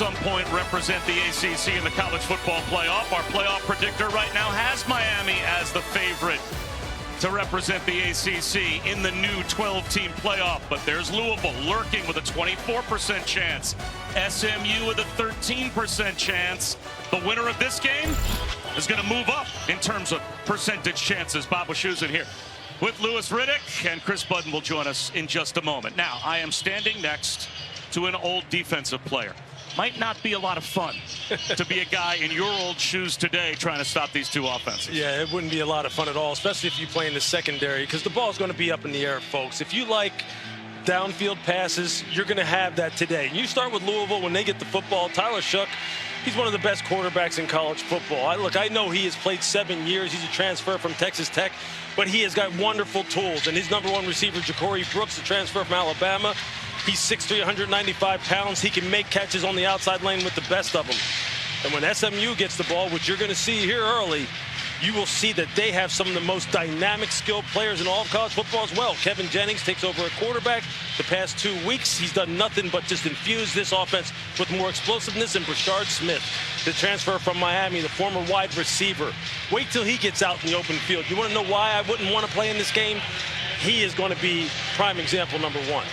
some point represent the ACC in the college football playoff. Our playoff predictor right now has Miami as the favorite to represent the ACC in the new 12-team playoff. But there's Louisville lurking with a 24% chance. SMU with a 13% chance. The winner of this game is going to move up in terms of percentage chances. Bob Wischusen here with Louis Riddick, and Chris Budden will join us in just a moment. Now, I am standing next to an old defensive player. Might not be a lot of fun to be a guy in your old shoes today trying to stop these two offenses. Yeah, it wouldn't be a lot of fun at all, especially if you play in the secondary, because the ball's going to be up in the air, folks. If you like downfield passes, you're going to have that today. You start with Louisville when they get the football. Tyler Shough, he's one of the best quarterbacks in college football. I know he has played 7 years. He's a transfer from Texas Tech, but he has got wonderful tools. And his #1 receiver, Ja'Cory Brooks, a transfer from Alabama. He's 6'3", 195 pounds. He can make catches on the outside lane with the best of them. And when SMU gets the ball, which you're going to see here early, you will see that they have some of the most dynamic, skilled players in all of college football as well. Kevin Jennings takes over at quarterback. The past 2 weeks, he's done nothing but just infuse this offense with more explosiveness. And Brashard Smith, the transfer from Miami, the former wide receiver. Wait till he gets out in the open field. You want to know why I wouldn't want to play in this game? He is going to be prime example #1.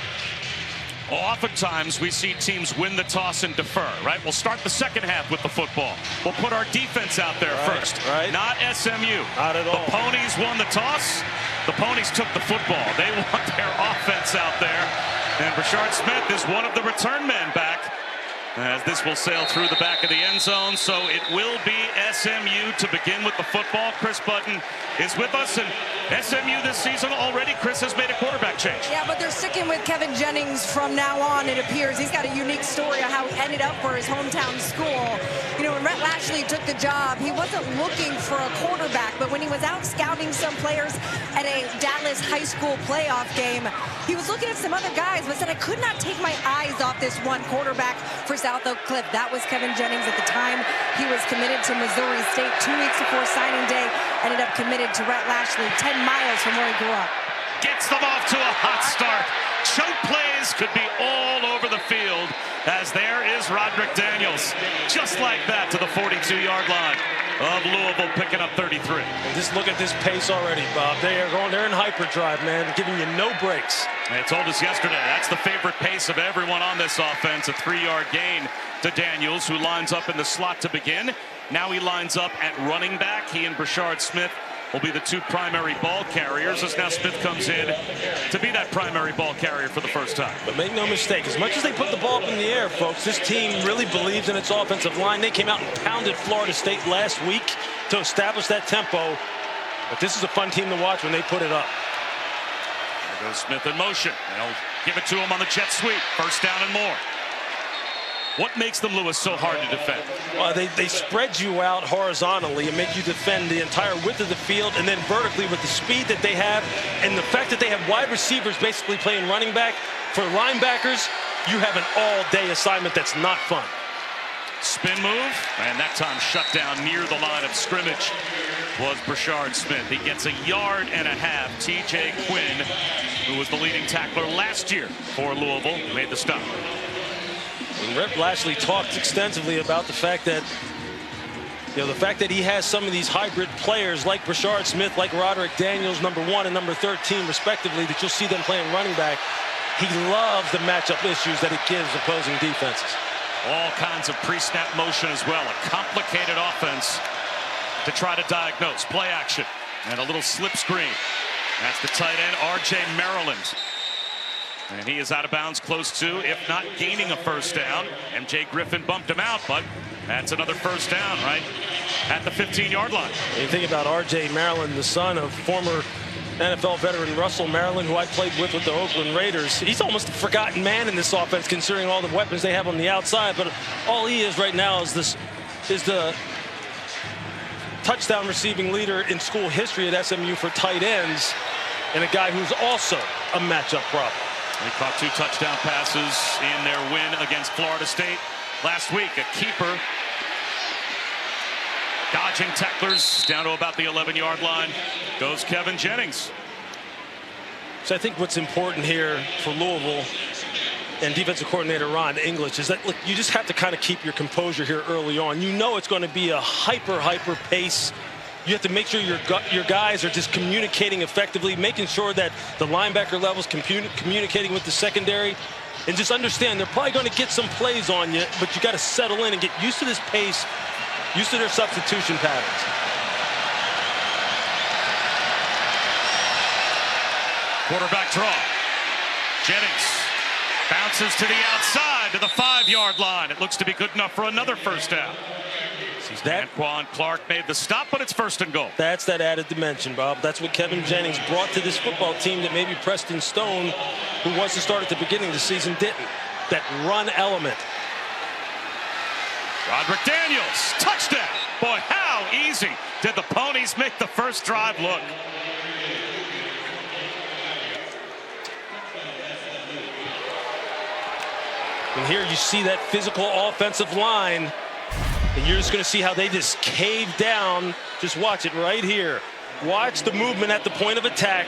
Oftentimes, we see teams win the toss and defer, right? We'll start the second half with the football. We'll put our defense out there first. Right. Not SMU. Not at all. The Ponies won the toss. The Ponies took the football. They want their offense out there. And Brashard Smith is one of the return men back, as this will sail through the back of the end zone. So it will be SMU to begin with the football. Chris Budden is with us, and SMU this season already, Chris, has made a quarterback change. Yeah, but they're sticking with Kevin Jennings from now on, it appears. He's got a unique story of how he ended up for his hometown school. You know, when Rhett Lashley took the job, he wasn't looking for a quarterback, but when he was out scouting some players at a Dallas high school playoff game, he was looking at some other guys, but said, I could not take my eyes off this one quarterback for South Oak Cliff. That was Kevin Jennings at the time. He was committed to Missouri State 2 weeks before signing day, ended up committed to Rhett Lashley, 10 miles from where he grew up. Gets them off to a hot start. Choke plays could be all over the field, as there is Roderick Daniels. Just like that to the 42-yard line of Louisville, picking up 33. And just look at this pace already, Bob. They are going, they're in hyperdrive, man, giving you no breaks. They told us yesterday that's the favorite pace of everyone on this offense. A 3-yard gain to Daniels, who lines up in the slot to begin. Now he lines up at running back. He and Brashard Smith will be the two primary ball carriers, as now Smith comes in to be that primary ball carrier for the first time. But make no mistake, as much as they put the ball up in the air, folks, this team really believes in its offensive line. They came out and pounded Florida State last week to establish that tempo. But this is a fun team to watch when they put it up. There goes Smith in motion. They'll give it to him on the jet sweep. First down and more. What makes them, Louis, so hard to defend? Well, they spread you out horizontally and make you defend the entire width of the field, and then vertically with the speed that they have and the fact that they have wide receivers basically playing running back. For linebackers, you have an all-day assignment that's not fun. Spin move, and that time shut down near the line of scrimmage was Brashard Smith. He gets 1.5 yards. TJ Quinn, who was the leading tackler last year for Louisville, made the stop. And Rhett Lashley talked extensively about the fact that, he has some of these hybrid players like Brashard Smith, like Roderick Daniels, #1 and #13 respectively, that you'll see them playing running back. He loves the matchup issues that it gives opposing defenses. All kinds of pre-snap motion as well. A complicated offense to try to diagnose. Play action and a little slip screen. That's the tight end, R.J. Maryland. And he is out of bounds close to, if not gaining a first down. MJ Griffin bumped him out, but that's another first down right at the 15-yard line. You think about R.J. Maryland, the son of former NFL veteran Russell Maryland, who I played with the Oakland Raiders. He's almost a forgotten man in this offense, considering all the weapons they have on the outside. But all he is right now is the touchdown receiving leader in school history at SMU for tight ends, and a guy who's also a matchup problem. They caught 2 touchdown passes in their win against Florida State last week. A keeper dodging tacklers down to about the 11-yard line goes Kevin Jennings. So I think what's important here for Louisville and defensive coordinator Ron English is that, look, you just have to kind of keep your composure here early on. You know it's going to be a hyper pace. You have to make sure your guys are just communicating effectively, making sure that the linebacker level's communicating with the secondary, and just understand they're probably going to get some plays on you, but you got to settle in and get used to this pace, used to their substitution patterns. Quarterback draw. Jennings bounces to the outside to the 5-yard line. It looks to be good enough for another first down. Anquan Clark made the stop, but it's 1st and goal. That's that added dimension, Bob. That's what Kevin Jennings brought to this football team that maybe Preston Stone, who was to start at the beginning of the season, didn't. That run element. Roderick Daniels, touchdown. Boy, how easy did the Ponies make the first drive look. And here you see that physical offensive line. And you're just going to see how they just cave down. Just watch it right here. Watch the movement at the point of attack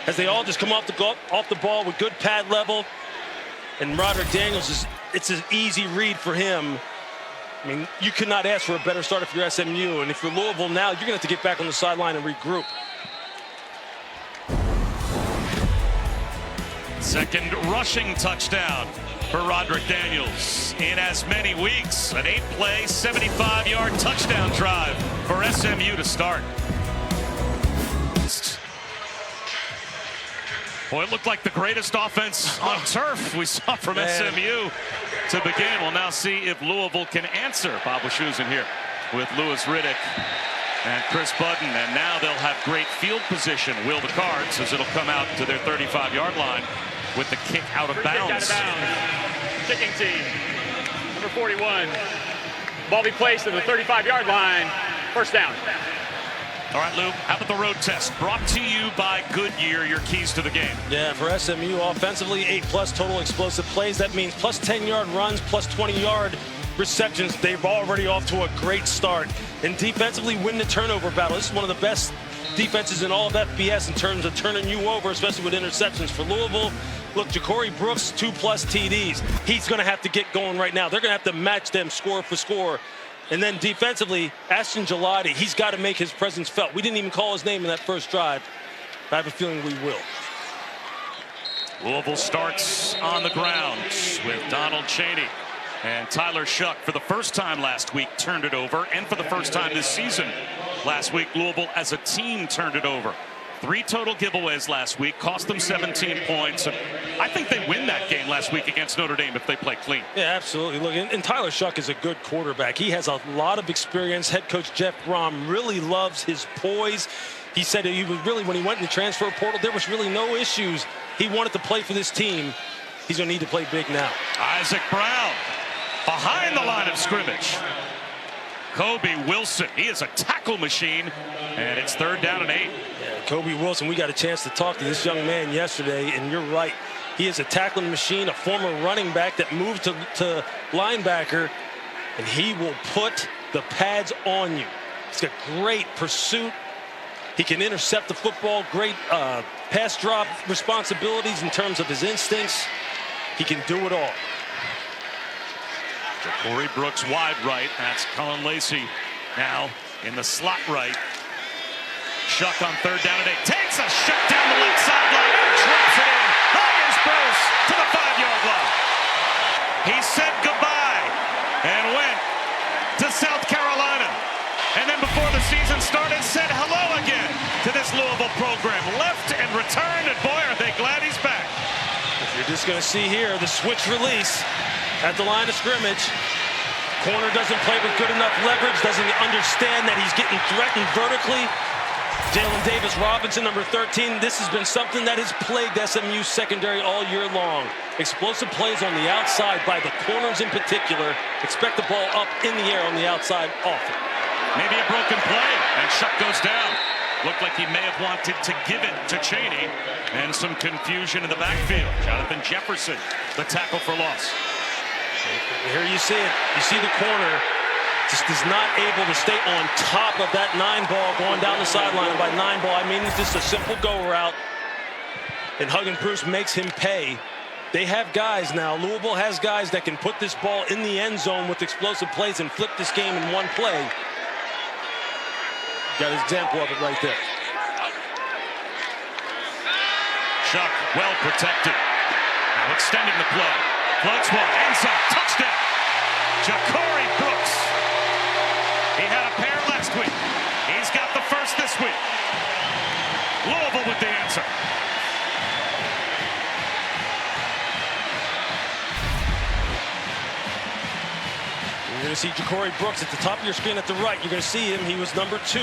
as they all just come off the ball with good pad level. And Roderick Daniels, it's an easy read for him. I mean, you could not ask for a better start if you're SMU. And if you're Louisville now, you're going to have to get back on the sideline and regroup. Second rushing touchdown for Roderick Daniels in as many weeks. An 8-play, 75-yard touchdown drive for SMU to start. Boy, it looked like the greatest offense on turf we saw from SMU to begin. We'll now see if Louisville can answer. Bob Wischusen here with Louis Riddick and Chris Budden. And now they'll have great field position, will the Cards, as it'll come out to their 35-yard line with the kick out of bounds. Kicking team, number 41. Ball be placed at the 35-yard line. First down. All right, Lou, how about the road test? Brought to you by Goodyear, your keys to the game. Yeah, for SMU offensively, 8+ total explosive plays. That means plus 10-yard runs, plus 20-yard receptions. They're already off to a great start. And defensively, win the turnover battle. This is one of the best defenses in all of FBS in terms of turning you over, especially with interceptions. For Louisville, look, Ja'Cory Brooks, 2+ TDs. He's going to have to get going right now. They're going to have to match them score for score. And then defensively, Ashton Gelati, he's got to make his presence felt. We didn't even call his name in that first drive. I have a feeling we will. Louisville starts on the ground with Donald Chaney. And Tyler Shuck, for the first time last week, turned it over. And for the first time this season, last week, Louisville as a team turned it over. 3 total giveaways last week, cost them 17 points. And I think they win that game last week against Notre Dame if they play clean. Yeah, absolutely. Look, and Tyler Shuck is a good quarterback. He has a lot of experience. Head coach Jeff Brom really loves his poise. He said he was really, when he went in the transfer portal, there was really no issues. He wanted to play for this team. He's going to need to play big now. Isaac Brown behind the line of scrimmage. Kobe Wilson, he is a tackle machine, and it's 3rd down and 8. Yeah, Kobe Wilson, we got a chance to talk to this young man yesterday, and you're right. He is a tackling machine, a former running back that moved to linebacker, and he will put the pads on you. He's got great pursuit. He can intercept the football, great pass drop responsibilities in terms of his instincts. He can do it all. Ja'Cory Brooks wide right. That's Cullen Lacey now in the slot right. Shuck on 3rd down and 8. Takes a shot down the left sideline and drops it in. Hires Bruce to the 5-yard line. He said goodbye and went to South Carolina. And then before the season started, said hello again to this Louisville program. Left and returned, and boy, are they glad he's back. You're just going to see here the switch release at the line of scrimmage. Corner doesn't play with good enough leverage, doesn't understand that he's getting threatened vertically. Jalen Davis Robinson, number 13. This has been something that has plagued SMU secondary all year long. Explosive plays on the outside by the corners in particular. Expect the ball up in the air on the outside often. Maybe a broken play, and Shuck goes down. Looked like he may have wanted to give it to Chaney, and some confusion in the backfield. Jonathan Jefferson, the tackle for loss. Here you see it. You see the corner just is not able to stay on top of that 9-ball going down the sideline. And by 9-ball, I mean it's just a simple go route. And Huggin Bruce makes him pay They have guys now. Louisville has guys that can put this ball in the end zone with explosive plays and flip this game in one play. Got an example of it right there. Chuck well protected. Now extending the play. Floats one. Ends up. Touchdown. Ja'Cory Brooks. He had a pair last week. He's got the first this week. Louisville with the answer. You're going to see Ja'Cory Brooks at the top of your screen at the right. You're going to see him. He was number 2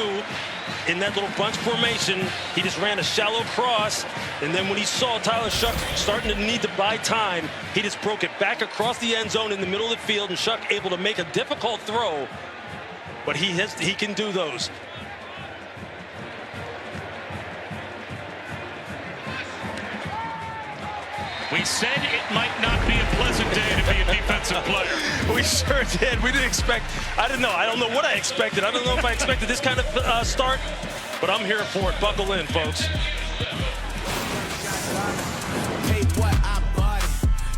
in that little bunch formation. He just ran a shallow cross. And then when he saw Tyler Shuck starting to need to buy time, he just broke it back across the end zone in the middle of the field. And Shuck able to make a difficult throw. But he can do those. We said it might not be a pleasant day to be a defensive player. We sure did. We didn't expect. I don't know what I expected. I don't know if I expected this kind of start, but I'm here for it. Buckle in, folks.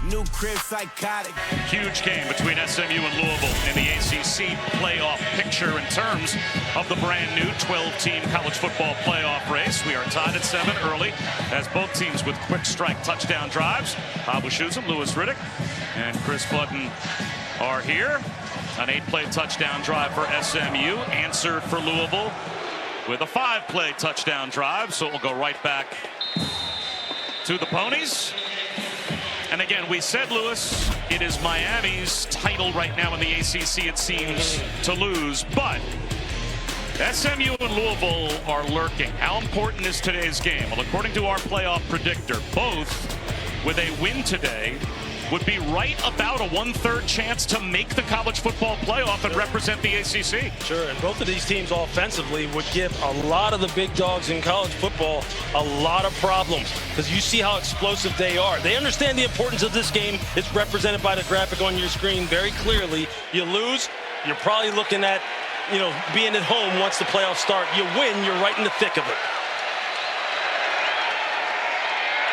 New crib psychotic. Huge game between SMU and Louisville in the ACC playoff picture in terms of the brand new 12-team college football playoff race. We are tied at 7 early as both teams with quick strike touchdown drives. Abu Shuzam, Louis Riddick, and Chris Button are here. An 8-play touchdown drive for SMU, answered for Louisville with a 5-play touchdown drive. So it will go right back to the Ponies. And again, we said, Lewis, it is Miami's title right now in the ACC, it seems, to lose. But SMU and Louisville are lurking. How important is today's game? Well, according to our playoff predictor, both with a win today would be right about a 1/3 chance to make the college football playoff and represent the ACC. Sure, and both of these teams offensively would give a lot of the big dogs in college football a lot of problems because you see how explosive they are. They understand the importance of this game. It's represented by the graphic on your screen very clearly. You lose, you're probably looking at, being at home once the playoffs start. You win, you're right in the thick of it.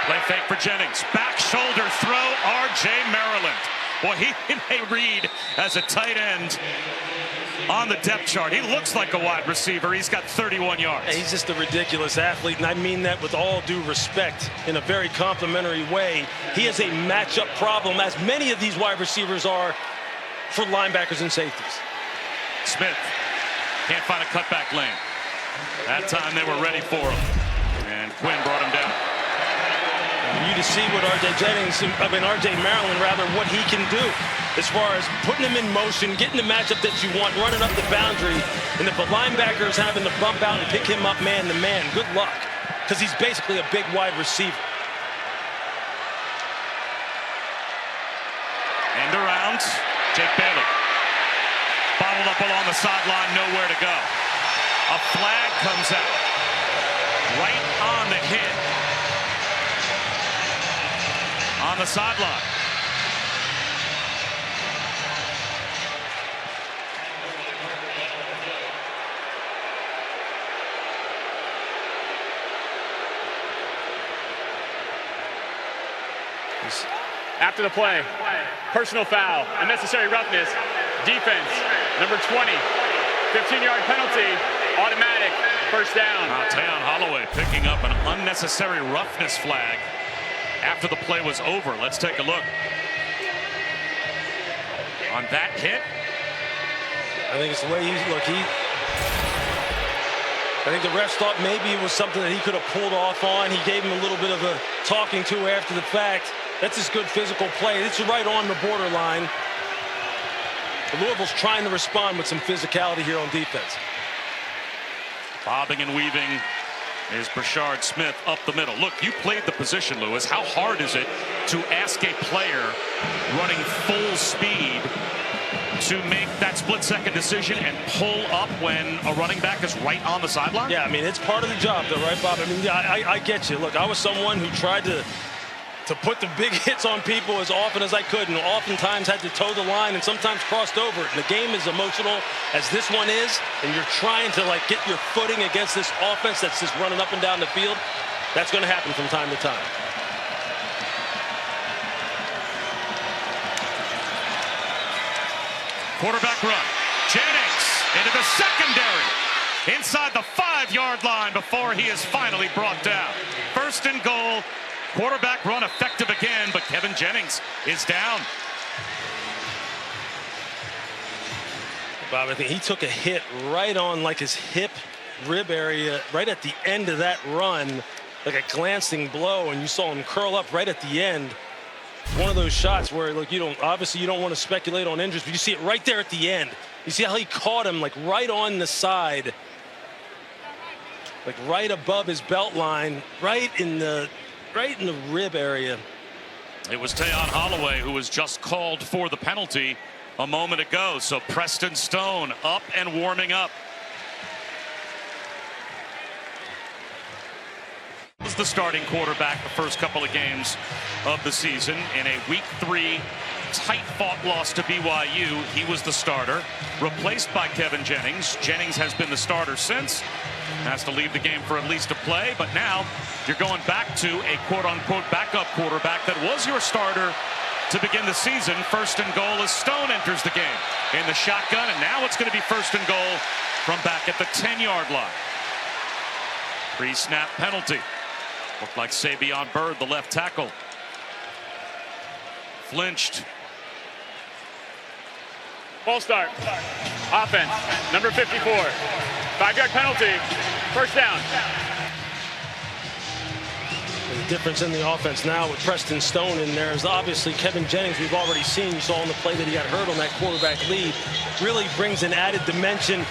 Play fake for Jennings. Back shoulder throw, R.J. Maryland. Boy, he may read as a tight end on the depth chart. He looks like a wide receiver. He's got 31 yards. He's just a ridiculous athlete, and I mean that with all due respect in a very complimentary way. He has a matchup problem, as many of these wide receivers are, for linebackers and safeties. Smith can't find a cutback lane. That time they were ready for him. And Quinn brought him down. You to see what R.J. Maryland, what he can do as far as putting him in motion, getting the matchup that you want, running up the boundary. And if a linebacker is having to bump out and pick him up man to man, good luck, because he's basically a big wide receiver. End around, Jake Bailey. Bottled up along the sideline, nowhere to go. A flag comes out right on the hit. On the sideline. After the play, personal foul, unnecessary roughness, defense, number 20, 15-yard penalty, automatic, first down. Tayon Holloway picking up an unnecessary roughness flag after the play was over. Let's take a look. On that hit. I think it's the way I think the refs thought maybe it was something that he could have pulled off on. He gave him a little bit of a talking to after the fact. That's just good physical play. It's right on the borderline. Louisville's trying to respond with some physicality here on defense. Bobbing and weaving is Brashard Smith up the middle. Look, you played the position, Lewis. How hard is it to ask a player running full speed to make that split-second decision and pull up when a running back is right on the sideline? Yeah, I mean, it's part of the job, though, right, Bob? I mean, I get you. Look, I was someone who tried to put the big hits on people as often as I could, and oftentimes had to toe the line and sometimes crossed over it. And the game is emotional as this one is, and you're trying to get your footing against this offense that's just running up and down the field. That's going to happen from time to time. Quarterback run. Jennings into the secondary. Inside the 5-yard line before he is finally brought down. First and goal. Quarterback run effective again, but Kevin Jennings is down. Bob, I think he took a hit right on like his hip rib area right at the end of that run, like a glancing blow, and you saw him curl up right at the end. One of those shots where, like, you don't want to speculate on injuries, but you see it right there at the end. You see how he caught him, like, right on the side, like right above his belt line, right in the rib area. It was Tayon Holloway who was just called for the penalty a moment ago. So Preston Stone up and warming up. Was the starting quarterback the first couple of games of the season. In a Week 3 tight-fought loss to BYU, he was the starter, replaced by Kevin Jennings. Jennings has been the starter since. Has to leave the game for at least a play, but now you're going back to a quote-unquote backup quarterback that was your starter to begin the season. First and goal as Stone enters the game in the shotgun, and now it's going to be first and goal from back at the 10-yard line. Pre-snap penalty. Looked like Savion Byrd, the left tackle, flinched. Full start. Offense, number 54. 5-yard penalty. First down. The difference in the offense now with Preston Stone in there is obviously Kevin Jennings, we've already seen. You saw on the play that he got hurt on that quarterback lead. Really brings an added dimension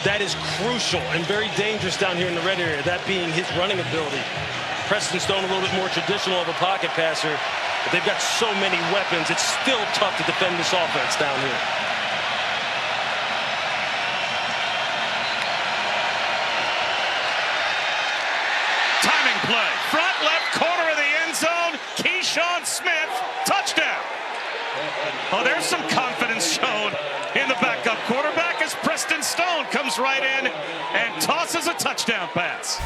that is crucial and very dangerous down here in the red area, that being his running ability. Preston Stone a little bit more traditional of a pocket passer, but they've got so many weapons. It's still tough to defend this offense down here. Timing play. Front left corner of the end zone. Keyshawn Smith. Touchdown. Oh, there's some confidence shown in the backup quarterback as Preston Stone comes right in and tosses a touchdown pass.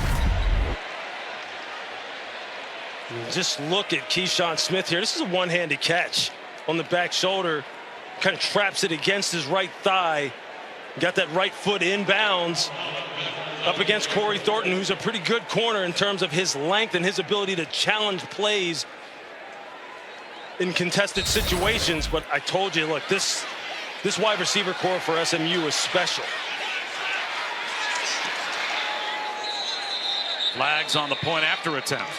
Just look at Keyshawn Smith here. This is a one-handed catch on the back shoulder. Kind of traps it against his right thigh. Got that right foot inbounds up against Corey Thornton, who's a pretty good corner in terms of his length and his ability to challenge plays in contested situations. But I told you, look, this wide receiver core for SMU is special. Flags on the point after attempt.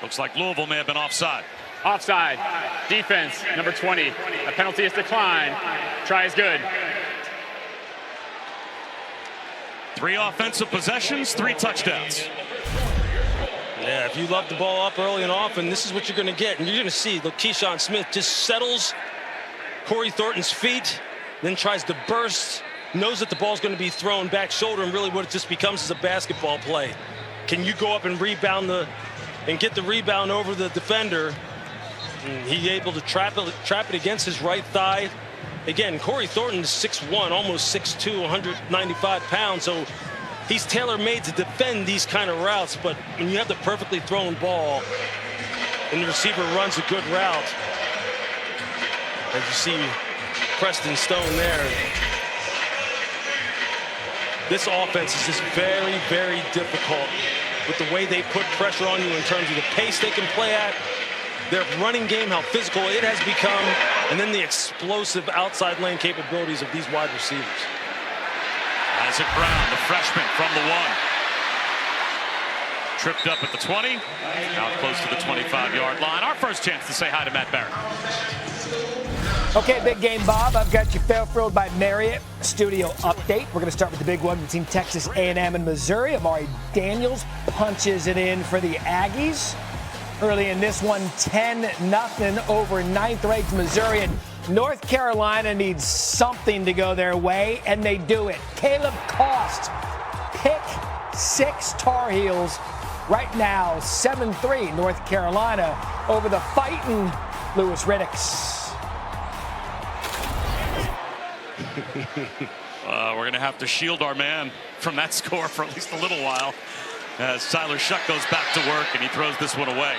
Looks like Louisville may have been offside. Offside. Defense, number 20. A penalty is declined. Try is good. 3 offensive possessions, 3 touchdowns. Yeah, if you love the ball up early and often, this is what you're going to get. And you're going to see, look, Keyshawn Smith just settles Corey Thornton's feet, then tries to burst, knows that the ball's going to be thrown back shoulder, and really what it just becomes is a basketball play. Can you go up and rebound and get the rebound over the defender? And he able to trap it against his right thigh. Again, Corey Thornton is 6'1", almost 6'2", 195 pounds, so he's tailor-made to defend these kind of routes. But when you have the perfectly thrown ball and the receiver runs a good route, as you see Preston Stone there, this offense is just very, very difficult with the way they put pressure on you in terms of the pace they can play at, their running game, how physical it has become, and then the explosive outside lane capabilities of these wide receivers. Isaac Brown, the freshman from the 1. Tripped up at the 20, now close to the 25-yard line. Our first chance to say hi to Matt Barrett. Okay, big game, Bob. I've got your Fairfield by Marriott studio update. We're going to start with the big one between Texas A&M and Missouri. Amari Daniels punches it in for the Aggies. Early in this one, 10-0 over 9th-ranked Missouri. And North Carolina needs something to go their way, and they do it. Caleb Cost, pick 6 Tar Heels. Right now, 7-3 North Carolina over the fighting Louis Riddicks. We're going to have to shield our man from that score for at least a little while. as Tyler Shuck goes back to work and he throws this one away.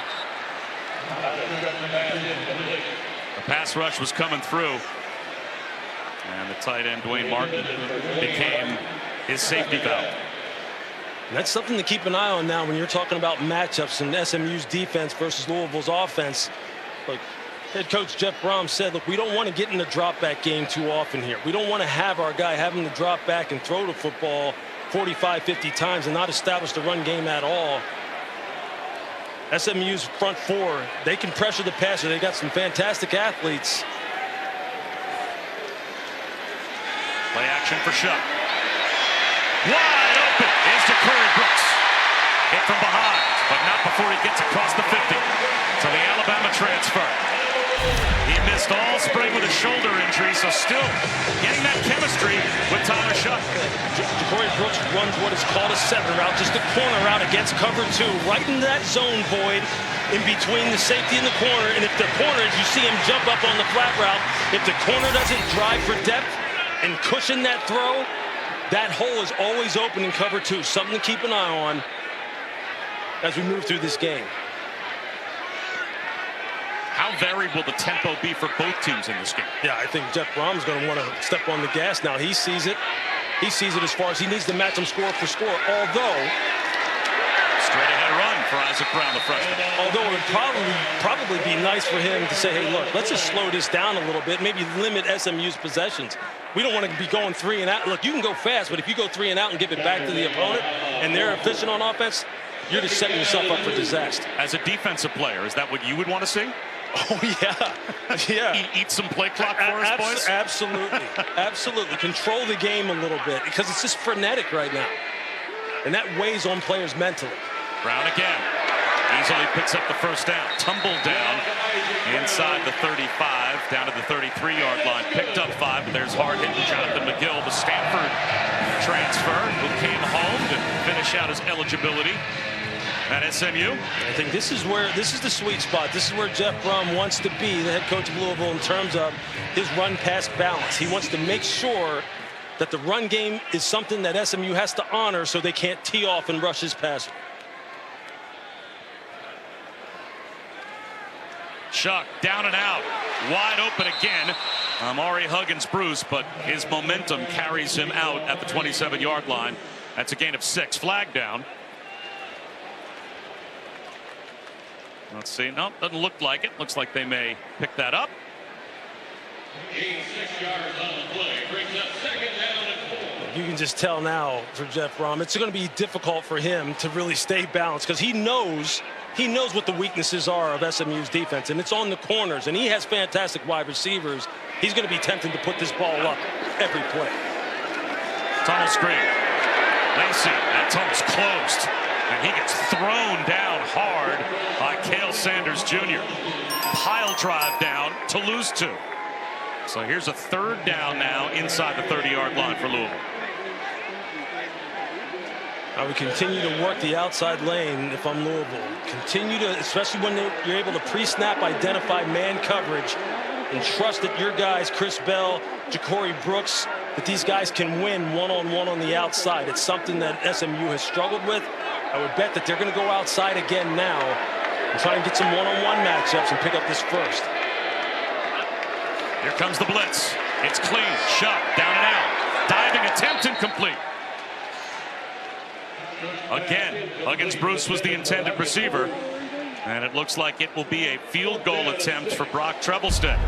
The pass rush was coming through, and the tight end Dwayne Martin became his safety valve. And that's something to keep an eye on now when you're talking about matchups and SMU's defense versus Louisville's offense. Look, head coach Jeff Brom said, look, we don't want to get in the drop back game too often here. We don't want to have our guy having to drop back and throw the football 45, 50 times and not establish the run game at all. SMU's front four, they can pressure the passer. They got some fantastic athletes. Play action for Shuck. Wide open is Ja'Cory Brooks. Hit from behind, but not before he gets across the 50. So the Alabama transfer. He missed all spring with a shoulder injury, so still getting that chemistry with Tyler Shuck. Ja'Cory Brooks runs what is called a 7 route, just a corner route against cover 2, right in that zone void in between the safety and the corner. And if the corner, as you see him jump up on the flat route, if the corner doesn't drive for depth and cushion that throw, that hole is always open in cover 2. Something to keep an eye on as we move through this game. How varied will the tempo be for both teams in this game? Yeah, I think Jeff Brom's going to want to step on the gas now. He sees it. He sees it as far as he needs to match them score for score. Although, straight ahead run for Isaac Brown, the freshman. Although it would probably be nice for him to say, hey, look, let's just slow this down a little bit, maybe limit SMU's possessions. We don't want to be going 3 and out. Look, you can go fast, but if you go 3 and out and give it back to the opponent and they're efficient on offense, you're just setting yourself up for disaster. As a defensive player, is that what you would want to see? Oh, yeah. Yeah. Eat some play clock for us, boys? Absolutely. Absolutely. Control the game a little bit because it's just frenetic right now. And that weighs on players mentally. Brown again. Easily picks up the first down. Tumbled down inside the 35, down to the 33-yard line. Picked up 5, but there's hard-hitting Jonathan McGill, the Stanford transfer, who came home to finish out his eligibility at SMU. I think this is the sweet spot. This is where Jeff Brom wants to be, the head coach of Louisville, in terms of his run-pass balance. He wants to make sure that the run game is something that SMU has to honor so they can't tee off and rush his passer. Shuck down and out, wide open again. Amari Huggins Bruce, but his momentum carries him out at the 27-yard line. That's a gain of 6. Flag down. Let's see. No, doesn't look like it. Looks like they may pick that up. 6 yards on the play. Brings up 2nd down and 4. You can just tell now for Jeff Brom, it's going to be difficult for him to really stay balanced because he knows what the weaknesses are of SMU's defense, and it's on the corners, and he has fantastic wide receivers. He's going to be tempted to put this ball up every play. Tunnel screen. Lacey, that tunnel's closed, and he gets thrown down hard by Cale Sanders Jr. Pile drive down to lose 2. So here's a 3rd down now inside the 30-yard line for Louisville. I would continue to work the outside lane if I'm Louisville. Continue to, especially when you're able to pre-snap identify man coverage and trust that your guys, Chris Bell, Ja'Cory Brooks, that these guys can win one-on-one on the outside. It's something that SMU has struggled with. I would bet that they're going to go outside again now and try and get some one-on-one matchups and pick up this first. Here comes the blitz. It's clean. Shuck down and out. Diving attempt incomplete. Again, Huggins Bruce was the intended receiver, and it looks like it will be a field goal attempt for Brock Treblestead.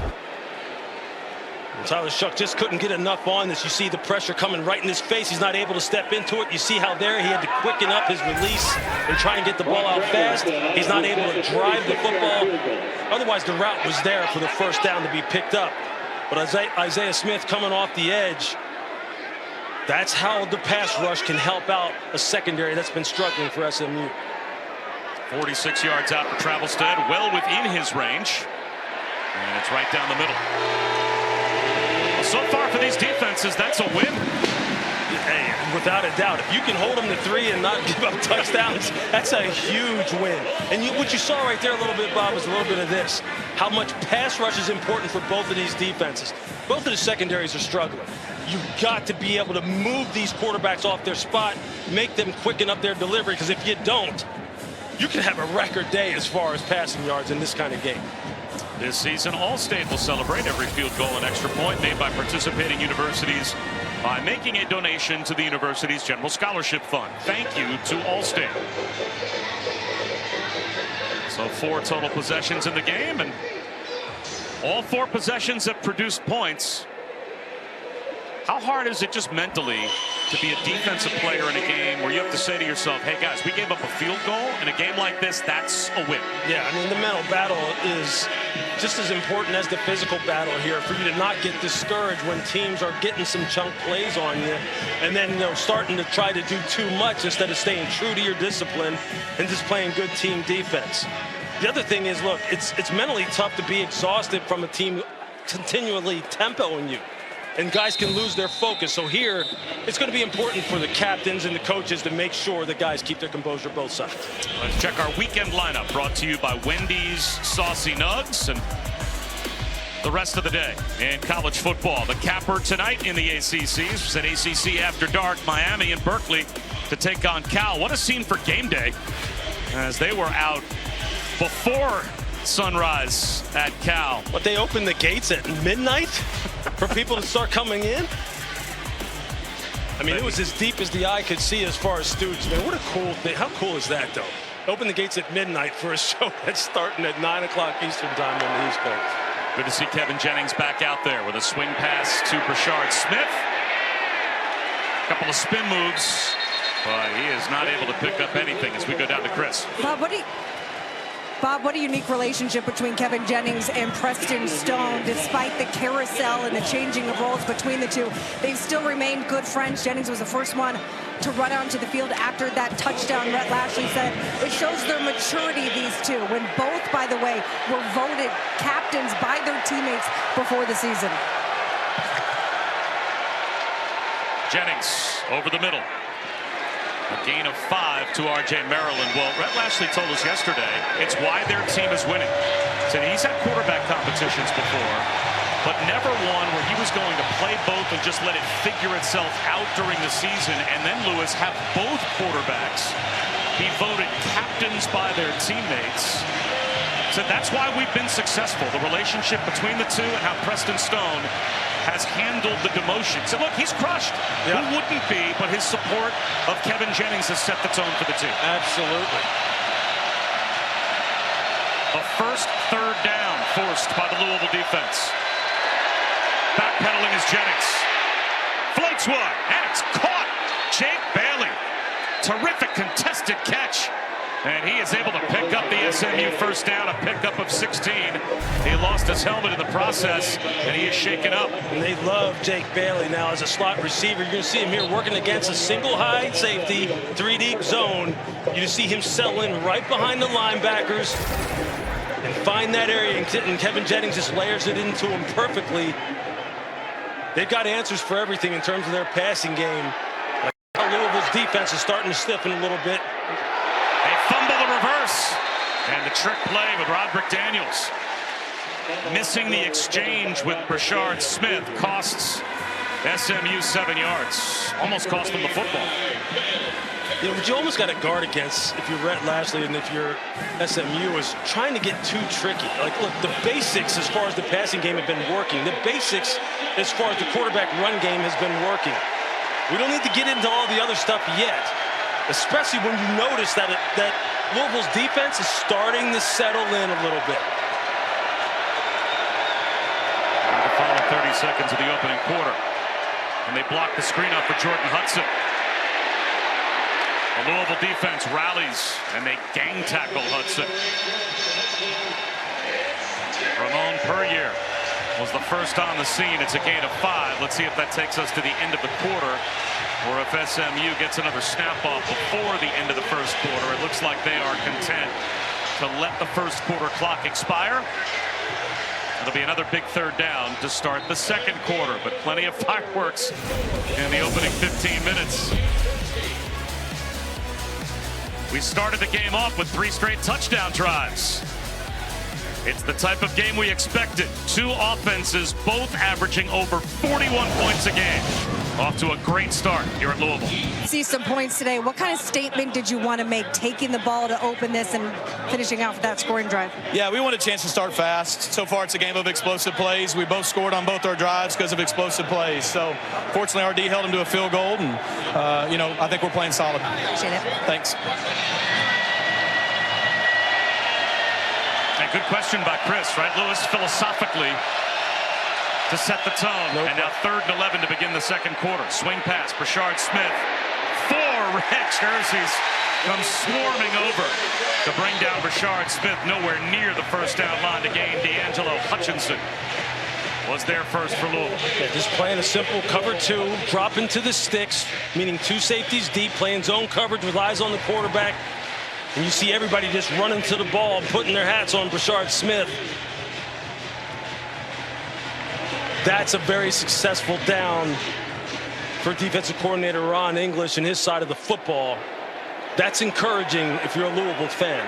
Tyler Shuck just couldn't get enough on this. You see the pressure coming right in his face. He's not able to step into it. You see how there he had to quicken up his release and try and get the ball out fast. He's not able to drive the football. Otherwise, the route was there for the first down to be picked up. But Isaiah Smith coming off the edge, that's how the pass rush can help out a secondary that's been struggling for SMU. 46 yards out for Treblestead, well within his range. And it's right down the middle. Well, so far for these defenses, that's a win. Hey, without a doubt, if you can hold them to 3 and not give up touchdowns, that's a huge win. And what you saw right there a little bit, Bob, was a little bit of this. How much pass rush is important for both of these defenses. Both of the secondaries are struggling. You've got to be able to move these quarterbacks off their spot, make them quicken up their delivery, because if you don't, you can have a record day as far as passing yards in this kind of game. This season, Allstate will celebrate every field goal and extra point made by participating universities by making a donation to the university's General Scholarship Fund. Thank you to Allstate. So 4 total possessions in the game, and all 4 possessions have produced points. How hard is it just mentally to be a defensive player in a game where you have to say to yourself, hey guys, we gave up a field goal in a game like this, that's a win? Yeah, I mean, the mental battle is just as important as the physical battle here, for you to not get discouraged when teams are getting some chunk plays on you and then, you know, starting to try to do too much instead of staying true to your discipline and just playing good team defense. The other thing is, look, it's mentally tough to be exhausted from a team continually tempoing you, and guys can lose their focus. So here, it's going to be important for the captains and the coaches to make sure that guys keep their composure both sides. Let's check our weekend lineup, brought to you by Wendy's Saucy Nugs and the rest of the day in college football. The capper tonight in the ACCs. We said ACC After Dark, Miami and Berkeley to take on Cal. What a scene for game day, as they were out before sunrise at Cal. But they opened the gates at midnight for people to start coming in. I mean, it was as deep as the eye could see as far as students. Man, what a cool thing. How cool is that, though? Open the gates at midnight for a show that's starting at 9 o'clock Eastern time on the East Coast. Good to see Kevin Jennings back out there with a swing pass to Brashard Smith. A couple of spin moves, but he is not able to pick up anything as we go down to Chris. Bob, what a unique relationship between Kevin Jennings and Preston Stone. Despite the carousel and the changing of roles between the two, they've still remained good friends. Jennings was the first one to run onto the field after that touchdown. Rhett Lashley said it shows their maturity, these two, when both, by the way, were voted captains by their teammates before the season. Jennings over the middle. A gain of 5 to R.J. Maryland. Well, Rhett Lashley told us yesterday it's why their team is winning. Said he's had quarterback competitions before, but never one where he was going to play both and just let it figure itself out during the season, and then, Lewis, have both quarterbacks be voted captains by their teammates. Said that's why we've been successful. The relationship between the two and how Preston Stone has handled the demotion. So look, he's crushed. Yeah. Who wouldn't be, but his support of Kevin Jennings has set the tone for the team. Absolutely. A first 3rd down forced by the Louisville defense. Backpedaling is Jennings. Floats one, and it's caught. Jake Bailey. Terrific contested catch. And he is able to pick up the SMU first down, a pickup of 16. He lost his helmet in the process, and he is shaken up. And they love Jake Bailey now as a slot receiver. You're going to see him here working against a single high safety, 3-deep zone. You just see him settle in right behind the linebackers and find that area, and Kevin Jennings just layers it into him perfectly. They've got answers for everything in terms of their passing game. Like Louisville's defense is starting to stiffen a little bit. They fumble the reverse, and the trick play with Roderick Daniels. Missing the exchange with Brashard Smith costs SMU 7 yards. Almost cost them the football. You know, what you almost got to guard against if you're Rhett Lashley and if you're SMU is trying to get too tricky. Like, look, the basics as far as the passing game have been working. The basics as far as the quarterback run game has been working. We don't need to get into all the other stuff yet, especially when you notice that Louisville's defense is starting to settle in a little bit. And the final 30 seconds of the opening quarter. And they block the screen up for Jordan Hudson. The Louisville defense rallies, and they gang tackle Hudson. Ramon Puryear was the first on the scene. It's a gain of 5. Let's see if that takes us to the end of the quarter, or if SMU gets another snap off before the end of the first quarter. It looks like they are content to let the first quarter clock expire. It'll be another big third down to start the second quarter, but plenty of fireworks in the opening 15 minutes. We started the game off with 3 straight touchdown drives. It's the type of game we expected. 2 offenses, both averaging over 41 points a game. Off to a great start here at Louisville. See some points today. What kind of statement did you want to make, taking the ball to open this and finishing out with that scoring drive? Yeah, we want a chance to start fast. So far, it's a game of explosive plays. We both scored on both our drives because of explosive plays. So, fortunately, our D held them to a field goal, and, I think we're playing solid. Appreciate it. Thanks. And good question by Chris, right, Lewis? Philosophically, to set the tone. Nope. And now 3rd and 11 to begin the second quarter. Swing pass, Brashard Smith. 4 red jerseys come swarming over to bring down Brashard Smith. Nowhere near the first down line to gain. D'Angelo Hutchinson was there first for Louisville. Yeah, just playing a simple cover 2, drop into the sticks, meaning 2 safeties deep, playing zone coverage with eyes on the quarterback. And you see everybody just running to the ball, putting their hats on Brashard Smith. That's a very successful down for defensive coordinator Ron English and his side of the football. That's encouraging if you're a Louisville fan.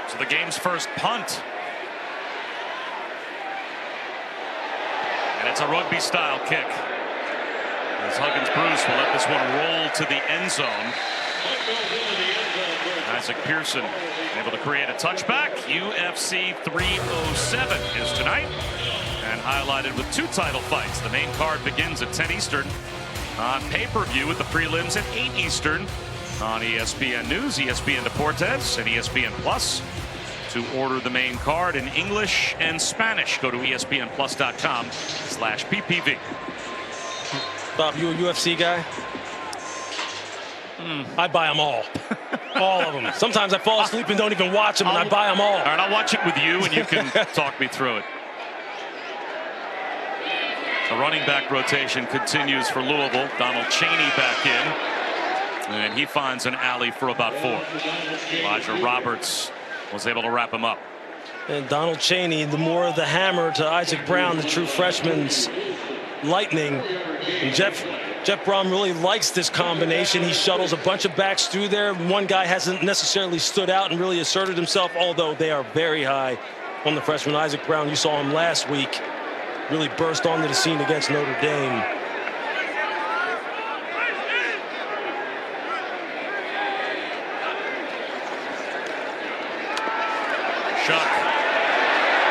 So the game's first punt. And it's a rugby-style kick. As Huggins Bruce will let this one roll to the end zone. Isaac Pearson able to create a touchback. UFC 307 is tonight, and highlighted with 2 title fights. The main card begins at 10 Eastern on pay-per-view, with the prelims at 8 Eastern on ESPN News, ESPN Deportes, and ESPN Plus. To order the main card in English and Spanish, go to espnplus.com/PPV. Bob, you a UFC guy? I buy them all. All of them. Sometimes I fall asleep and don't even watch them, and I buy them all. All right, I'll watch it with you, and you can talk me through it. The running back rotation continues for Louisville. Donald Chaney back in, and he finds an alley for about 4. Elijah Roberts was able to wrap him up. And Donald Chaney, the more of the hammer to Isaac Brown, the true freshman's lightning. And Jeff Brom really likes this combination. He shuttles a bunch of backs through there. One guy hasn't necessarily stood out and really asserted himself, although they are very high on the freshman. Isaac Brown, you saw him last week, really burst onto the scene against Notre Dame. Shuck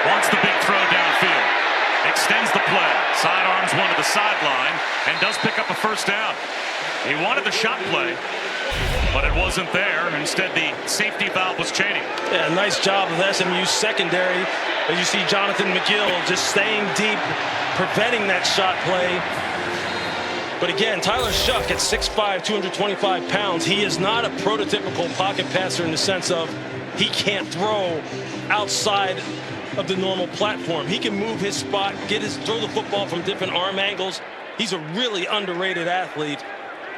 wants the big throw downfield. Extends the play. Sidearms one to the sideline and does pick up a first down. He wanted the shot play, but it wasn't there. Instead, the safety valve was Chaney. Yeah, nice job of SMU secondary. As you see Jonathan McGill just staying deep, preventing that shot play. But again, Tyler Shuck at 6'5", 225 pounds. He is not a prototypical pocket passer in the sense of he can't throw outside of the normal platform. He can move his spot, throw the football from different arm angles. He's a really underrated athlete,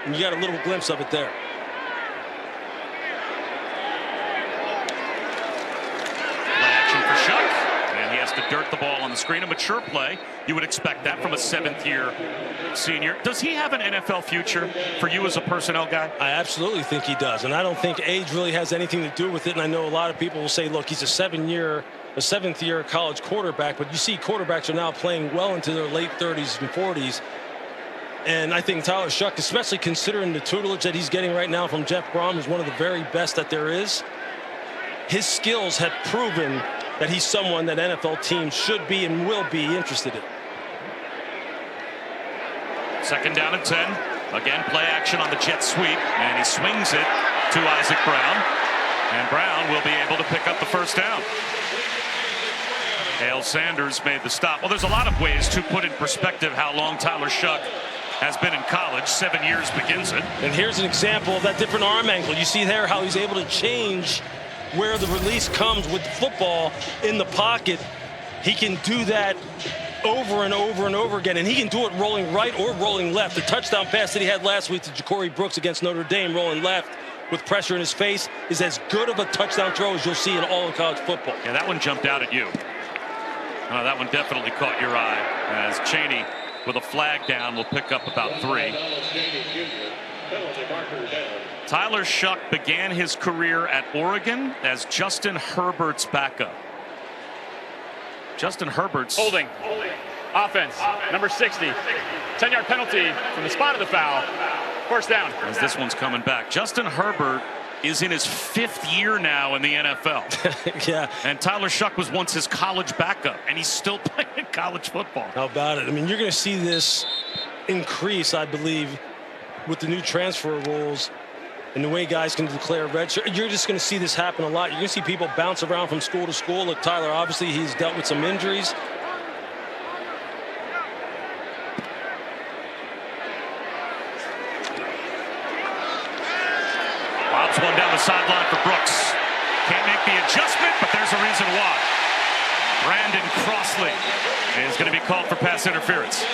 and you got a little glimpse of it there. Play action for Shuck, and he has to dirt the ball on the screen. A mature play. You would expect that from a 7th-year senior. Does he have an NFL future for you as a personnel guy? I absolutely think he does, and I don't think age really has anything to do with it. And I know a lot of people will say, look, he's a 7th-year college quarterback, but you see quarterbacks are now playing well into their late 30s and 40s. And I think Tyler Shuck, especially considering the tutelage that he's getting right now from Jeff Brom, is one of the very best that there is. His skills have proven that he's someone that NFL teams should be and will be interested in. 2nd down and 10. Again, play action on the jet sweep, and he swings it to Isaac Brown. And Brown will be able to pick up the first down. Hale Sanders made the stop. Well, there's a lot of ways to put in perspective how long Tyler Shuck has been in college. 7 years begins it. And here's an example of that different arm angle. You see there how he's able to change where the release comes with the football in the pocket. He can do that over and over and over again, and he can do it rolling right or rolling left. The touchdown pass that he had last week to Ja'Cory Brooks against Notre Dame, rolling left with pressure in his face, is as good of a touchdown throw as you'll see in all of college football. Yeah, that one jumped out at you. That one definitely caught your eye, as Chaney with a flag down will pick up about 3. Tyler Shuck began his career at Oregon as Justin Herbert's backup. Justin Herbert's Holding. Offense. Number 60. 10-yard penalty from the spot of the foul. First down. As this one's coming back. Justin Herbert is in his 5th year now in the NFL. Yeah. And Tyler Shuck was once his college backup, and he's still playing college football. How about it? I mean, you're going to see this increase, I believe, with the new transfer rules and the way guys can declare redshirt. You're just going to see this happen a lot. You're going to see people bounce around from school to school. Look, Tyler, obviously, he's dealt with some injuries. Lobs one down the sideline for Brooks. Can't make the adjustment, but there's a reason why. Brandon Crossley is going to be called for pass interference.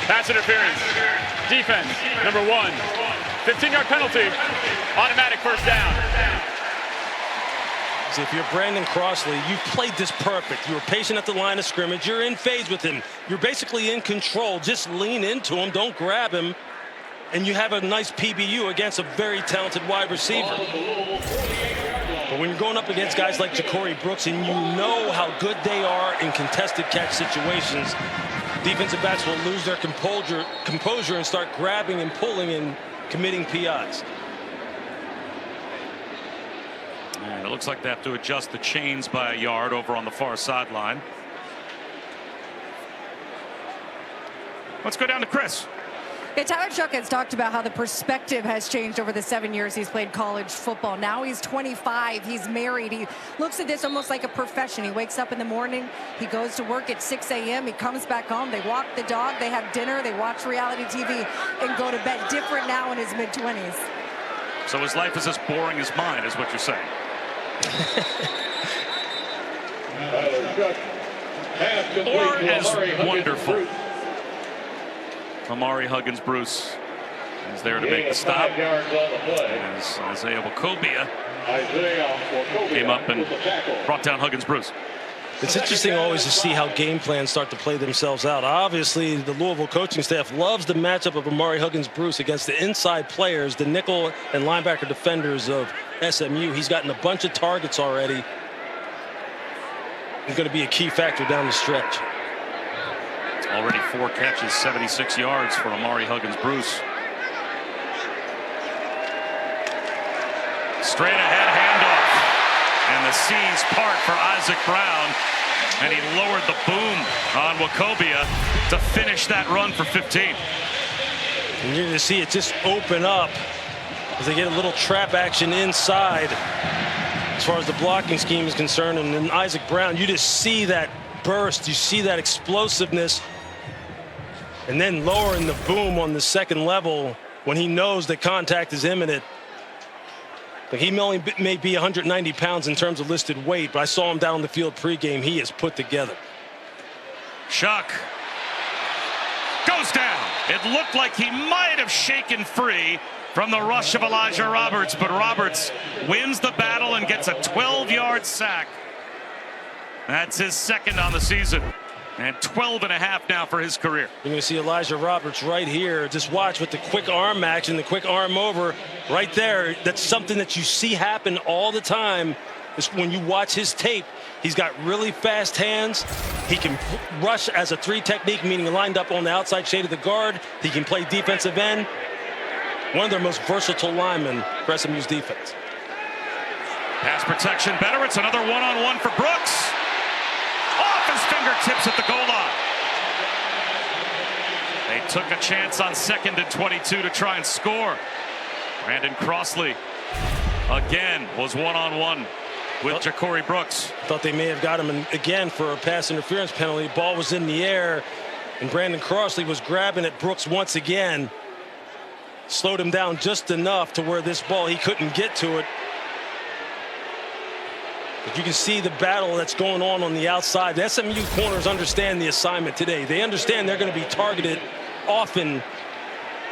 Pass interference. Defense. Number 1. 15-yard penalty. Automatic first down. So if you're Brandon Crossley, you've played this perfect. You were patient at the line of scrimmage. You're in phase with him. You're basically in control. Just lean into him. Don't grab him. And you have a nice PBU against a very talented wide receiver. But when you're going up against guys like Ja'Cory Brooks and you know how good they are in contested catch situations, defensive backs will lose their composure and start grabbing and pulling and committing PIs. And it looks like they have to adjust the chains by a yard over on the far sideline. Let's go down to Chris. Yeah, Tyler Shuck has talked about how the perspective has changed over the 7 years he's played college football. Now he's 25. He's married. He looks at this almost like a profession. He wakes up in the morning. He goes to work at 6 a.m. He comes back home. They walk the dog. They have dinner. They watch reality TV and go to bed. Different now in his mid-20s. So his life is as boring as mine, is what you're saying. Or as wonderful. Amari Huggins-Bruce is there to make the stop. As Isaiah Wacobia came up and brought down Huggins-Bruce. It's interesting always to see how game plans start to play themselves out. Obviously, the Louisville coaching staff loves the matchup of Amari Huggins-Bruce against the inside players, the nickel and linebacker defenders of SMU. He's gotten a bunch of targets already. He's going to be a key factor down the stretch. Already 4 catches, 76 yards for Amari Huggins-Bruce. Straight ahead handoff. And the seas part for Isaac Brown. And he lowered the boom on Wacobia to finish that run for 15. And you're going to see it just open up as they get a little trap action inside as far as the blocking scheme is concerned. And then Isaac Brown, you just see that burst. You see that explosiveness. And then lowering the boom on the second level when he knows that contact is imminent. But he may be 190 pounds in terms of listed weight, but I saw him down on the field pregame. He is put together. Shuck goes down. It looked like he might have shaken free from the rush of Elijah Roberts, but Roberts wins the battle and gets a 12-yard sack. That's his second on the season. And 12.5 now for his career. You're going to see Elijah Roberts right here. Just watch with the quick arm action, the quick arm over right there. That's something that you see happen all the time. Is when you watch his tape, he's got really fast hands. He can rush as a 3 technique, meaning lined up on the outside shade of the guard. He can play defensive end. One of their most versatile linemen for SMU's defense. Pass protection better. It's another one-on-one for Brooks. Off his fingertips at the goal line. They took a chance on 2nd and 22 to try and score. Brandon Crossley again was one-on-one with Ja'Cory Brooks. Thought they may have got him again for a pass interference penalty. Ball was in the air, and Brandon Crossley was grabbing at Brooks once again. Slowed him down just enough to where this ball, he couldn't get to it. But you can see the battle that's going on the outside. The SMU corners understand the assignment today. They understand they're going to be targeted often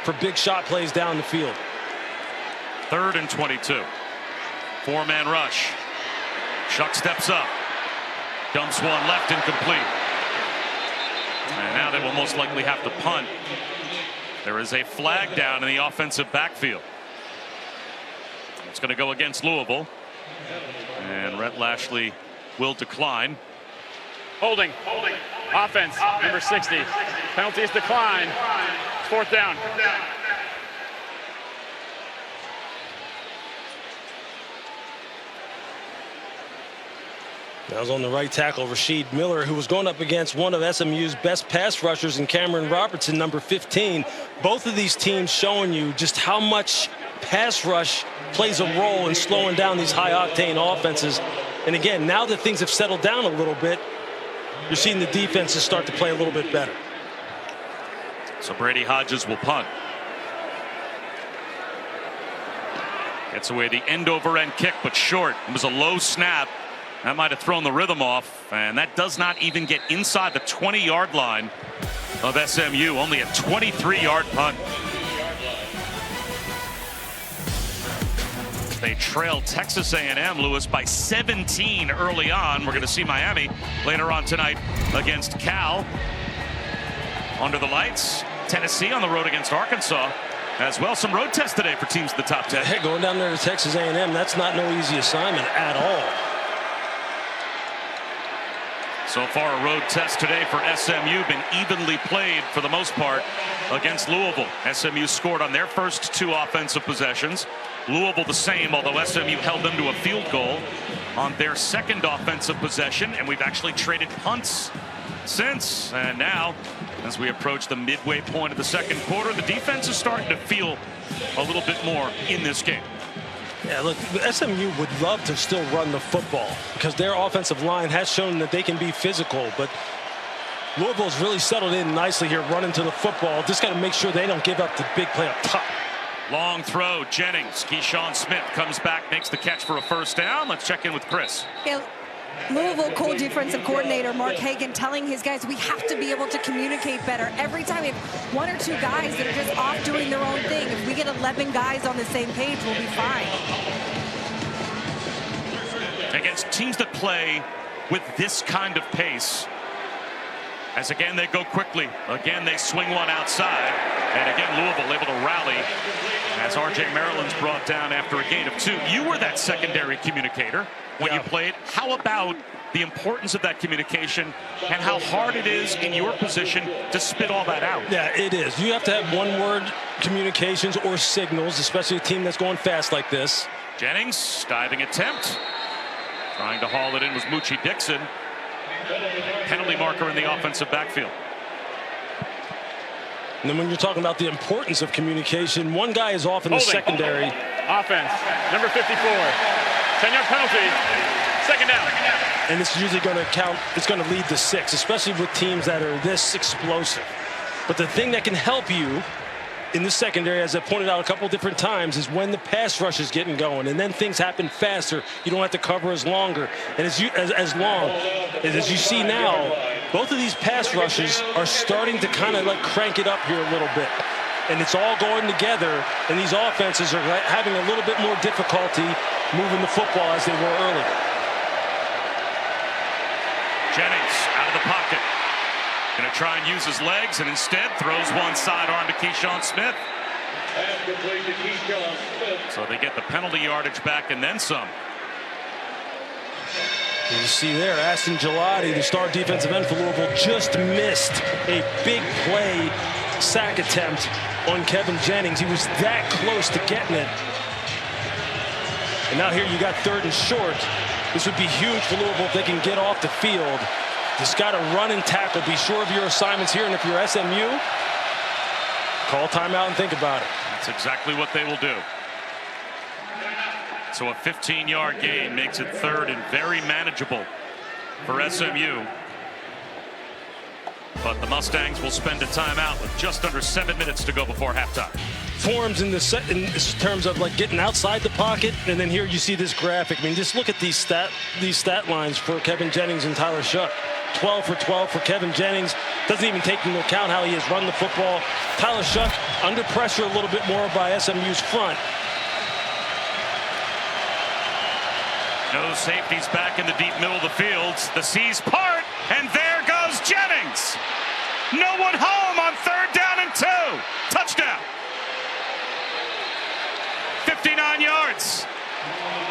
for big shot plays down the field. 3rd and 22. 4-man rush. Shuck steps up. Dumps one left, incomplete. And now they will most likely have to punt. There is a flag down in the offensive backfield. It's going to go against Louisville. And Rhett Lashley will decline. Holding. Offense, number 60. Penalty is declined. 4th down. That was on the right tackle, Rasheed Miller, who was going up against one of SMU's best pass rushers in Cameron Robertson, number 15. Both of these teams showing you just how much pass rush plays a role in slowing down these high-octane offenses. And again, now that things have settled down a little bit, you're seeing the defenses start to play a little bit better. So Brady Hodges will punt. Gets away the end-over-end kick, but short. It was a low snap. That might have thrown the rhythm off, and that does not even get inside the 20-yard line of SMU. Only a 23-yard punt. They trail Texas A&M, Lewis, by 17 early on. We're going to see Miami later on tonight against Cal. Under the lights, Tennessee on the road against Arkansas. As well, some road tests today for teams in the top 10. Hey, going down there to Texas A&M, that's not no easy assignment at all. So far, a road test today for SMU, been evenly played for the most part against Louisville. SMU scored on their first 2 offensive possessions. Louisville the same, although SMU held them to a field goal on their second offensive possession. And we've actually traded punts since. And now, as we approach the midway point of the second quarter, the defense is starting to feel a little bit more in this game. Yeah, look, SMU would love to still run the football because their offensive line has shown that they can be physical, but Louisville's really settled in nicely here, running to the football. Just got to make sure they don't give up the big play up top. Long throw, Jennings. Keyshawn Smith comes back, makes the catch for a first down. Let's check in with Chris. Yeah, Louisville co-defensive coordinator Mark Hagan telling his guys we have to be able to communicate better. Every time we have 1 or 2 guys that are just off doing their own thing, if we get 11 guys on the same page, we'll be fine. Against teams that play with this kind of pace, as again they go quickly, again they swing one outside, and again Louisville able to rally as R.J. Maryland's brought down after a gain of 2. You were that secondary communicator when you played. How about the importance of that communication and how hard it is in your position to spit all that out? Yeah, it is. You have to have one-word communications or signals, especially a team that's going fast like this. Jennings, diving attempt. Trying to haul it in was Moochie Dixon. Penalty marker in the offensive backfield. And then when you're talking about the importance of communication, one guy is off in the secondary. Offense, number 54. 10-yard penalty. 2nd down. And it's usually going to count. It's going to lead to 6, especially with teams that are this explosive. But the thing that can help you in the secondary, as I pointed out a couple different times, is when the pass rush is getting going, and then things happen faster. You don't have to cover as longer and as you see now. Both of these pass rushes are starting to kind of like crank it up here a little bit, and it's all going together. And these offenses are having a little bit more difficulty moving the football as they were earlier. Jennings out of the pocket. Going to try and use his legs, and instead throws one sidearm to Keyshawn Smith. So they get the penalty yardage back and then some. You see there, Aston Gelati, the star defensive end for Louisville, just missed a big play sack attempt on Kevin Jennings. He was that close to getting it. And now here you got 3rd and short. This would be huge for Louisville if they can get off the field. Just got to run and tackle. Be sure of your assignments here. And if you're SMU, call timeout and think about it. That's exactly what they will do. So a 15-yard gain makes it 3rd and very manageable for SMU. But the Mustangs will spend a timeout with just under 7 minutes to go before halftime. Forms in terms of like getting outside the pocket, and then here you see this graphic. I mean, just look at these stat lines for Kevin Jennings and Tyler Shuck. 12 for 12 for Kevin Jennings. Doesn't even take into account how he has run the football. Tyler Shuck under pressure a little bit more by SMU's front. No safeties back in the deep middle of the field. The C's part, and there goes Jennings. No one home on 3rd down and 2. Touchdown. 59 yards.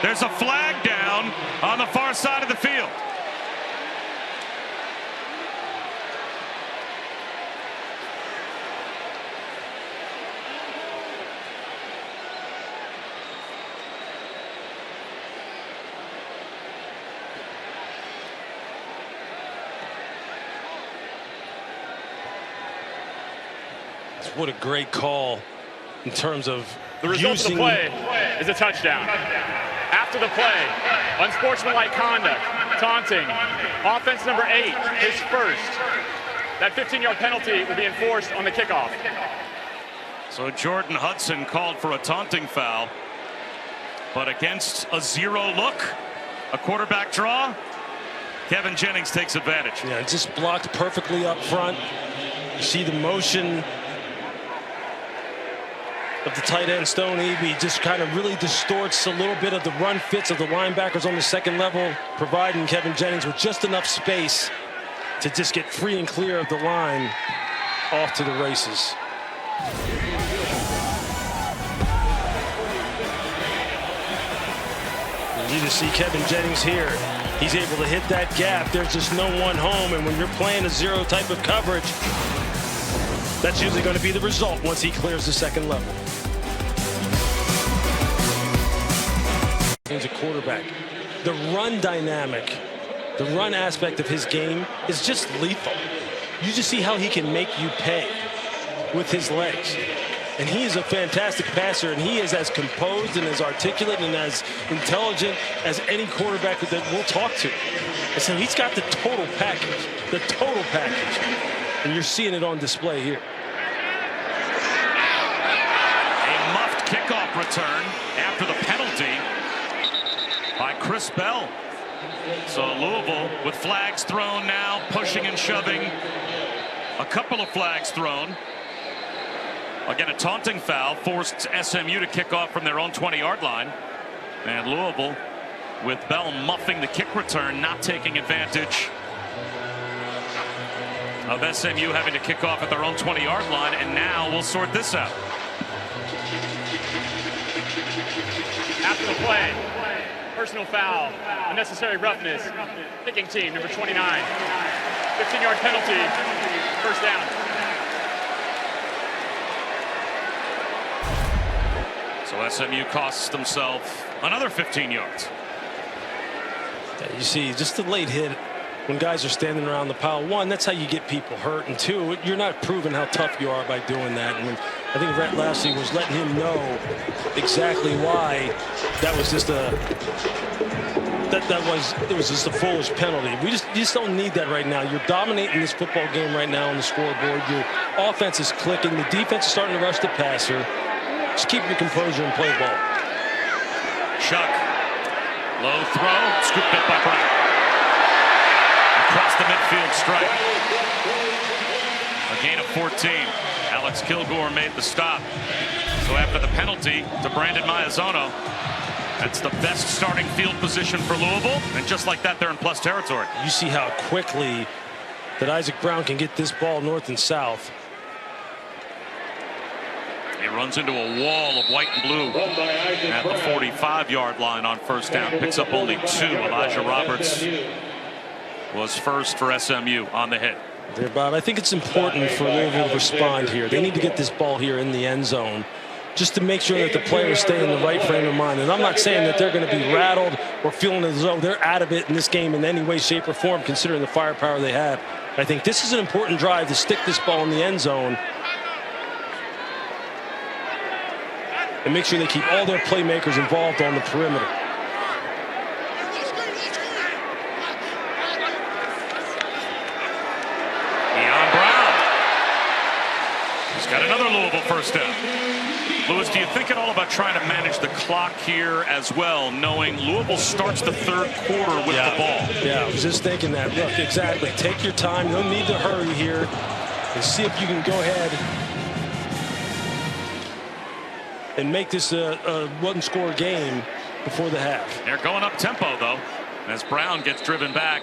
There's a flag down on the far side of the field. What a great call in terms of the result of the play is a touchdown. After the play, unsportsmanlike conduct, taunting, offense number 8, his first. That 15-yard penalty will be enforced on the kickoff. So Jordan Hudson called for a taunting foul, but against a 0 look, a quarterback draw, Kevin Jennings takes advantage. Yeah, it's just blocked perfectly up front. You see the motion of the tight end Stone Eby just kind of really distorts a little bit of the run fits of the linebackers on the second level, providing Kevin Jennings with just enough space to just get free and clear of the line off to the races. You just see Kevin Jennings here. He's able to hit that gap. There's just no one home, and when you're playing a 0 type of coverage, that's usually going to be the result once he clears the second level. He's a quarterback. The run dynamic, the run aspect of his game is just lethal. You just see how he can make you pay with his legs. And he is a fantastic passer, and he is as composed and as articulate and as intelligent as any quarterback that we'll talk to. And so he's got the total package, And you're seeing it on display here. A muffed kickoff return after the penalty by Chris Bell. So Louisville with flags thrown now, pushing and shoving. A couple of flags thrown. Again, a taunting foul forced SMU to kick off from their own 20-yard line. And Louisville, with Bell muffing the kick return, not taking advantage of SMU having to kick off at their own 20-yard line. And now we'll sort this out. After the play, personal foul, unnecessary roughness, kicking team, number 29. 15-yard penalty, first down. So SMU costs themselves another 15 yards. You see just the late hit when guys are standing around the pile. One, that's how you get people hurt. And two, you're not proving how tough you are by doing that. And I think Rhett Lashley was letting him know exactly why that was just it was just a foolish penalty. You just don't need that right now. You're dominating this football game right now on the scoreboard. Your offense is clicking. The defense is starting to rush the passer. Just keep your composure and play ball. Shuck. Low throw. Scooped up by Brown. Across the midfield strike. A gain of 14. Alex Kilgore made the stop. So after the penalty to Brandon Maiazono, that's the best starting field position for Louisville. And just like that, they're in plus territory. You see how quickly that Isaac Brown can get this ball north and south. He runs into a wall of white and blue at the 45-yard line on first down. Picks up only 2. Elijah Roberts was first for SMU on the hit. There, Bob, I think it's important for Louisville to respond here. They need to get this ball here in the end zone just to make sure that the players stay in the right frame of mind. And I'm not saying that they're going to be rattled or feeling as though they're out of it in this game in any way, shape, or form, considering the firepower they have. I think this is an important drive to stick this ball in the end zone and make sure they keep all their playmakers involved on the perimeter. Brown He's got another Louisville first down. Louis, do you think at all about trying to manage the clock here as well, knowing Louisville starts the third quarter with the ball? Yeah, I was just thinking that. Look, exactly. Take your time. No need to hurry here. And see if you can go ahead and make this a one-score game before the half. They're going up tempo, though, as Brown gets driven back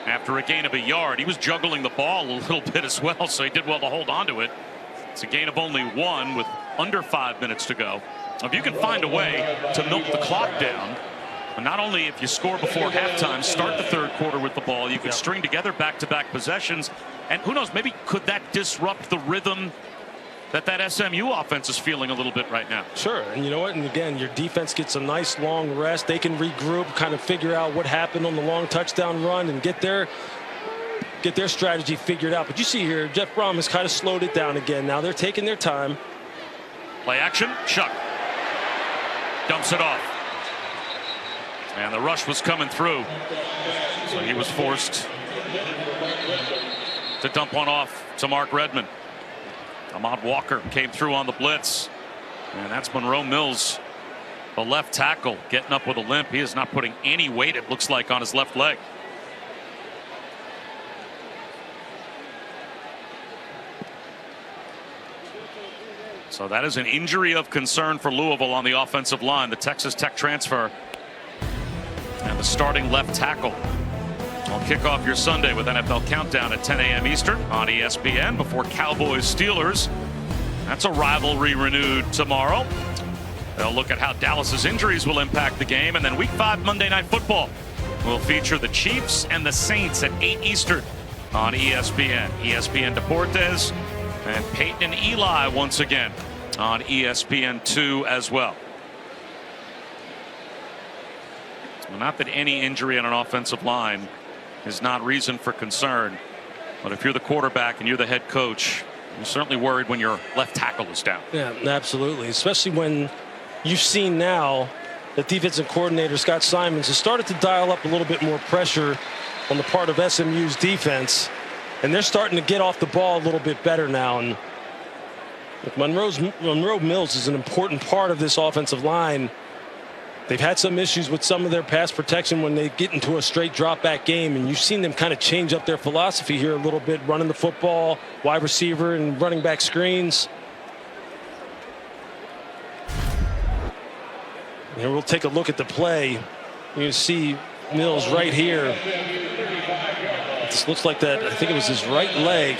after a gain of a yard. He was juggling the ball a little bit as well, so he did well to hold on to it. It's a gain of only 1 with under 5 minutes to go. If you can find a way to milk the clock down, not only if you score before halftime, start the third quarter with the ball, you could string together back-to-back possessions, and who knows, maybe could that disrupt the rhythm that SMU offense is feeling a little bit right now. Sure, and you know what, and again, your defense gets a nice long rest. They can regroup, kind of figure out what happened on the long touchdown run and get their strategy figured out. But you see here, Jeff Brom has kind of slowed it down again. Now they're taking their time. Play action, Shuck dumps it off, and the rush was coming through, so he was forced to dump one off to Mark Redmond. Ahmad Walker came through on the blitz, and that's Monroe Mills, the left tackle, getting up with a limp. He is not putting any weight, it looks like, on his left leg. So that is an injury of concern for Louisville on the offensive line. The Texas Tech transfer and the starting left tackle. I'll kick off your Sunday with NFL Countdown at 10 a.m. Eastern on ESPN before Cowboys-Steelers. That's a rivalry renewed tomorrow. They'll look at how Dallas's injuries will impact the game. And then Week 5 Monday Night Football will feature the Chiefs and the Saints at 8 Eastern on ESPN. ESPN Deportes and Peyton and Eli once again on ESPN2 as well. Not that any injury on an offensive line is not reason for concern, but if you're the quarterback and you're the head coach, you're certainly worried when your left tackle is down. Yeah, absolutely, especially when you've seen now that defensive coordinator Scott Simons has started to dial up a little bit more pressure on the part of SMU's defense, and they're starting to get off the ball a little bit better now. And Monroe Mills is an important part of this offensive line. They've had some issues with some of their pass protection when they get into a straight drop back game, and you've seen them kind of change up their philosophy here a little bit, running the football, wide receiver and running back screens. Here we'll take a look at the play. You can see Mills right here. This looks like that, I think it was his right leg.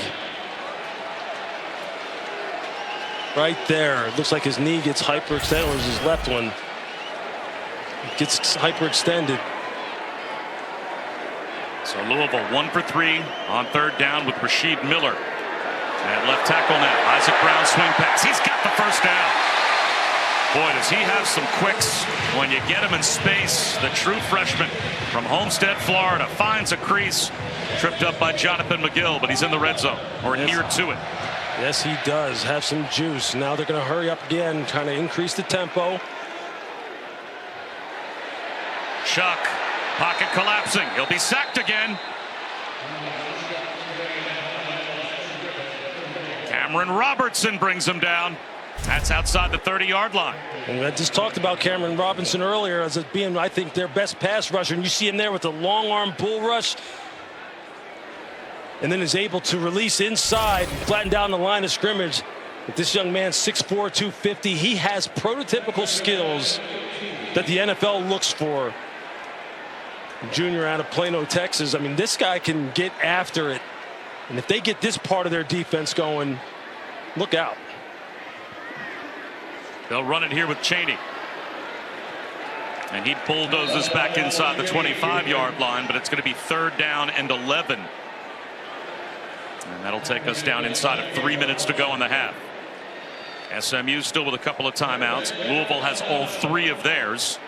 Right there. It looks like his knee gets hyperextended, or it was his left one. Gets hyperextended. So Louisville 1 for 3 on third down with Rasheed Miller at left tackle now. Isaac Brown swing pass. He's got the first down. Boy, does he have some quicks when you get him in space. The true freshman from Homestead, Florida, finds a crease. Tripped up by Jonathan McGill, but he's in the red zone, or near to it. Yes, he does have some juice. Now they're going to hurry up again, trying to increase the tempo. Shuck, pocket collapsing. He'll be sacked again. Cameron Robertson brings him down. That's outside the 30-yard line. And I just talked about Cameron Robinson earlier as it being, I think, their best pass rusher. And you see him there with the long arm bull rush. And then is able to release inside and flatten down the line of scrimmage. But this young man, 6'4", 250, he has prototypical skills that the NFL looks for. Junior out of Plano, Texas. I mean, this guy can get after it. And if they get this part of their defense going, look out. They'll run it here with Chaney. And he bulldozes back inside the 25-yard line, but it's going to be third down and 11. And that'll take us down inside of 3 minutes to go in the half. SMU still with a couple of timeouts. Louisville has all 3 of theirs.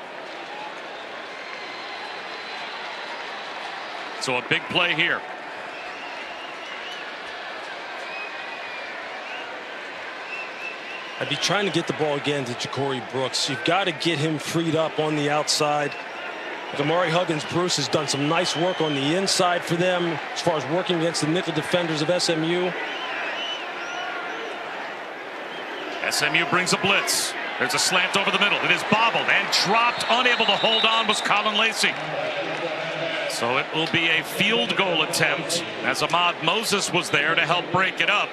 So a big play here. I'd be trying to get the ball again to Ja'Cory Brooks. You've got to get him freed up on the outside. Amari Huggins-Bruce has done some nice work on the inside for them as far as working against the nickel defenders of SMU. SMU brings a blitz. There's a slant over the middle. It is bobbled and dropped. Unable to hold on was Colin Lacey. So it will be a field goal attempt as Ahmad Moses was there to help break it up.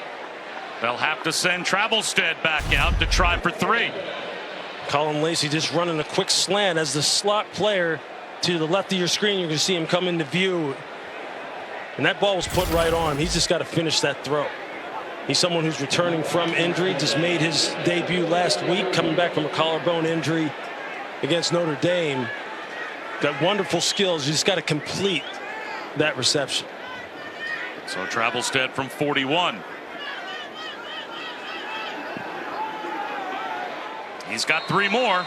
They'll have to send Travelstead back out to try for 3. Colin Lacey just running a quick slant as the slot player to the left of your screen. You can see him come into view. And that ball was put right on him. He's just got to finish that throw. He's someone who's returning from injury, just made his debut last week, coming back from a collarbone injury against Notre Dame. Got wonderful skills. You just got to complete that reception. So Travelstead from 41. He's got 3 more.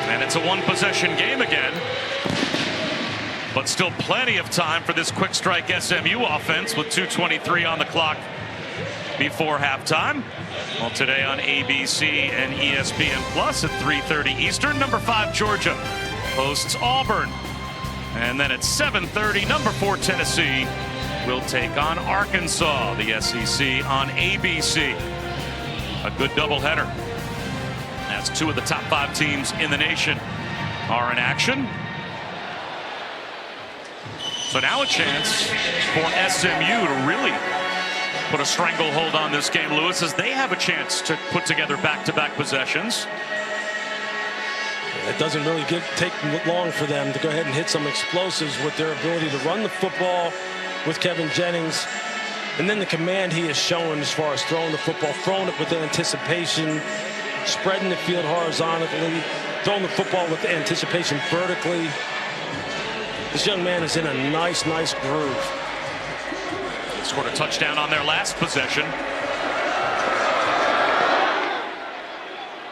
And it's a 1-possession game again. But still plenty of time for this quick strike SMU offense with 2:23 on the clock before halftime. Well, today on ABC and ESPN Plus at 3:30 Eastern, number 5 Georgia hosts Auburn. And then at 7:30, number 4 Tennessee will take on Arkansas, the SEC on ABC. A good doubleheader, as 2 of the top 5 teams in the nation are in action. So now a chance for SMU to really put a stranglehold on this game, Lewis, as they have a chance to put together back-to-back possessions. It doesn't really take long for them to go ahead and hit some explosives with their ability to run the football with Kevin Jennings. And then the command he has shown as far as throwing the football, throwing it with anticipation, spreading the field horizontally, throwing the football with anticipation vertically. This young man is in a nice groove. They scored a touchdown on their last possession.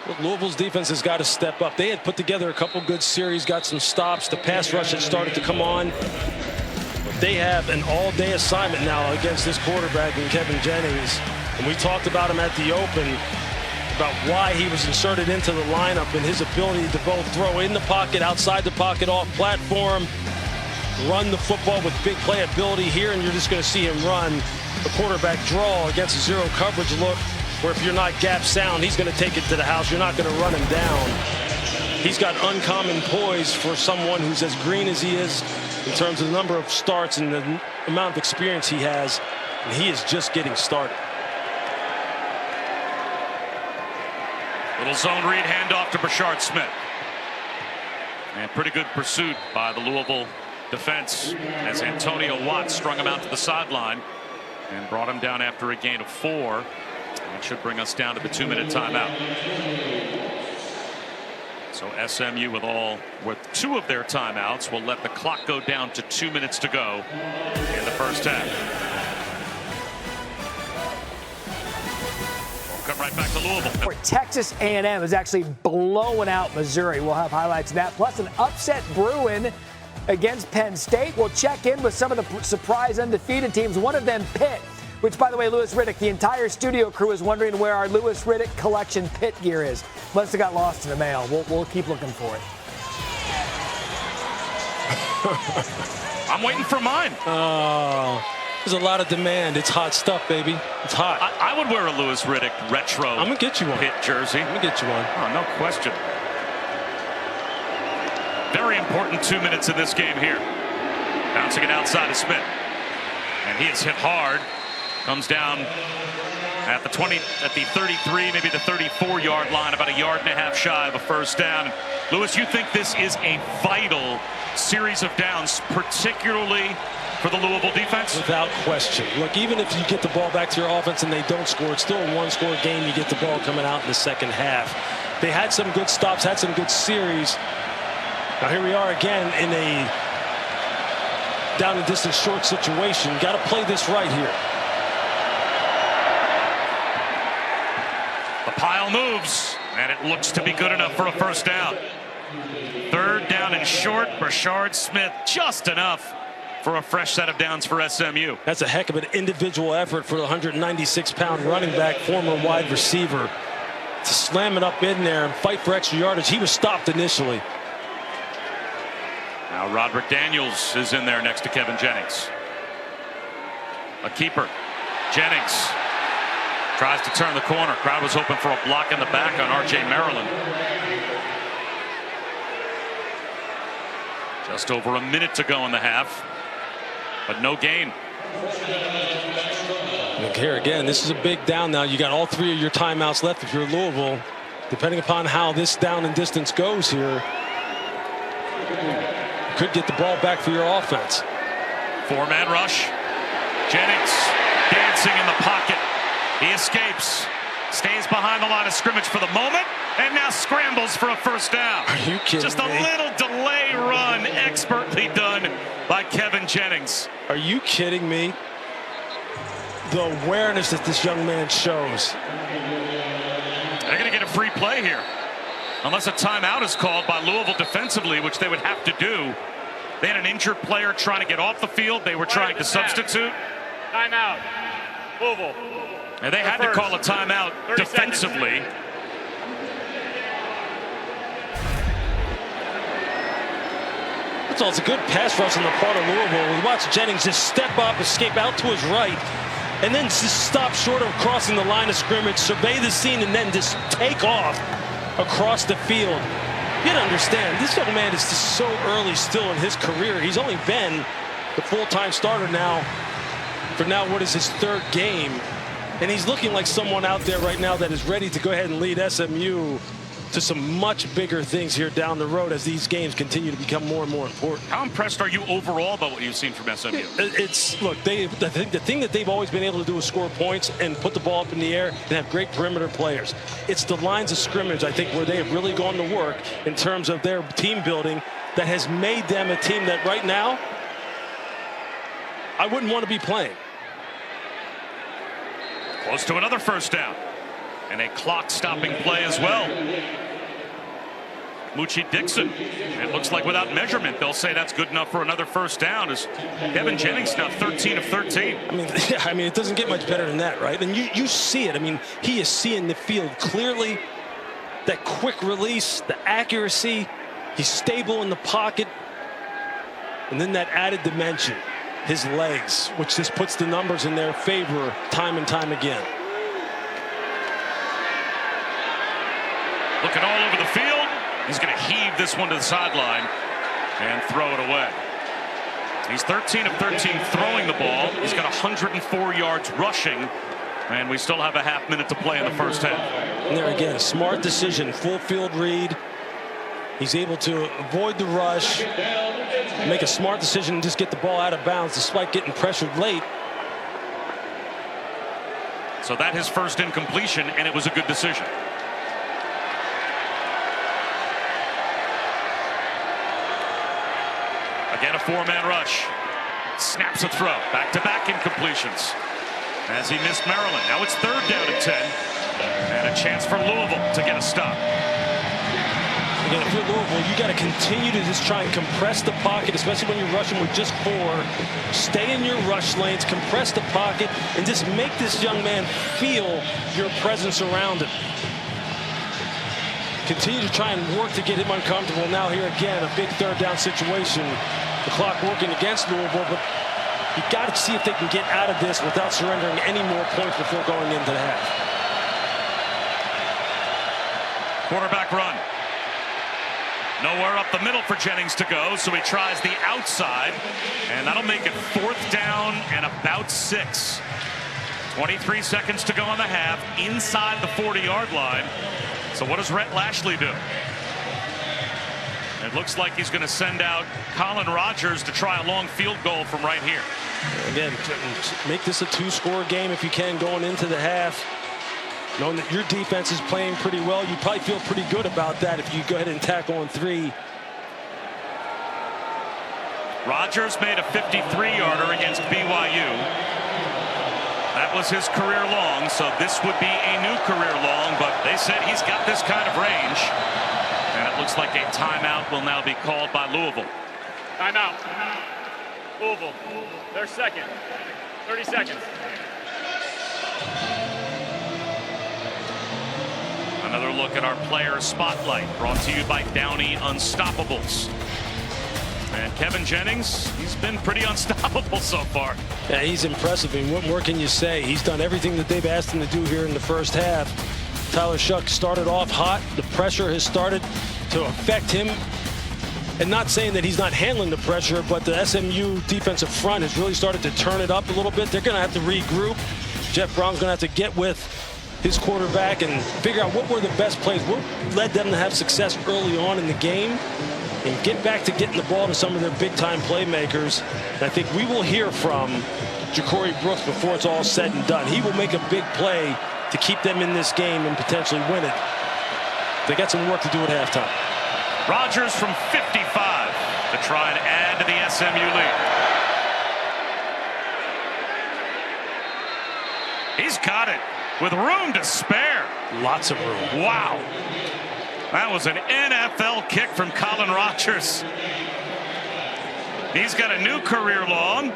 Look, Louisville's defense has got to step up. They had put together a couple good series, got some stops. The pass rush had started to come on. They have an all-day assignment now against this quarterback in Kevin Jennings. And we talked about him at the open, about why he was inserted into the lineup and his ability to both throw in the pocket, outside the pocket, off platform, run the football with big playability here, and you're just going to see him run the quarterback draw against a zero coverage look, where if you're not gap sound, he's going to take it to the house. You're not going to run him down. He's got uncommon poise for someone who's as green as he is in terms of the number of starts and the amount of experience he has, and he is just getting started. Little zone read handoff to Brashard Smith. And pretty good pursuit by the Louisville defense as Antonio Watts strung him out to the sideline and brought him down after a gain of 4. That should bring us down to the 2-minute timeout. So SMU with 2 of their timeouts will let the clock go down to 2 minutes to go in the first half. We'll come right back to Louisville. Texas A&M is actually blowing out Missouri. We'll have highlights of that, plus an upset brewing against Penn State. We'll check in with some of the surprise undefeated teams. One of them, Pitt, which, by the way, Louis Riddick, the entire studio crew is wondering where our Louis Riddick collection Pitt gear is. Must have got lost in the mail. We'll keep looking for it. I'm waiting for mine. Oh, there's a lot of demand. It's hot stuff, baby. It's hot. I would wear a Louis Riddick retro I'm going to get you one. Pitt jersey. I'm going to get you one. Oh, no question. Very important 2 minutes in this game here. Bouncing it outside of Smith. And he is hit hard. Comes down at the 20, at the 33, maybe the 34-yard line, about a yard and a half shy of a first down. Lewis, you think this is a vital series of downs, particularly for the Louisville defense? Without question. Look, even if you get the ball back to your offense and they don't score, it's still a one-score game. You get the ball coming out in the second half. They had some good stops, had some good series. Now here we are again in a down and distance short situation. Got to play this right here. The pile moves, and it looks to be good enough for a first down. 3rd down and short. Brashard Smith just enough for a fresh set of downs for SMU. That's a heck of an individual effort for the 196-pound running back, former wide receiver, to slam it up in there and fight for extra yardage. He was stopped initially. Now Roderick Daniels is in there next to Kevin Jennings. A keeper. Jennings Tries to turn the corner. Crowd was hoping for a block in the back on R.J. Maryland. Just over a minute to go in the half, but no gain. Look here again, this is a big down now. You got all 3 of your timeouts left if you're Louisville. Depending upon how this down and distance goes here, you could get the ball back for your offense. 4-man rush. Jennings dancing in the pocket. He escapes. Stays behind the line of scrimmage for the moment, and now scrambles for a first down. Are you kidding Just a me? little delay run, expertly done by Kevin Jennings. Are you kidding me? The awareness that this young man shows. They're going to get a free play here. Unless a timeout is called by Louisville defensively, which they would have to do. They had an injured player trying to get off the field. They were trying to substitute. Timeout. Louisville. And they had to call a timeout defensively. That's all. It's a good pass rush on the part of Louisville. We watch Jennings just step up, escape out to his right, and then just stop short of crossing the line of scrimmage, survey the scene, and then just take off across the field. You gotta understand, this young man is just so early still in his career. He's only been the full-time starter now for what is his 3rd game. And he's looking like someone out there right now that is ready to go ahead and lead SMU to some much bigger things here down the road as these games continue to become more and more important. How impressed are you overall about what you've seen from SMU? Look, the thing that they've always been able to do is score points and put the ball up in the air and have great perimeter players. It's the lines of scrimmage, I think, where they have really gone to work in terms of their team building that has made them a team that right now I wouldn't want to be playing. Close to another first down. And a clock-stopping play as well. Moochie Dixon. It looks like without measurement, they'll say that's good enough for another first down. As Kevin Jennings now 13 of 13. I mean, it doesn't get much better than that, right? And you see it. I mean, he is seeing the field clearly. That quick release, the accuracy. He's stable in the pocket. And then that added dimension, his legs, which just puts the numbers in their favor time and time again. Looking all over the field. He's going to heave this one to the sideline and throw it away. He's 13 of 13 throwing the ball. He's got 104 yards rushing. And we still have a half minute to play in the first half. And there again, smart decision, full field read. He's able to avoid the rush, make a smart decision and just get the ball out of bounds despite getting pressured late. So that his first incompletion, and it was a good decision. Again, a 4-man rush. Snaps a throw. Back-to-back incompletions. As he missed Maryland. Now it's 3rd down and 10. And a chance for Louisville to get a stop. Again, if you're Louisville, you got to continue to just try and compress the pocket, especially when you're rushing with just 4. Stay in your rush lanes, compress the pocket, and just make this young man feel your presence around him. Continue to try and work to get him uncomfortable. Now here again, a big 3rd down situation. The clock working against Louisville, but you got to see if they can get out of this without surrendering any more points before going into the half. Quarterback run. Nowhere up the middle for Jennings to go, so he tries the outside, and that'll make it 4th down and about 6. 23 seconds to go in the half, inside the 40-yard line. So what does Rhett Lashley do? It looks like he's going to send out Colin Rogers to try a long field goal from right here. Again, make this a 2-score game if you can going into the half. Knowing that your defense is playing pretty well, you probably feel pretty good about that if you go ahead and tackle on 3. Rogers made a 53-yarder against BYU. That was his career long, so this would be a new career long, but they said he's got this kind of range. And it looks like a timeout will now be called by Louisville. Timeout. Louisville. Their second. 30 seconds. Another look at our player spotlight brought to you by Downey Unstoppables. And Kevin Jennings, he's been pretty unstoppable so far. Yeah, he's impressive. I mean, what more can you say? He's done everything that they've asked him to do here in the first half. Tyler Shuck started off hot. The pressure has started to affect him. And not saying that he's not handling the pressure, but the SMU defensive front has really started to turn it up a little bit. They're going to have to regroup. Jeff Brown's going to have to get with his quarterback and figure out what were the best plays, what led them to have success early on in the game, and get back to getting the ball to some of their big-time playmakers. And I think we will hear from Ja'Cory Brooks before it's all said and done. He will make a big play to keep them in this game and potentially win it. They got some work to do at halftime. Rodgers from 55 to try and add to the SMU lead. He's got it with room to spare. Lots of room. Wow. That was an NFL kick from Colin Rodgers. He's got a new career long.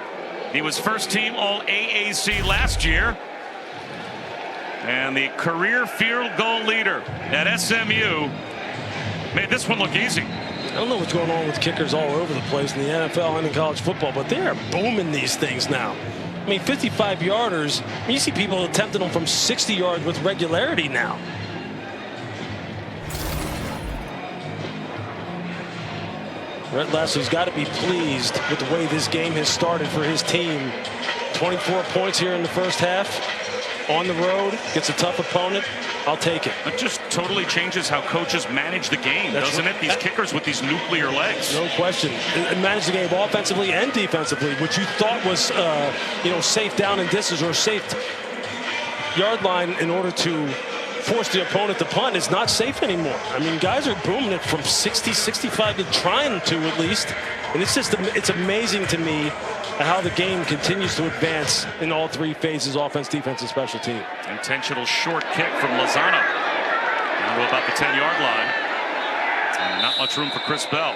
He was first team All AAC last year. And the career field goal leader at SMU made this one look easy. I don't know what's going on with kickers all over the place in the NFL and in college football, but they are booming these things now. I mean, 55-yarders, you see people attempting them from 60 yards with regularity now. Rhett Leslie's got to be pleased with the way this game has started for his team. 24 points here in the first half. On the road, gets a tough opponent. I'll take it. It just totally changes how coaches manage the game, doesn't it? These kickers with these nuclear legs. No question. It managed the game offensively and defensively, which you thought was, safe down and distance or safe yard line in order to force the opponent to punt. It's not safe anymore. I mean, guys are booming it from 60, 65 to trying to at least. And it's amazing to me how the game continues to advance in all three phases: offense, defense, and special team. Intentional short kick from Lozano. Down to about the 10-yard line. And not much room for Chris Bell.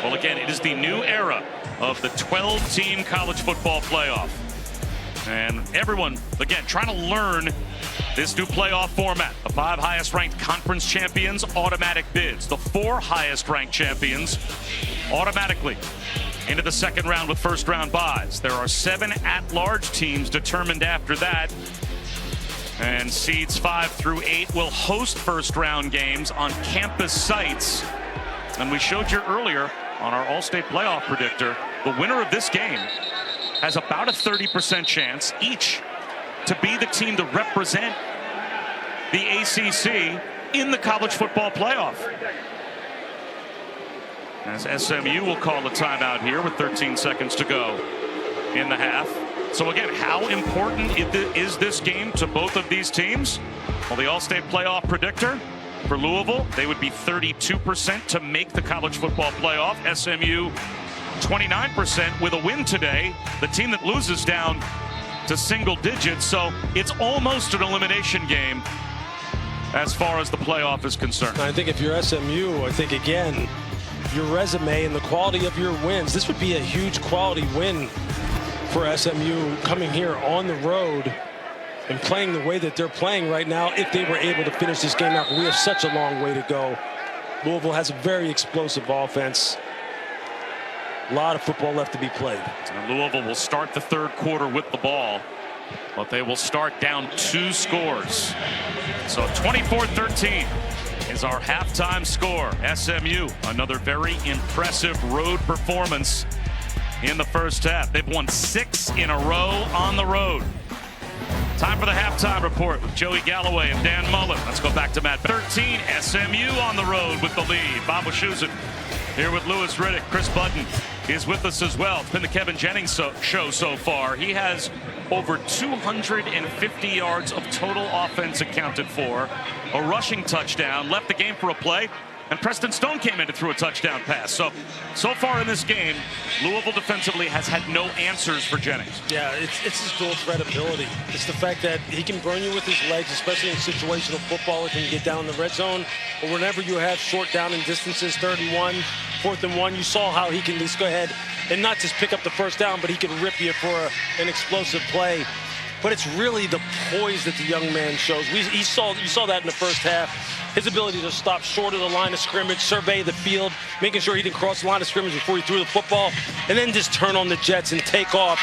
Well, again, it is the new era of the 12-team college football playoff. And everyone, again, trying to learn this new playoff format. The 5 highest-ranked conference champions, automatic bids. The 4 highest-ranked champions, automatically into the second round with first-round buys. There are 7 at-large teams determined after that. And seeds 5 through 8 will host first-round games on campus sites. And we showed you earlier on our All-State playoff predictor, the winner of this game has about a 30% chance each to be the team to represent the ACC in the college football playoff. As SMU will call a timeout here with 13 seconds to go in the half. So again, how important is this game to both of these teams? Well, the All-State playoff predictor for Louisville, they would be 32% to make the college football playoff. SMU 29% with a win today. The team that loses down to single digits, so it's almost an elimination game as far as the playoff is concerned. I think if you're SMU, I think again, your resume and the quality of your wins, this would be a huge quality win for SMU coming here on the road and playing the way that they're playing right now if they were able to finish this game out. We have such a long way to go. Louisville has a very explosive offense. A lot of football left to be played. And Louisville will start the third quarter with the ball, but they will start down 2 scores. So 24-13 is our halftime score. SMU, another very impressive road performance in the first half. They've won 6 in a row on the road. Time for the halftime report with Joey Galloway and Dan Mullen. Let's go back to Matt. 13, SMU on the road with the lead. Bob Wischusen here with Lewis Riddick. Chris Budden is with us as well. It's been the Kevin Jennings show so far. He has over 250 yards of total offense accounted for, a rushing touchdown, left the game for a play, and Preston Stone came in and threw a touchdown pass. So far in this game, Louisville defensively has had no answers for Jennings. Yeah, it's his dual threat ability. It's the fact that he can burn you with his legs, especially in situational football if you can get down in the red zone. Or whenever you have short down and distances, 31, 4th and 1, you saw how he can just go ahead and not just pick up the first down, but he can rip you for an explosive play. but it's really the poise that the young man shows. You saw that in the first half. His ability to stop short of the line of scrimmage, survey the field, making sure he didn't cross the line of scrimmage before he threw the football, and then just turn on the jets and take off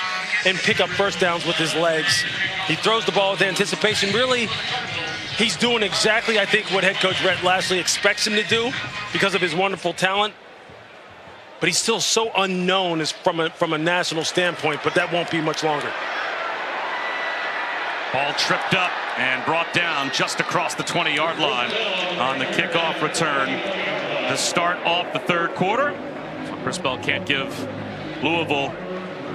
and pick up first downs with his legs. He throws the ball with anticipation. Really, he's doing exactly, I think, what head coach Rhett Lashlee expects him to do because of his wonderful talent. But he's still so unknown from a national standpoint, but that won't be much longer. Ball tripped up and brought down just across the 20-yard line on the kickoff return to start off the third quarter. Chris Bell can't give Louisville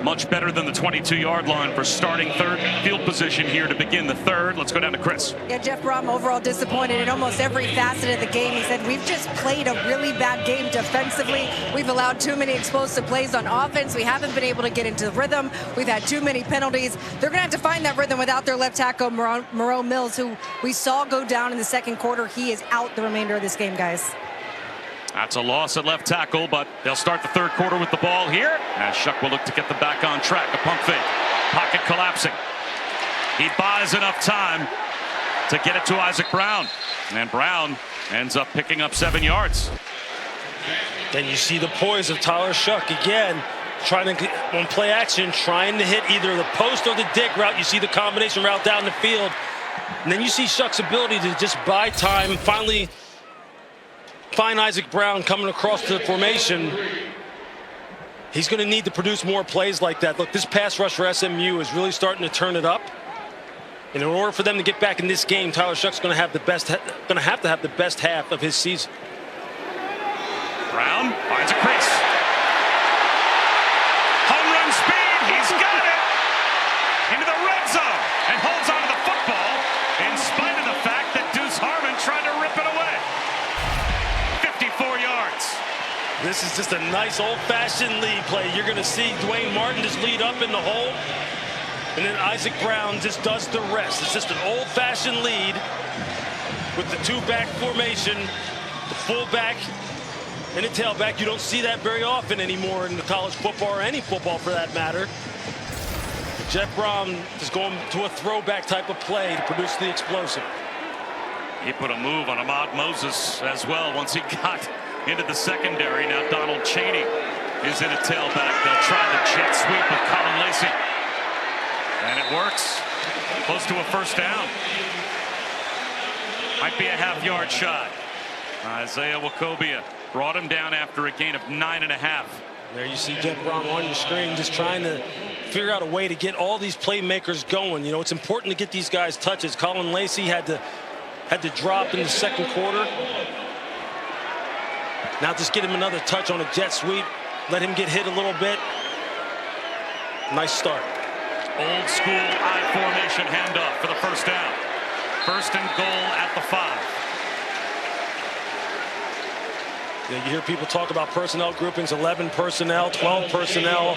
much better than the 22-yard line for starting third field position here to begin the third. Let's go down to Chris. Yeah, Jeff Brom overall disappointed in almost every facet of the game. He said, we've just played a really bad game defensively. We've allowed too many explosive plays on offense. We haven't been able to get into the rhythm. We've had too many penalties. They're going to have to find that rhythm without their left tackle, Moreau Mills, who we saw go down in the second quarter. He is out the remainder of this game, guys. That's a loss at left tackle, but they'll start the third quarter with the ball here. As Shuck will look to get them back on track. A pump fake. Pocket collapsing. He buys enough time to get it to Isaac Brown. And Brown ends up picking up 7 yards. Then you see the poise of Tyler Shuck again, trying to, on play action, trying to hit either the post or the dig route. You see the combination route down the field. And then you see Shuck's ability to just buy time, finally find Isaac Brown coming across the formation. He's going to need to produce more plays like that. Look, this pass rush for SMU is really starting to turn it up. And in order for them to get back in this game, Tyler Shuck's going to have to have the best half of his season. Brown finds a crease. Home run speed. He's got it into the red zone and holds on to the football in spite of the fact that Deuce Harmon tried to rip it away. 54 yards. This is just a nice old-fashioned lead play. You're going to see Dwayne Martin just lead up in the hole, and then Isaac Brown just does the rest. It's just an old-fashioned lead with the two-back formation, the fullback and the tailback. You don't see that very often anymore in the college football, or any football for that matter. Jeff Brom is going to a throwback type of play to produce the explosive. He put a move on Ahmad Moses as well once he got into the secondary. Now Donald Chaney is in a tailback. They'll try the jet sweep with Colin Lacey. And it works. Close to a first down. Might be a half-yard shot. Isaiah Wacobia brought him down after a gain of 9.5. There you see Jeff Brom on your screen just trying to figure out a way to get all these playmakers going. You know, it's important to get these guys touches. Colin Lacey had to drop in the second quarter. Now just get him another touch on a jet sweep. Let him get hit a little bit. Nice start. Old school I formation handoff for the first down. First and goal at the 5. You hear people talk about personnel groupings, 11 personnel, 12 personnel,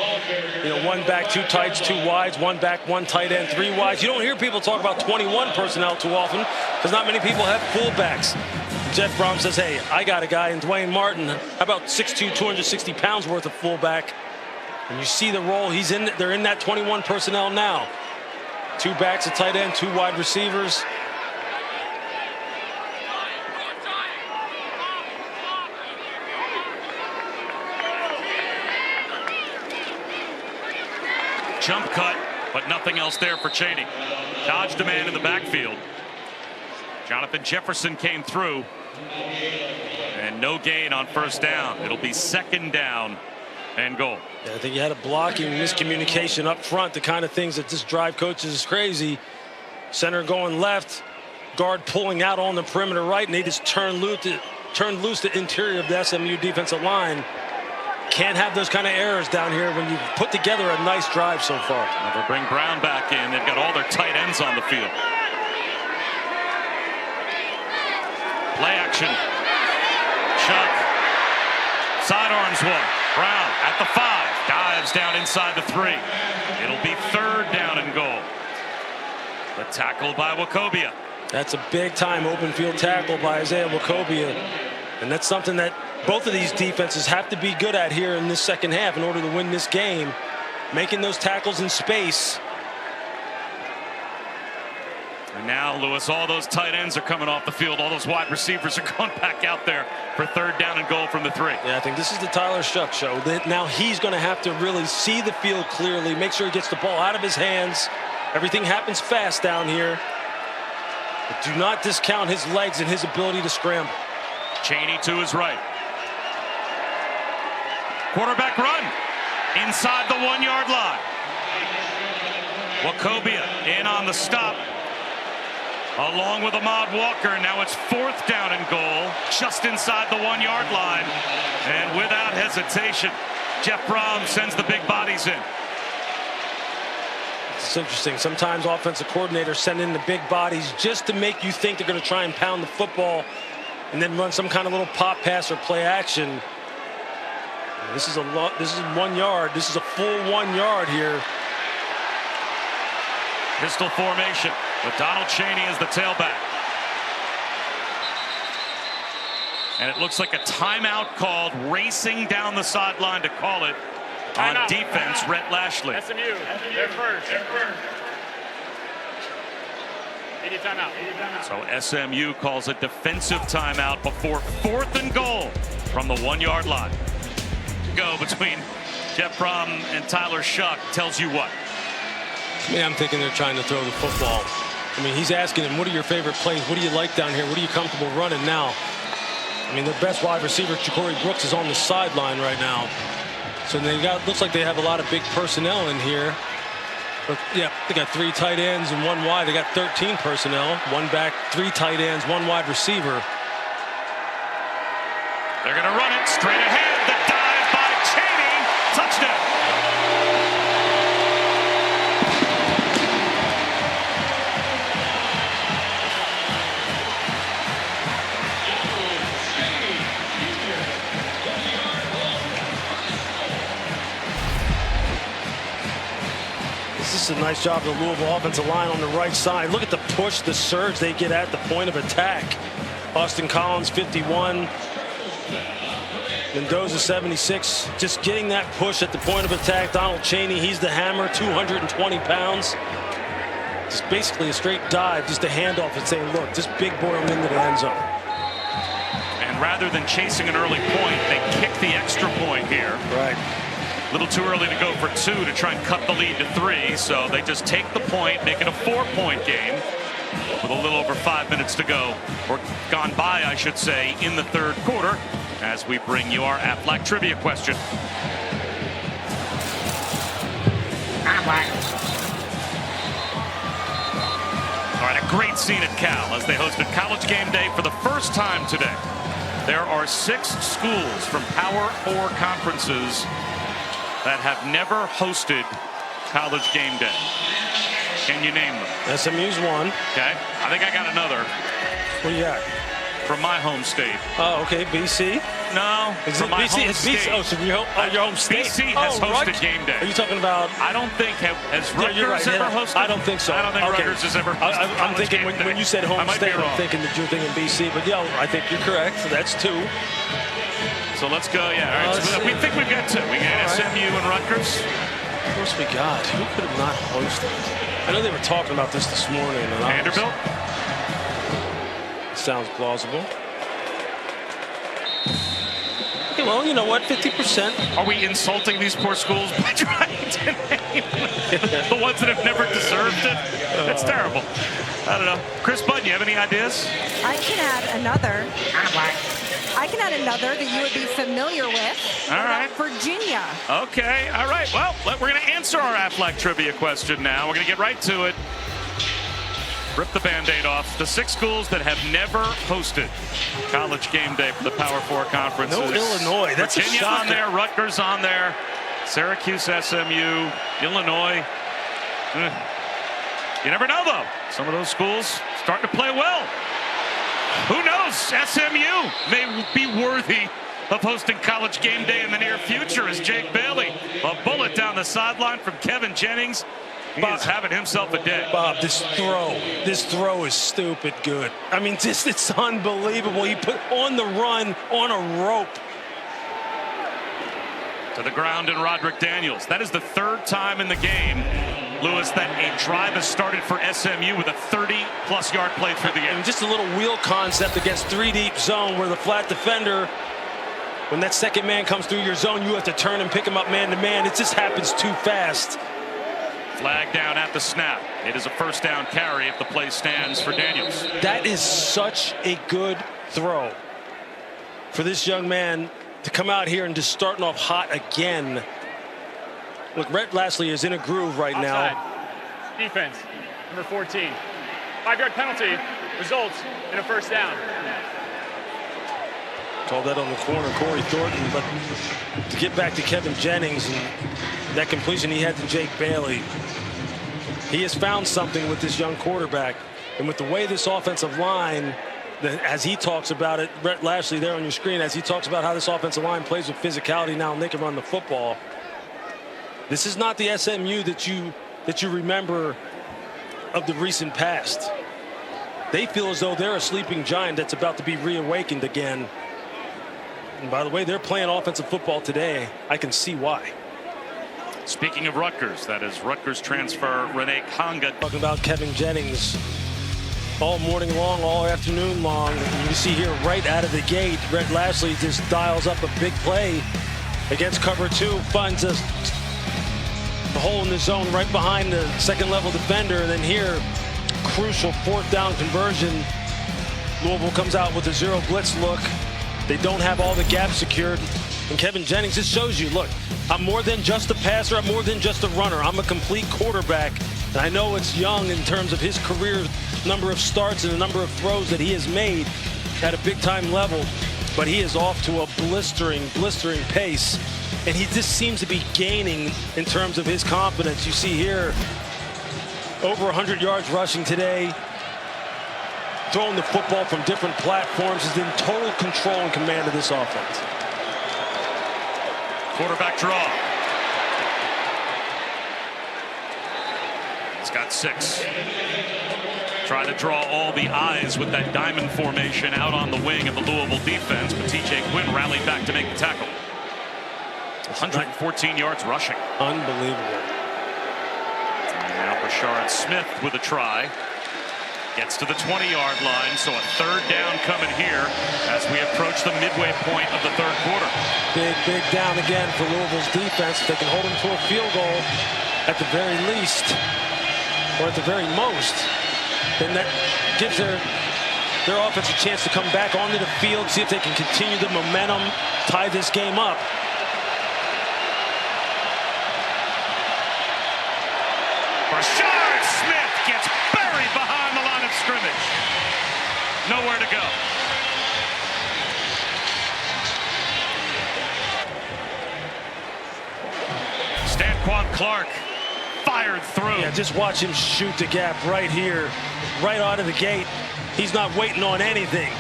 you know, 1 back, 2 tights, 2 wides, 1 back, 1 tight end, 3 wides. You don't hear people talk about 21 personnel too often because not many people have fullbacks. Jeff Brom says, hey, I got a guy in Dwayne Martin. How about 6'2", 260 pounds worth of fullback? And you see the role he's in. They're in that 21 personnel now. 2 backs, a tight end, 2 wide receivers. Jump cut, but nothing else there for Chaney. Dodged a man in the backfield. Jonathan Jefferson came through. And no gain on first down. It'll be second down and goal. Yeah, I think you had a blocking miscommunication up front, the kind of things that just drive coaches is crazy. Center going left, guard pulling out on the perimeter right, and they just turned loose the interior of the SMU defensive line. Can't have those kind of errors down here when you put together a nice drive so far. Now they'll bring Brown back in. They've got all their tight ends on the field. Play action. Chuck. Sidearms one. Brown at the 5. Dives down inside the 3. It'll be third down and goal. The tackle by Wacobia. That's a big time open field tackle by Isaiah Wacobia. And that's something that both of these defenses have to be good at here in this second half in order to win this game. Making those tackles in space. And now, Lewis, all those tight ends are coming off the field. All those wide receivers are going back out there for 3rd down and goal from the 3. Yeah, I think this is the Tyler Shuck show. Now he's going to have to really see the field clearly, make sure he gets the ball out of his hands. Everything happens fast down here. But do not discount his legs and his ability to scramble. Chaney to his right. Quarterback run inside the 1-yard line. Wacobia in on the stop along with Ahmad Walker. Now it's 4th down and goal just inside the 1-yard line, and without hesitation Jeff Brom sends the big bodies in. It's interesting. Sometimes offensive coordinators send in the big bodies just to make you think they're going to try and pound the football and then run some kind of little pop pass or play action. This is 1 yard. This is a full 1 yard here. Pistol formation with Donald Chaney as the tailback. And it looks like a timeout called, racing down the sideline to call it on defense, Rhett Lashley. SMU, they're first. Any timeout. So SMU calls a defensive timeout before 4th and goal from the 1-yard line. Go between Jeff Brom and Tyler Shuck tells you what? Yeah, I'm thinking they're trying to throw the football. I mean, he's asking him, what are your favorite plays? What do you like down here? What are you comfortable running now? I mean, their best wide receiver, Ja'Cory Brooks, is on the sideline right now. So looks like they have a lot of big personnel in here. But yeah, they got 3 tight ends and 1 wide. They got 13 personnel, 1 back, 3 tight ends, 1 wide receiver. They're going to run it straight ahead. The dive by Chaney. Touchdown. This is a nice job of the Louisville offensive line on the right side. Look at the push, the surge they get at the point of attack. Austin Collins, 51. Mendoza, 76. Just getting that push at the point of attack. Donald Chaney, he's the hammer, 220 pounds. Just basically a straight dive, just a handoff and saying, look, this big boy went into the end zone. And rather than chasing an early point, they kick the extra point here. Right. A little too early to go for 2 to try and cut the lead to 3. So they just take the point, make it a 4-point game with a little over 5 minutes to go, or gone by, I should say, in the 3rd quarter, as we bring you our Aflac trivia question. All right, a great scene at Cal as they hosted College Game Day for the first time today. There are 6 schools from Power 4 conferences that have never hosted College Game Day. Can you name them? SMU's one. Okay, I think I got another. What do you got? From my home state. Oh, okay, BC. No, Is from it my BC? home It's state. BC. Oh, so your home state. BC has hosted Game Day. Are you talking about? I don't think has Rutgers ever hosted. I don't think so. I don't think Rutgers has ever hosted. I'm thinking when you said home state, I'm thinking that you're thinking BC. But yeah, I think you're correct. So that's 2. So let's go. Yeah, all right. So we think we've got 2. We got SMU and Rutgers. Of course we got. Who could have not hosted? I know they were talking about this morning. And Vanderbilt. Sounds plausible. Okay, well, you know what? 50%. Are we insulting these poor schools by trying to name the ones that have never deserved it? That's terrible. I don't know. Chris Button, you have any ideas? I can add another. I can add another that you would be familiar with. All right. Virginia. Okay. All right. Well, we're going to answer our Aflac trivia question now. We're going to get right to it. Rip the Band-Aid off. The 6 schools that have never hosted College Game Day for the Power 4 conferences. No Illinois. That's Virginia a shocker. on there. Rutgers on there. Syracuse, SMU, Illinois. You never know, though. Some of those schools starting to play well. Who knows? SMU may be worthy of hosting College Game Day in the near future as Jake Bailey, a bullet down the sideline from Kevin Jennings. He is having himself a day. Bob, this throw is stupid good. I mean, it's unbelievable. He put on the run on a rope. To the ground and Roderick Daniels. That is the 3rd time in the game Lewis, that a drive has started for SMU with a 30-plus yard play through the air. And just a little wheel concept against 3-deep zone where the flat defender, when that second man comes through your zone, you have to turn and pick him up man to man. It just happens too fast. Flag down at the snap. It is a first down carry if the play stands for Daniels. That is such a good throw for this young man to come out here and just starting off hot again. Look, Rhett Lashlee is in a groove right Outside. now. Defense, number 14. 5-yard penalty results in a first down. Called that on the corner, Corey Thornton. But to get back to Kevin Jennings and that completion he had to Jake Bailey, he has found something with this young quarterback. And with the way this offensive line, as he talks about it, Rhett Lashlee there on your screen, as he talks about how this offensive line plays with physicality now and they can run the football. This is not the SMU that you remember of the recent past. They feel as though they're a sleeping giant that's about to be reawakened again. And by the way, they're playing offensive football today. I can see why. Speaking of Rutgers, that is Rutgers transfer Renee Conga. Talking about Kevin Jennings all morning long, all afternoon long. And you see here right out of the gate, Rhett Lashlee just dials up a big play against cover 2, finds the hole in the zone right behind the second level defender. And then here, crucial 4th down conversion. Louisville comes out with a zero blitz look. They don't have all the gaps secured. And Kevin Jennings just shows you, look, I'm more than just a passer. I'm more than just a runner. I'm a complete quarterback. And I know it's young in terms of his career number of starts and the number of throws that he has made at a big-time level. But he is off to a blistering pace. And he just seems to be gaining in terms of his confidence. You see here, over 100 yards rushing today. Throwing the football from different platforms. Is in total control and command of this offense. Quarterback draw. He's got 6. Try to draw all the eyes with that diamond formation out on the wing of the Louisville defense, but TJ Quinn rallied back to make the tackle. 114 yards rushing. Unbelievable. Now Brashard Smith with a try. Gets to the 20-yard line, so a 3rd down coming here as we approach the midway point of the 3rd quarter. Big down again for Louisville's defense. They can hold them to a field goal at the very least, or at the very most. Then that gives their offense a chance to come back onto the field, see if they can continue the momentum, tie this game up. Brashard Smith gets buried behind the line of scrimmage. Nowhere to go. Stanquan Clark fired through. Yeah, just watch him shoot the gap right here, right out of the gate. He's not waiting on anything.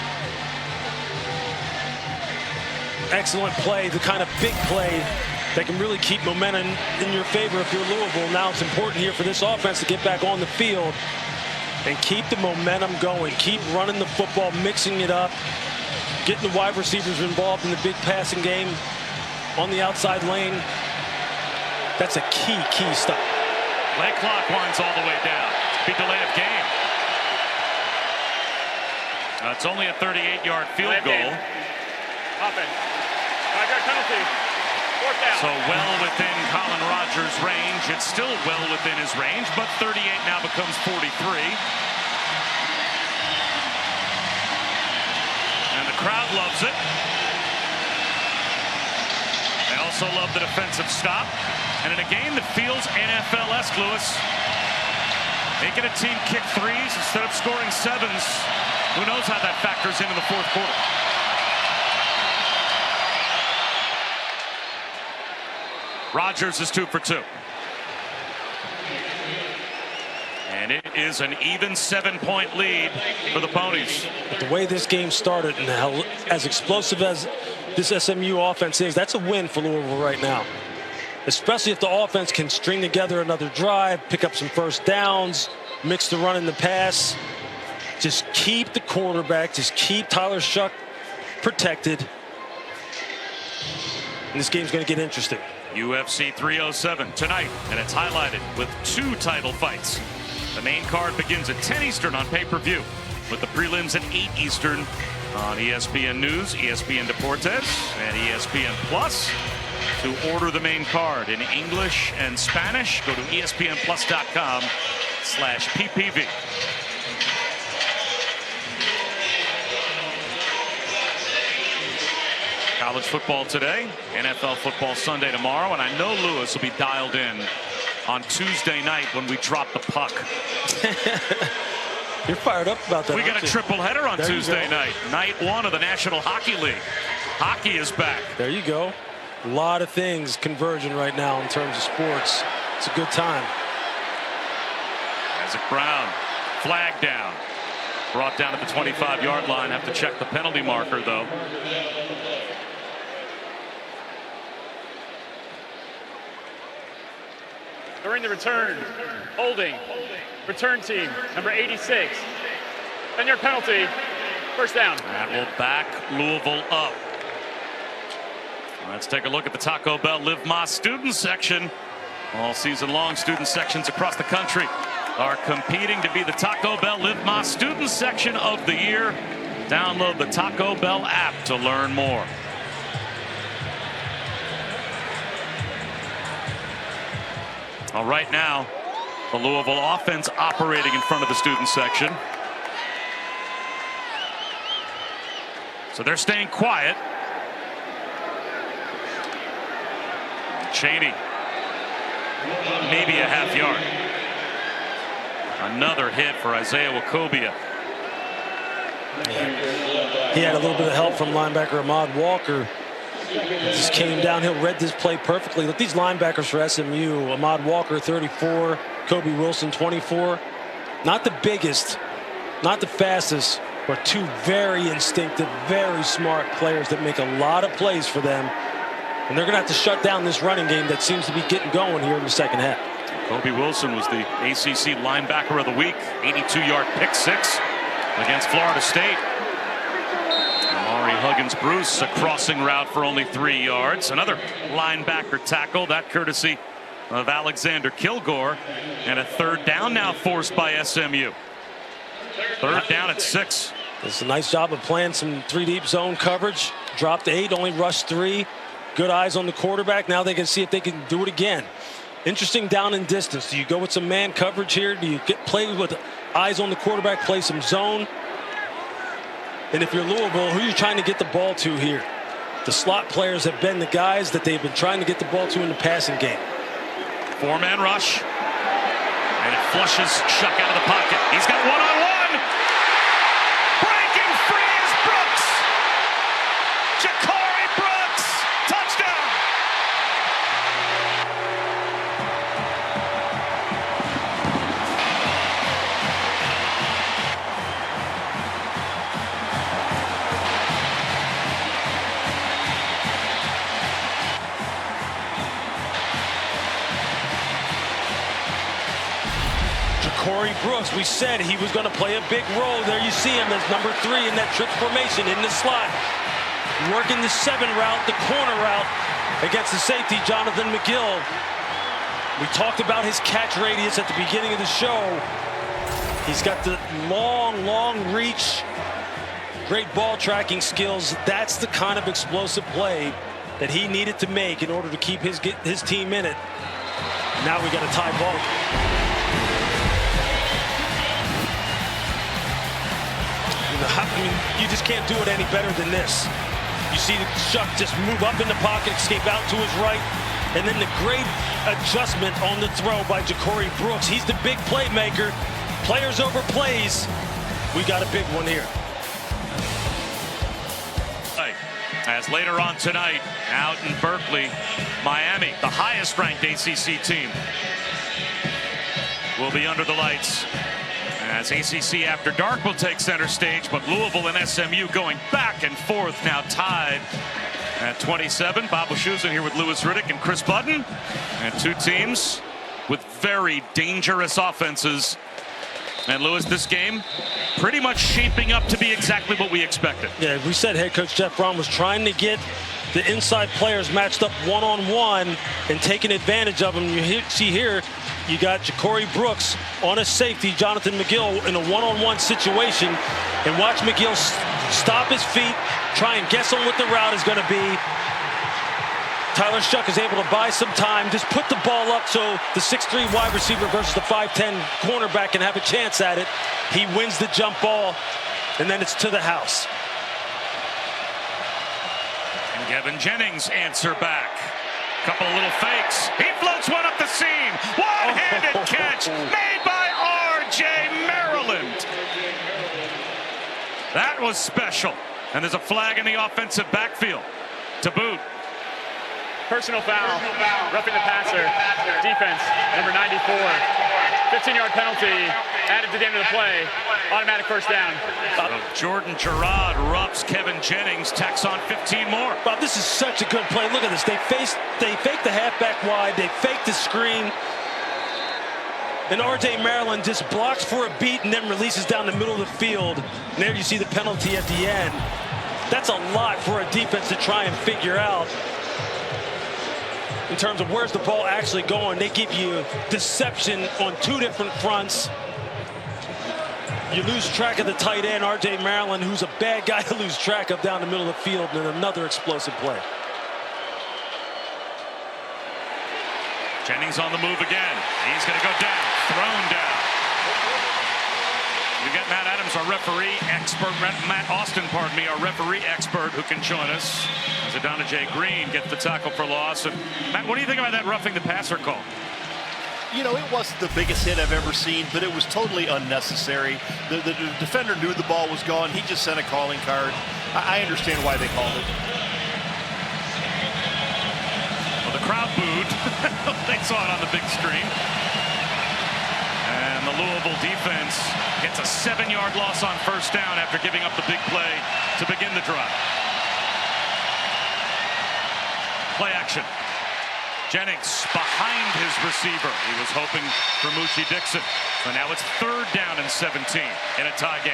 Excellent play, the kind of big play that can really keep momentum in your favor if you're Louisville. Now it's important here for this offense to get back on the field and keep the momentum going. Keep running the football, mixing it up, getting the wide receivers involved in the big passing game on the outside lane. That's a key stop. Play clock winds all the way down. Be delay of game. It's only a 38-yard field goal. Offense. 5-yard penalty. 4th down. So well within Colin Rogers' range. It's still well within his range, but 38 now becomes 43. And the crowd loves it. They also love the defensive stop. And in a game that feels NFL-esque, Lewis, making a team kick 3s instead of scoring 7s, who knows how that factors into the 4th quarter. Rogers is 2 for 2. And it is an even 7-point lead for the Ponies. But the way this game started and how as explosive as this SMU offense is, that's a win for Louisville right now. Especially if the offense can string together another drive, pick up some first downs, mix the run and the pass. Just keep the quarterback, just keep Tyler Shuck protected. And this game's going to get interesting. UFC 307 tonight, and it's highlighted with 2 title fights. The main card begins at 10 Eastern on pay-per-view, with the prelims at 8 Eastern on ESPN News, ESPN Deportes, and ESPN Plus. To order the main card in English and Spanish, go to espnplus.com/ppv. College football today, NFL football Sunday tomorrow, and I know Lewis will be dialed in on Tuesday night when we drop the puck. You're fired up about that. We got a triple header on Tuesday night. Night 1 of the National Hockey League. Hockey is back. There you go. A lot of things converging right now in terms of sports. It's a good time. Isaac Brown, flag down. Brought down at the 25-yard line. Have to check the penalty marker, though. During the return, holding, return team, number 86. 10-yard penalty, first down. That will back Louisville up. Let's take a look at the Taco Bell Live Más student section. All season long, student sections across the country are competing to be the Taco Bell Live Más student section of the year. Download the Taco Bell app to learn more. All right, now the Louisville offense operating in front of the student section. So they're staying quiet. Cheney, maybe a half yard. Another hit for Isaiah Wacobia. He had a little bit of help from linebacker Ahmad Walker. Just came downhill, read this play perfectly. Look, these linebackers for SMU, Ahmad Walker 34, Kobe Wilson 24. Not the biggest, not the fastest, but 2 very instinctive, very smart players that make a lot of plays for them. And they're going to have to shut down this running game that seems to be getting going here in the second half. Kobe Wilson was the ACC linebacker of the week. 82-yard pick 6 against Florida State. Amari Huggins-Bruce, a crossing route for only 3 yards. Another linebacker tackle, that courtesy of Alexander Kilgore. And a third down now forced by SMU. Third down at 6. It's a nice job of playing some 3-deep zone coverage. Dropped 8, only rushed 3. Good eyes on the quarterback. Now they can see if they can do it again. Interesting down and distance. Do you go with some man coverage here? Do you play with eyes on the quarterback, play some zone? And if you're Louisville, who are you trying to get the ball to here? The slot players have been the guys that they've been trying to get the ball to in the passing game. 4-man rush. And it flushes Shuck out of the pocket. He's got one-on-one. Breaking free is Brooks. Ja'Cory Brooks. Touchdown. Ja'Cory Brooks, we said he was going to play a big role. There you see him as number 3 in that trips formation in the slot. Working the 7 route, the corner route against the safety, Jonathan McGill. We talked about his catch radius at the beginning of the show. He's got the long reach, great ball tracking skills. That's the kind of explosive play that he needed to make in order to keep his team in it. Now we got a tie ball. I mean, you just can't do it any better than this. You see Shuck just move up in the pocket, escape out to his right, and then the great adjustment on the throw by Ja'Cory Brooks. He's the big playmaker. Players over plays. We got a big one here. As later on tonight, out in Berkeley, Miami, the highest-ranked ACC team, will be under the lights. As ACC After Dark will take center stage, but Louisville and SMU going back and forth, now tied at 27. Bob Wischusen here with Louis Riddick and Chris Budden. And 2 teams with very dangerous offenses. And Louis, this game pretty much shaping up to be exactly what we expected. Yeah, we said head coach Jeff Braun was trying to get the inside players matched up one-on-one and taking advantage of them. You see here, you got Ja'Cory Brooks on a safety, Jonathan McGill in a one-on-one situation, and watch McGill stop his feet, try and guess on what the route is going to be. Tyler Shuck is able to buy some time, just put the ball up so the 6'3" wide receiver versus the 5'10" cornerback can have a chance at it. He wins the jump ball, and then it's to the house. And Kevin Jennings answer back. Couple of little fakes. He floats one up the seam. One-handed catch made by R.J. Maryland. That was special. And there's a flag in the offensive backfield to boot. Personal foul, roughing the passer, defense, number 94. 15-yard penalty added to the end of the play, automatic first down. Jordan Gerard roughs Kevin Jennings, tacks on 15 more. Bob, this is such a good play. Look at this. They fake the halfback wide, they fake the screen, and R.J. Maryland just blocks for a beat and then releases down the middle of the field. And there you see the penalty at the end. That's a lot for a defense to try and figure out. In terms of where's the ball actually going, they give you deception on two different fronts. You lose track of the tight end, R.J. Maryland, who's a bad guy to lose track of down the middle of the field, and another explosive play. Jennings on the move again. He's going to go down, thrown down. We got Matt Adams, our referee expert, Matt Austin, pardon me, our referee expert who can join us. As Adonijah Green gets the tackle for loss. And Matt, what do you think about that roughing the passer call? You know, it wasn't the biggest hit I've ever seen, but it was totally unnecessary. The defender knew the ball was gone. He just sent a calling card. I understand why they called it. Well, the crowd booed. They saw it on the big screen. And the Louisville defense gets a 7-yard loss on first down after giving up the big play to begin the drive. Play action. Jennings behind his receiver. He was hoping for Moochie Dixon. So now it's 3rd down and 17 in a tie game.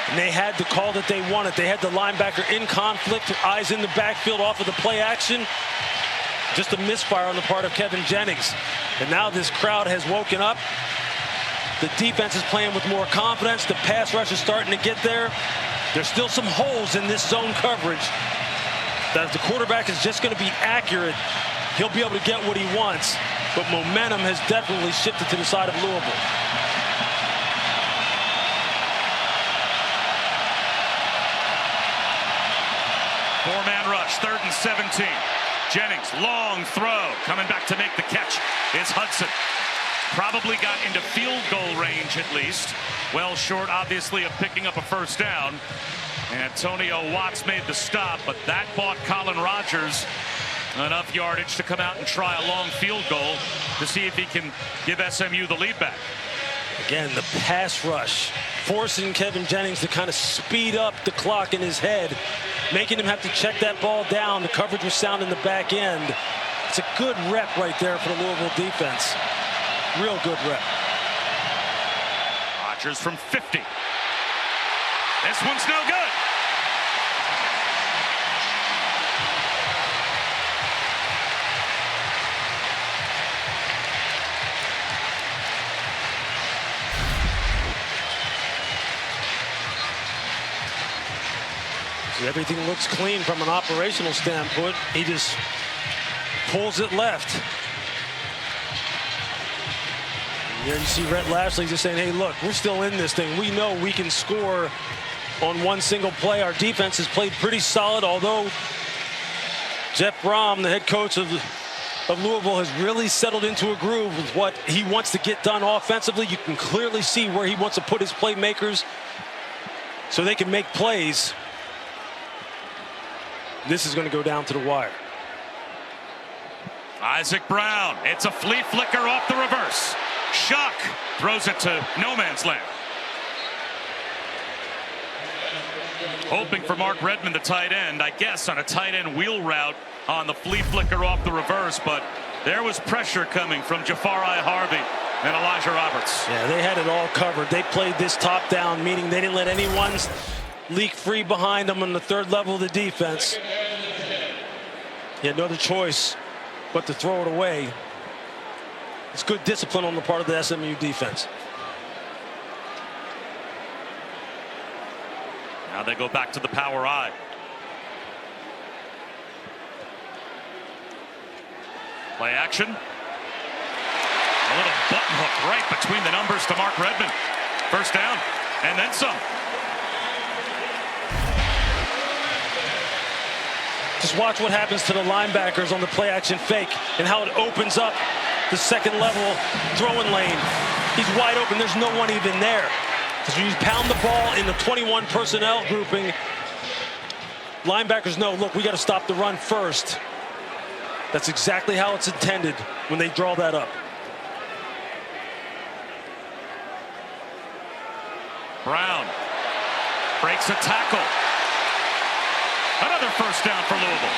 And they had the call that they wanted. They had the linebacker in conflict, eyes in the backfield off of the play action. Just a misfire on the part of Kevin Jennings. And now this crowd has woken up. The defense is playing with more confidence. The pass rush is starting to get there. There's still some holes in this zone coverage. That if the quarterback is just going to be accurate, he'll be able to get what he wants. But momentum has definitely shifted to the side of Louisville. Four-man rush, 3rd and 17. Jennings, long throw, coming back to make the catch is Hudson. Probably got into field goal range at least. Well short, obviously, of picking up a first down. Antonio Watts made the stop, but that bought Colin Rogers enough yardage to come out and try a long field goal to see if he can give SMU the lead back. Again, the pass rush, forcing Kevin Jennings to kind of speed up the clock in his head, making him have to check that ball down. The coverage was sound in the back end. It's a good rep right there for the Louisville defense. Real good rep. Rogers from 50. This one's no good. Everything looks clean from an operational standpoint. He just pulls it left. There you see Rhett Lashley just saying, hey, look, we're still in this thing. We know we can score on one single play. Our defense has played pretty solid, although Jeff Brom, the head coach of Louisville, has really settled into a groove with what he wants to get done offensively. You can clearly see where he wants to put his playmakers so they can make plays. This is going to go down to the wire. Isaac Brown, it's a flea flicker off the reverse. Shuck throws it to no man's land. Hoping for Mark Redmond, the tight end, I guess on a tight end wheel route on the flea flicker off the reverse, but there was pressure coming from Jafari Harvey and Elijah Roberts. Yeah, they had it all covered. They played this top down, meaning they didn't let anyone leak free behind them on the 3rd level of the defense. He had no other choice but to throw it away. It's good discipline on the part of the SMU defense. Now they go back to the power I. Play action. A little button hook right between the numbers to Mark Redmond. First down, and then some. Just watch what happens to the linebackers on the play action fake and how it opens up the second level throwing lane. He's wide open. There's no one even there. Because when you pound the ball in the 21 personnel grouping, linebackers know, look, we got to stop the run first. That's exactly how it's intended when they draw that up. Brown breaks a tackle. Another first down for Louisville.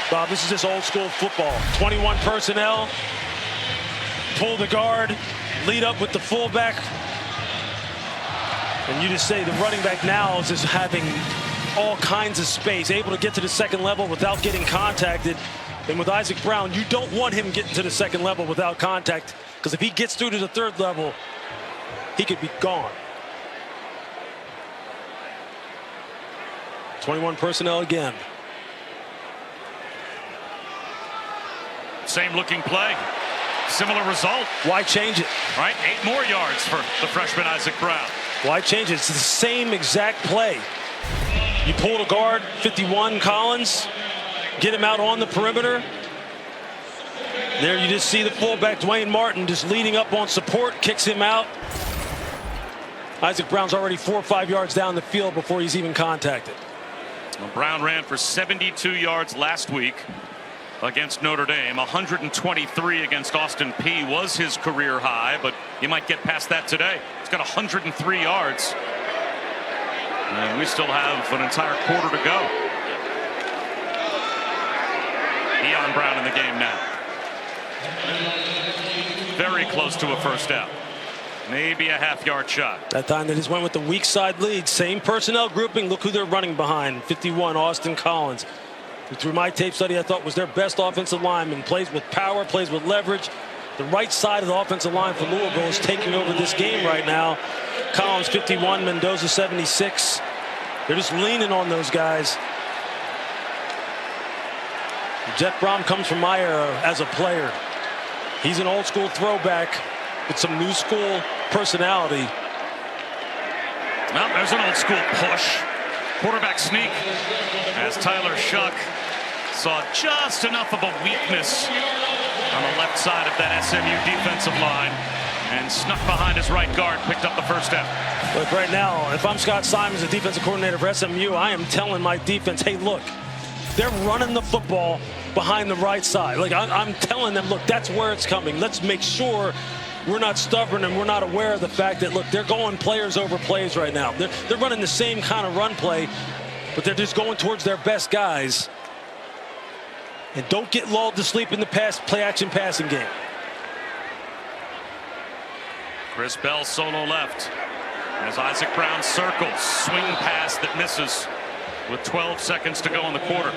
Bob, this is just old school football. 21 personnel, pull the guard, lead up with the fullback. And you just say the running back now is just having all kinds of space, able to get to the second level without getting contacted. And with Isaac Brown, you don't want him getting to the second level without contact, because if he gets through to the third level, he could be gone. 21 personnel again. Same looking play. Similar result. Why change it? Right, 8 more yards for the freshman Isaac Brown. Why change it? It's the same exact play. You pull the guard, 51 Collins, get him out on the perimeter. There you just see the fullback Dwayne Martin just leading up on support, kicks him out. Isaac Brown's already 4 or 5 yards down the field before he's even contacted. Well, Brown ran for 72 yards last week against Notre Dame. 123 against Austin Peay was his career high, but you might get past that today. He's got 103 yards. And we still have an entire quarter to go. Deion Brown in the game now. Very close to a first down. Maybe a half-yard shot. That time they just went with the weak side lead. Same personnel grouping. Look who they're running behind. 51, Austin Collins. Who, through my tape study, I thought was their best offensive lineman. Plays with power, plays with leverage. The right side of the offensive line for Louisville is taking over this game right now. Collins 51, Mendoza 76. They're just leaning on those guys. Jeff Brom comes from my era as a player. He's an old school throwback with some new school personality. Well, there's an old school push. Quarterback sneak as Tyler Shuck saw just enough of a weakness on the left side of that SMU defensive line and snuck behind his right guard, picked up the first down. Look, right now, if I'm Scott Simons, the defensive coordinator for SMU, I am telling my defense, hey, look, they're running the football behind the right side. Like, I'm telling them, look, that's where it's coming. Let's make sure we're not stubborn and we're not aware of the fact that, look, they're going players over plays right now. They're running the same kind of run play, but they're just going towards their best guys. And don't get lulled to sleep in the play action passing game. Chris Bell solo left as Isaac Brown circles. Swing pass that misses with 12 seconds to go in the quarter.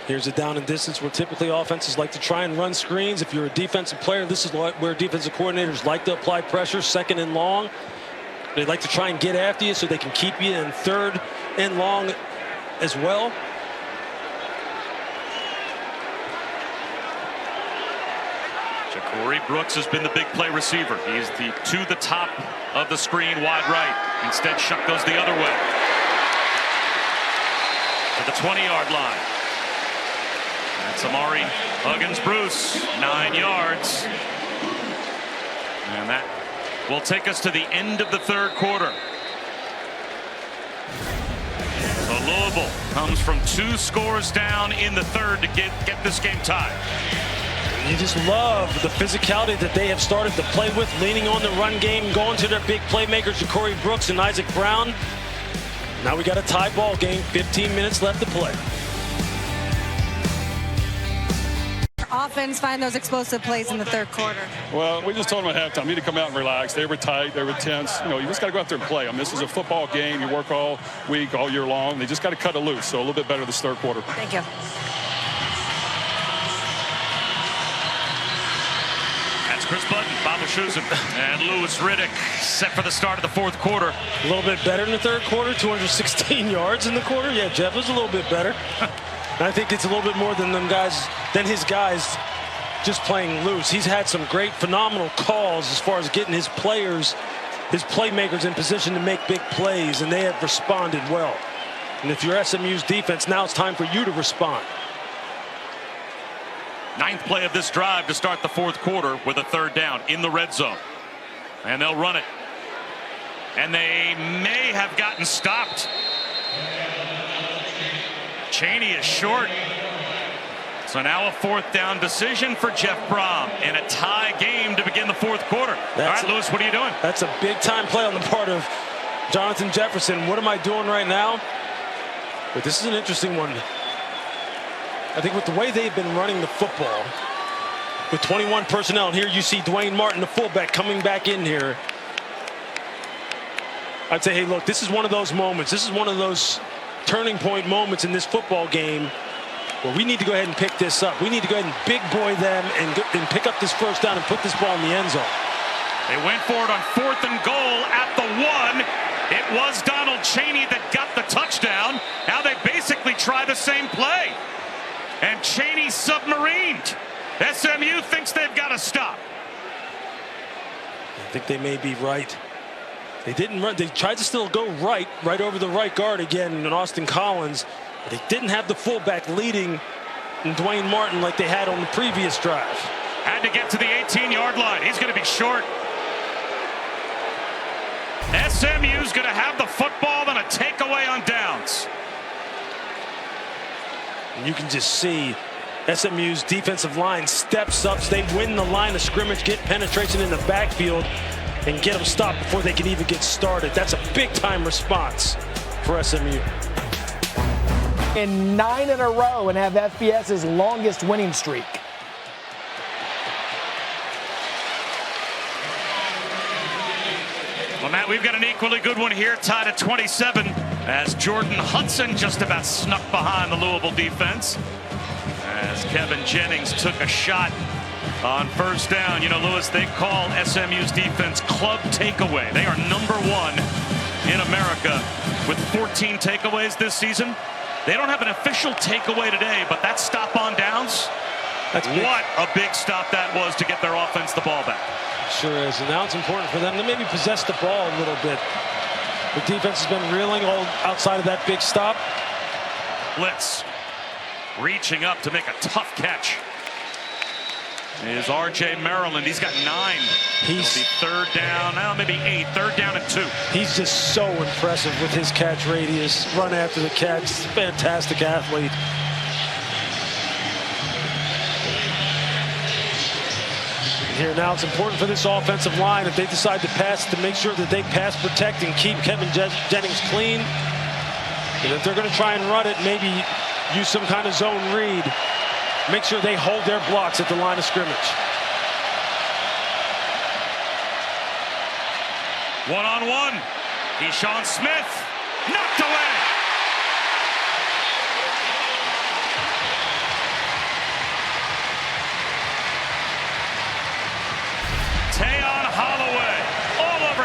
Here's a down and distance where typically offenses like to try and run screens. If you're a defensive player, this is where defensive coordinators like to apply pressure, second and long. They like to try and get after you so they can keep you in third and long as well. Ja'Cory Brooks has been the big play receiver. He's to the top of the screen, wide right. Instead, Shuck goes the other way to the 20-yard line. That's Amari Huggins-Bruce, 9 yards. And that will take us to the end of the third quarter. So Louisville comes from 2 scores down in the third to get this game tied. You just love the physicality that they have started to play with, leaning on the run game, going to their big playmakers, Ja'Cory Brooks and Isaac Brown. Now we got a tie ball game, 15 minutes left to play. offense find those explosive plays in the third quarter? Well, we just told them at halftime, you need to come out and relax. They were tight. They were tense. You know, you just got to go out there and play. I mean, this is a football game. You work all week, all year long. They just got to cut it loose. So a little bit better this third quarter. Thank you. That's Chris Budden, Bob Schusen, and Louis Riddick set for the start of the fourth quarter. A little bit better in the third quarter, 216 yards in the quarter. Yeah, Jeff was a little bit better. And I think it's a little bit more than his guys just playing loose. He's had some great, phenomenal calls as far as getting his players, his playmakers in position to make big plays, and they have responded well. And if you're SMU's defense, now it's time for you to respond. Ninth play of this drive to start the fourth quarter with a third down in the red zone. And they'll run it. And they may have gotten stopped. Cheney is short. So now a fourth down decision for Jeff Brom in a tie game to begin the fourth quarter. All right, Louis, what are you doing? That's a big time play on the part of Jonathan Jefferson. What am I doing right now? But this is an interesting one. I think with the way they've been running the football, with 21 personnel, and here you see Dwayne Martin, the fullback, coming back in here. I'd say, hey, look, this is one of those moments. This is one of those turning point moments in this football game where we need to go ahead and pick this up. We need to go ahead and big boy them and pick up this first down and put this ball in the end zone. They went for it on 4th and goal at the 1. It was Donald Cheney that got the touchdown. Now they basically try the same play. And Cheney submarined. SMU thinks they've got to stop. I think they may be right. They didn't run. They tried to still go right over the right guard again in Austin Collins. But they didn't have the fullback leading in Dwayne Martin like they had on the previous drive. Had to get to the 18-yard line. He's going to be short. SMU's going to have the football and a takeaway on downs. You can just see SMU's defensive line steps up. They win the line of scrimmage, get penetration in the backfield, and get them stopped before they can even get started. That's a big-time response for SMU. In 9 in a row and have FBS's longest winning streak. Well, Matt, we've got an equally good one here, tied at 27, as Jordan Hudson just about snuck behind the Louisville defense. As Kevin Jennings took a shot on first down. You know, Louis, they call SMU's defense club takeaway. They are #1 in America with 14 takeaways this season. They don't have an official takeaway today, but that stop on downs, what a big stop that was to get their offense the ball back. Sure is, and now it's important for them to maybe possess the ball a little bit. The defense has been reeling all outside of that big stop. Blitz, reaching up to make a tough catch, is R.J. Maryland. He's got 9. It'll be third down, now maybe 8. Third down and 2. He's just so impressive with his catch radius, run after the catch. Fantastic athlete. Here now, it's important for this offensive line, if they decide to pass, to make sure that they pass protect and keep Kevin Jennings clean. And if they're going to try and run it, maybe use some kind of zone read. Make sure they hold their blocks at the line of scrimmage. One-on-one. Keyshawn Smith knocked away.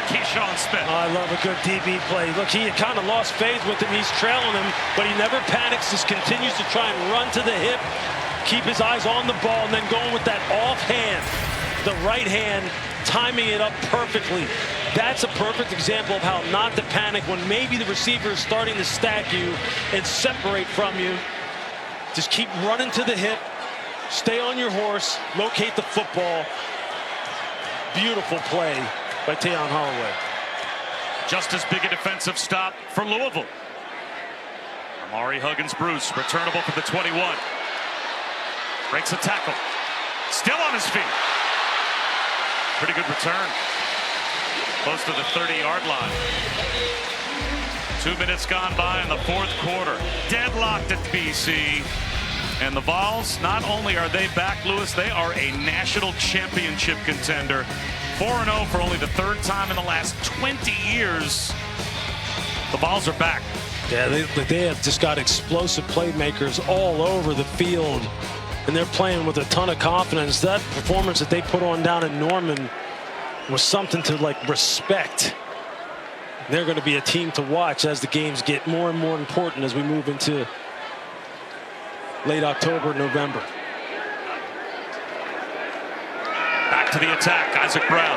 Keyshawn Smith. I love a good DB play. Look, he had kind of lost faith with him. He's trailing him, but he never panics. Just continues to try and run to the hip, keep his eyes on the ball, and then going with that off hand, the right hand, timing it up perfectly. That's a perfect example of how not to panic when maybe the receiver is starting to stack you and separate from you. Just keep running to the hip, stay on your horse, locate the football. Beautiful play by Tayon Holloway. Just as big a defensive stop for Louisville. Amari Huggins-Bruce, returnable for the 21. Breaks a tackle. Still on his feet. Pretty good return. Close to the 30-yard line. 2 minutes gone by in the fourth quarter. Deadlocked at BC. And the Vols, not only are they back, Lewis, they are a national championship contender. 4-0 for only the third time in the last 20 years. The Vols are back. Yeah, they have just got explosive playmakers all over the field, and they're playing with a ton of confidence. That performance that they put on down in Norman was something to respect. They're going to be a team to watch as the games get more and more important as we move into late October, November. Back to the attack, Isaac Brown.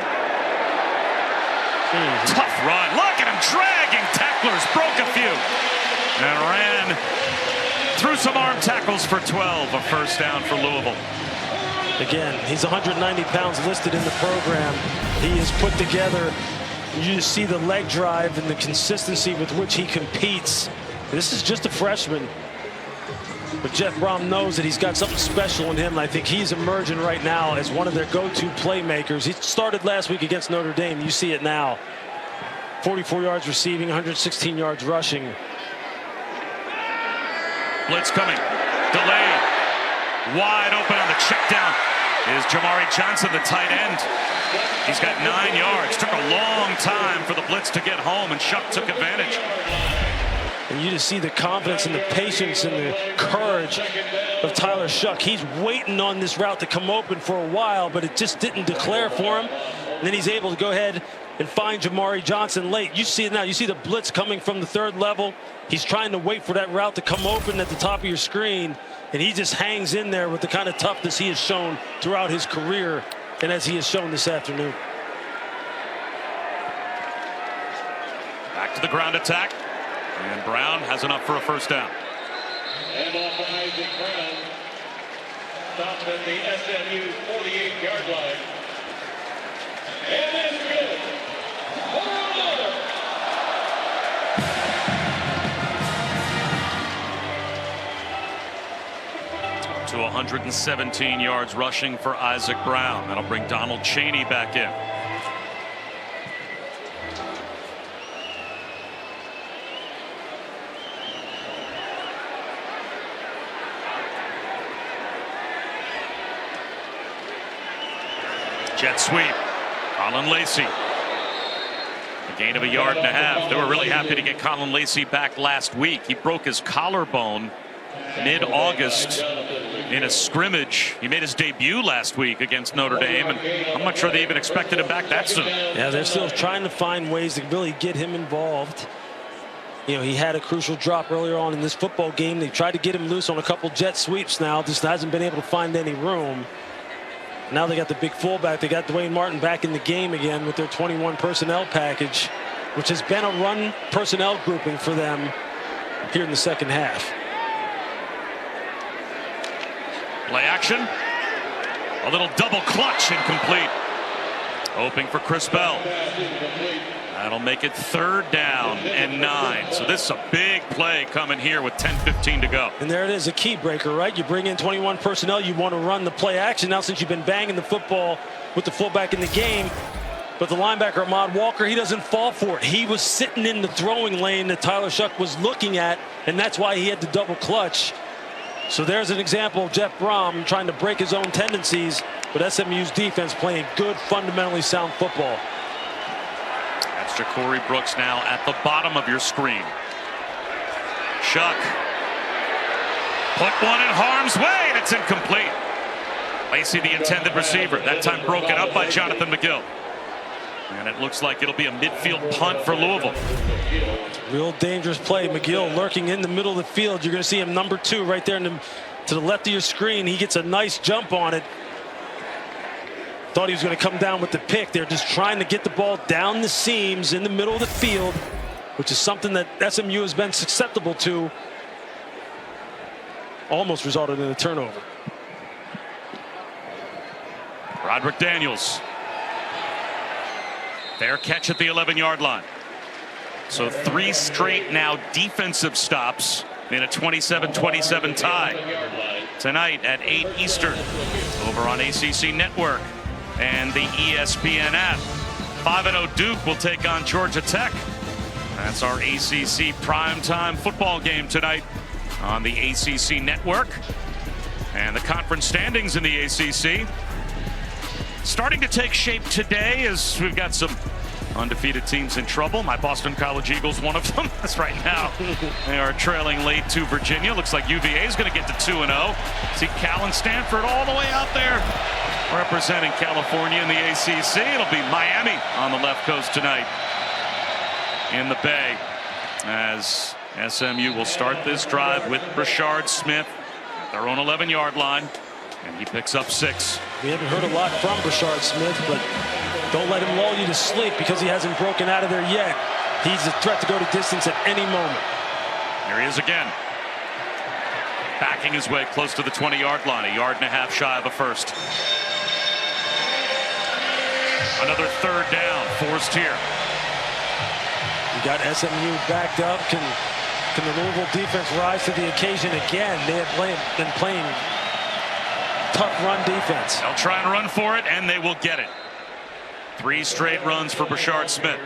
Tough run. Look at him dragging tacklers, broke a few, and ran through some arm tackles for 12. A first down for Louisville. Again, he's 190 pounds listed in the program. He is put together. You just see the leg drive and the consistency with which he competes. This is just a freshman, but Jeff Brom knows that he's got something special in him, and I think he's emerging right now as one of their go-to playmakers. He started last week against Notre Dame. You see it now. 44 yards receiving, 116 yards rushing. Blitz coming. Delayed. Wide open on the check down is Jamari Johnson, the tight end. He's got 9 yards. Took a long time for the blitz to get home, and Shuck took advantage. And you just see the confidence and the patience and the courage of Tyler Shuck. He's waiting on this route to come open for a while, but it just didn't declare for him. And then he's able to go ahead and find Jamari Johnson late. You see it now. You see the blitz coming from the third level. He's trying to wait for that route to come open at the top of your screen, and he just hangs in there with the kind of toughness he has shown throughout his career, and as he has shown this afternoon. Back to the ground attack. And Brown has enough for a first down. And off for Isaac Brown. Stopped at the SMU 48-yard line. And that's good. To 117 yards rushing for Isaac Brown. That'll bring Donald Chaney back in. Jet sweep. Colin Lacey. A gain of 1.5 yards. They were really happy to get Colin Lacey back last week. He broke his collarbone mid-August in a scrimmage. He made his debut last week against Notre Dame, and I'm not sure they even expected him back that soon. Yeah, they're still trying to find ways to really get him involved. You know, he had a crucial drop earlier on in this football game. They tried to get him loose on a couple jet sweeps now. Just hasn't been able to find any room. Now they got the big fullback. They got Dwayne Martin back in the game again with their 21 personnel package, which has been a run personnel grouping for them here in the second half. Play action. A little double clutch, incomplete. Hoping for Chris Bell. That'll make it 3rd down and 9. So this is a big play coming here with 10:15 to go. And there it is, a key breaker, right? You bring in 21 personnel, you want to run the play action. Now, since you've been banging the football with the fullback in the game, but the linebacker, Ahmad Walker, he doesn't fall for it. He was sitting in the throwing lane that Tyler Shuck was looking at, and that's why he had to double clutch. So there's an example of Jeff Brom trying to break his own tendencies, but SMU's defense playing good, fundamentally sound football. That's Ja'Cory Brooks now at the bottom of your screen. Shuck put one in harm's way, and it's incomplete. Lacey, the intended receiver, that time broken up by Jonathan McGill. And it looks like it'll be a midfield punt for Louisville. Real dangerous play. McGill lurking in the middle of the field. You're going to see him number 2 right there to the left of your screen. He gets a nice jump on it. Thought he was going to come down with the pick. They're just trying to get the ball down the seams in the middle of the field, which is something that SMU has been susceptible to. Almost resulted in a turnover. Roderick Daniels. Fair catch at the 11-yard line. So 3 straight now defensive stops in a 27-27 tie. Tonight at 8 Eastern over on ACC Network and the ESPN app. 5-0 Duke will take on Georgia Tech. That's our ACC primetime football game tonight on the ACC Network. And the conference standings in the ACC starting to take shape today as we've got some undefeated teams in trouble. My Boston College Eagles, one of them. That's right now. They are trailing late to Virginia. Looks like UVA is going to get to 2-0. See Cal and Stanford all the way out there representing California in the ACC. It'll be Miami on the left coast tonight in the Bay as SMU will start this drive with Brashard Smith at their own 11-yard line, and he picks up 6. We haven't heard a lot from Brashard Smith, but don't let him lull you to sleep because he hasn't broken out of there yet. He's a threat to go to distance at any moment. Here he is again, backing his way close to the 20-yard line, 1.5 yards shy of a first. Another third down forced here. You got SMU backed up. Can the Louisville defense rise to the occasion again? They have been playing tough run defense. They'll try and run for it, and they will get it. 3 straight runs for Brashard Smith.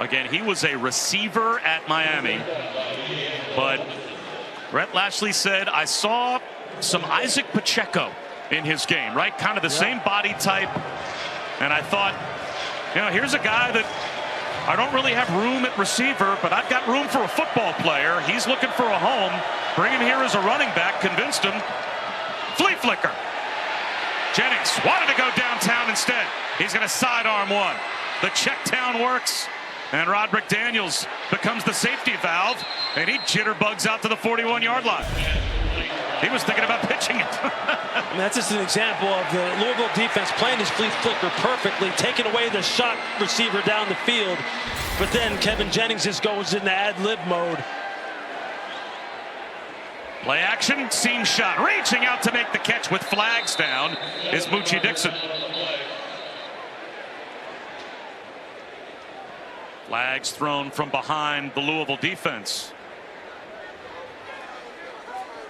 Again, he was a receiver at Miami, but Brett Lashley said, I saw some Isaac Pacheco in his game, right? Kind of the same body type. And I thought, you know, here's a guy that I don't really have room at receiver, but I've got room for a football player. He's looking for a home. Bring him here as a running back. Convinced him. Flea flicker. Jennings wanted to go downtown instead. He's going to sidearm one. The check down works, and Roderick Daniels becomes the safety valve, and he jitterbugs out to the 41-yard line. He was thinking about pitching it. And that's just an example of the Louisville defense playing his flea flicker perfectly, taking away the shot receiver down the field. But then Kevin Jennings just goes into ad-lib mode. Play action, seam shot. Reaching out to make the catch with flags down is Moochie Dixon. Flags thrown from behind the Louisville defense.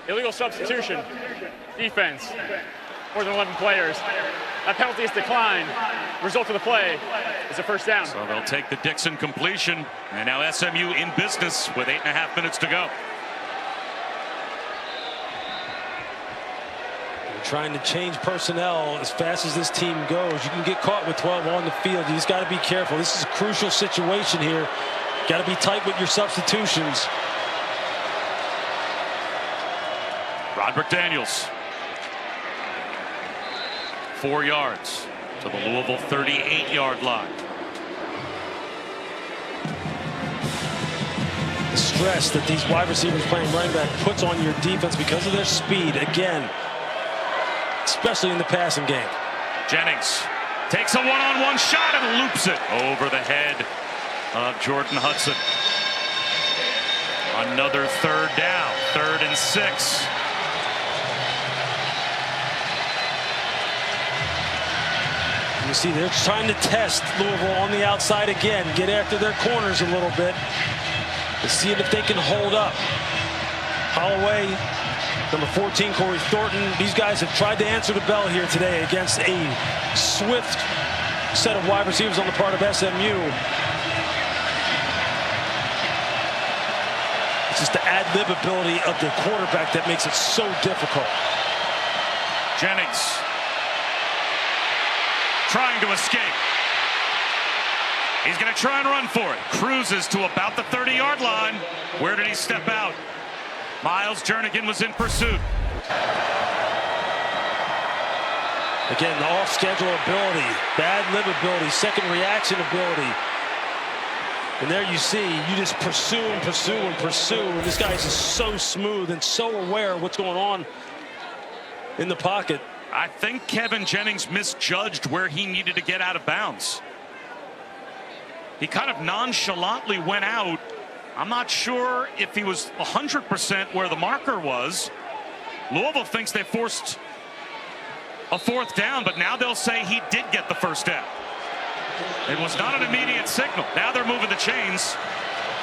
Illegal substitution. Defense. More than 11 players. That penalty is declined. Result of the play is a first down. So they'll take the Dixon completion. And now SMU in business with 8.5 minutes to go. They're trying to change personnel as fast as this team goes. You can get caught with 12 on the field. You just got to be careful. This is a crucial situation here. Got to be tight with your substitutions. Roderick Daniels. 4 yards to the Louisville 38-yard line. The stress that these wide receivers playing running back puts on your defense because of their speed, again, especially in the passing game. Jennings takes a one-on-one shot and loops it over the head of Jordan Hudson. Another third down, 3rd and 6. You see, they're trying to test Louisville on the outside again, get after their corners a little bit, to see if they can hold up. Holloway, number 14, Corey Thornton. These guys have tried to answer the bell here today against a swift set of wide receivers on the part of SMU. It's just the ad-lib ability of the quarterback that makes it so difficult. Jennings trying to escape. He's going to try and run for it. Cruises to about the 30-yard line. Where did he step out? Miles Jernigan was in pursuit. Again, the off-schedule ability, bad lib ability, second reaction ability. And there you see, you just pursue and pursue and pursue. And this guy is just so smooth and so aware of what's going on in the pocket. I think Kevin Jennings misjudged where he needed to get out of bounds. He kind of nonchalantly went out. I'm not sure if he was 100% where the marker was. Louisville thinks they forced a 4th down, but now they'll say he did get the first down. It was not an immediate signal. Now they're moving the chains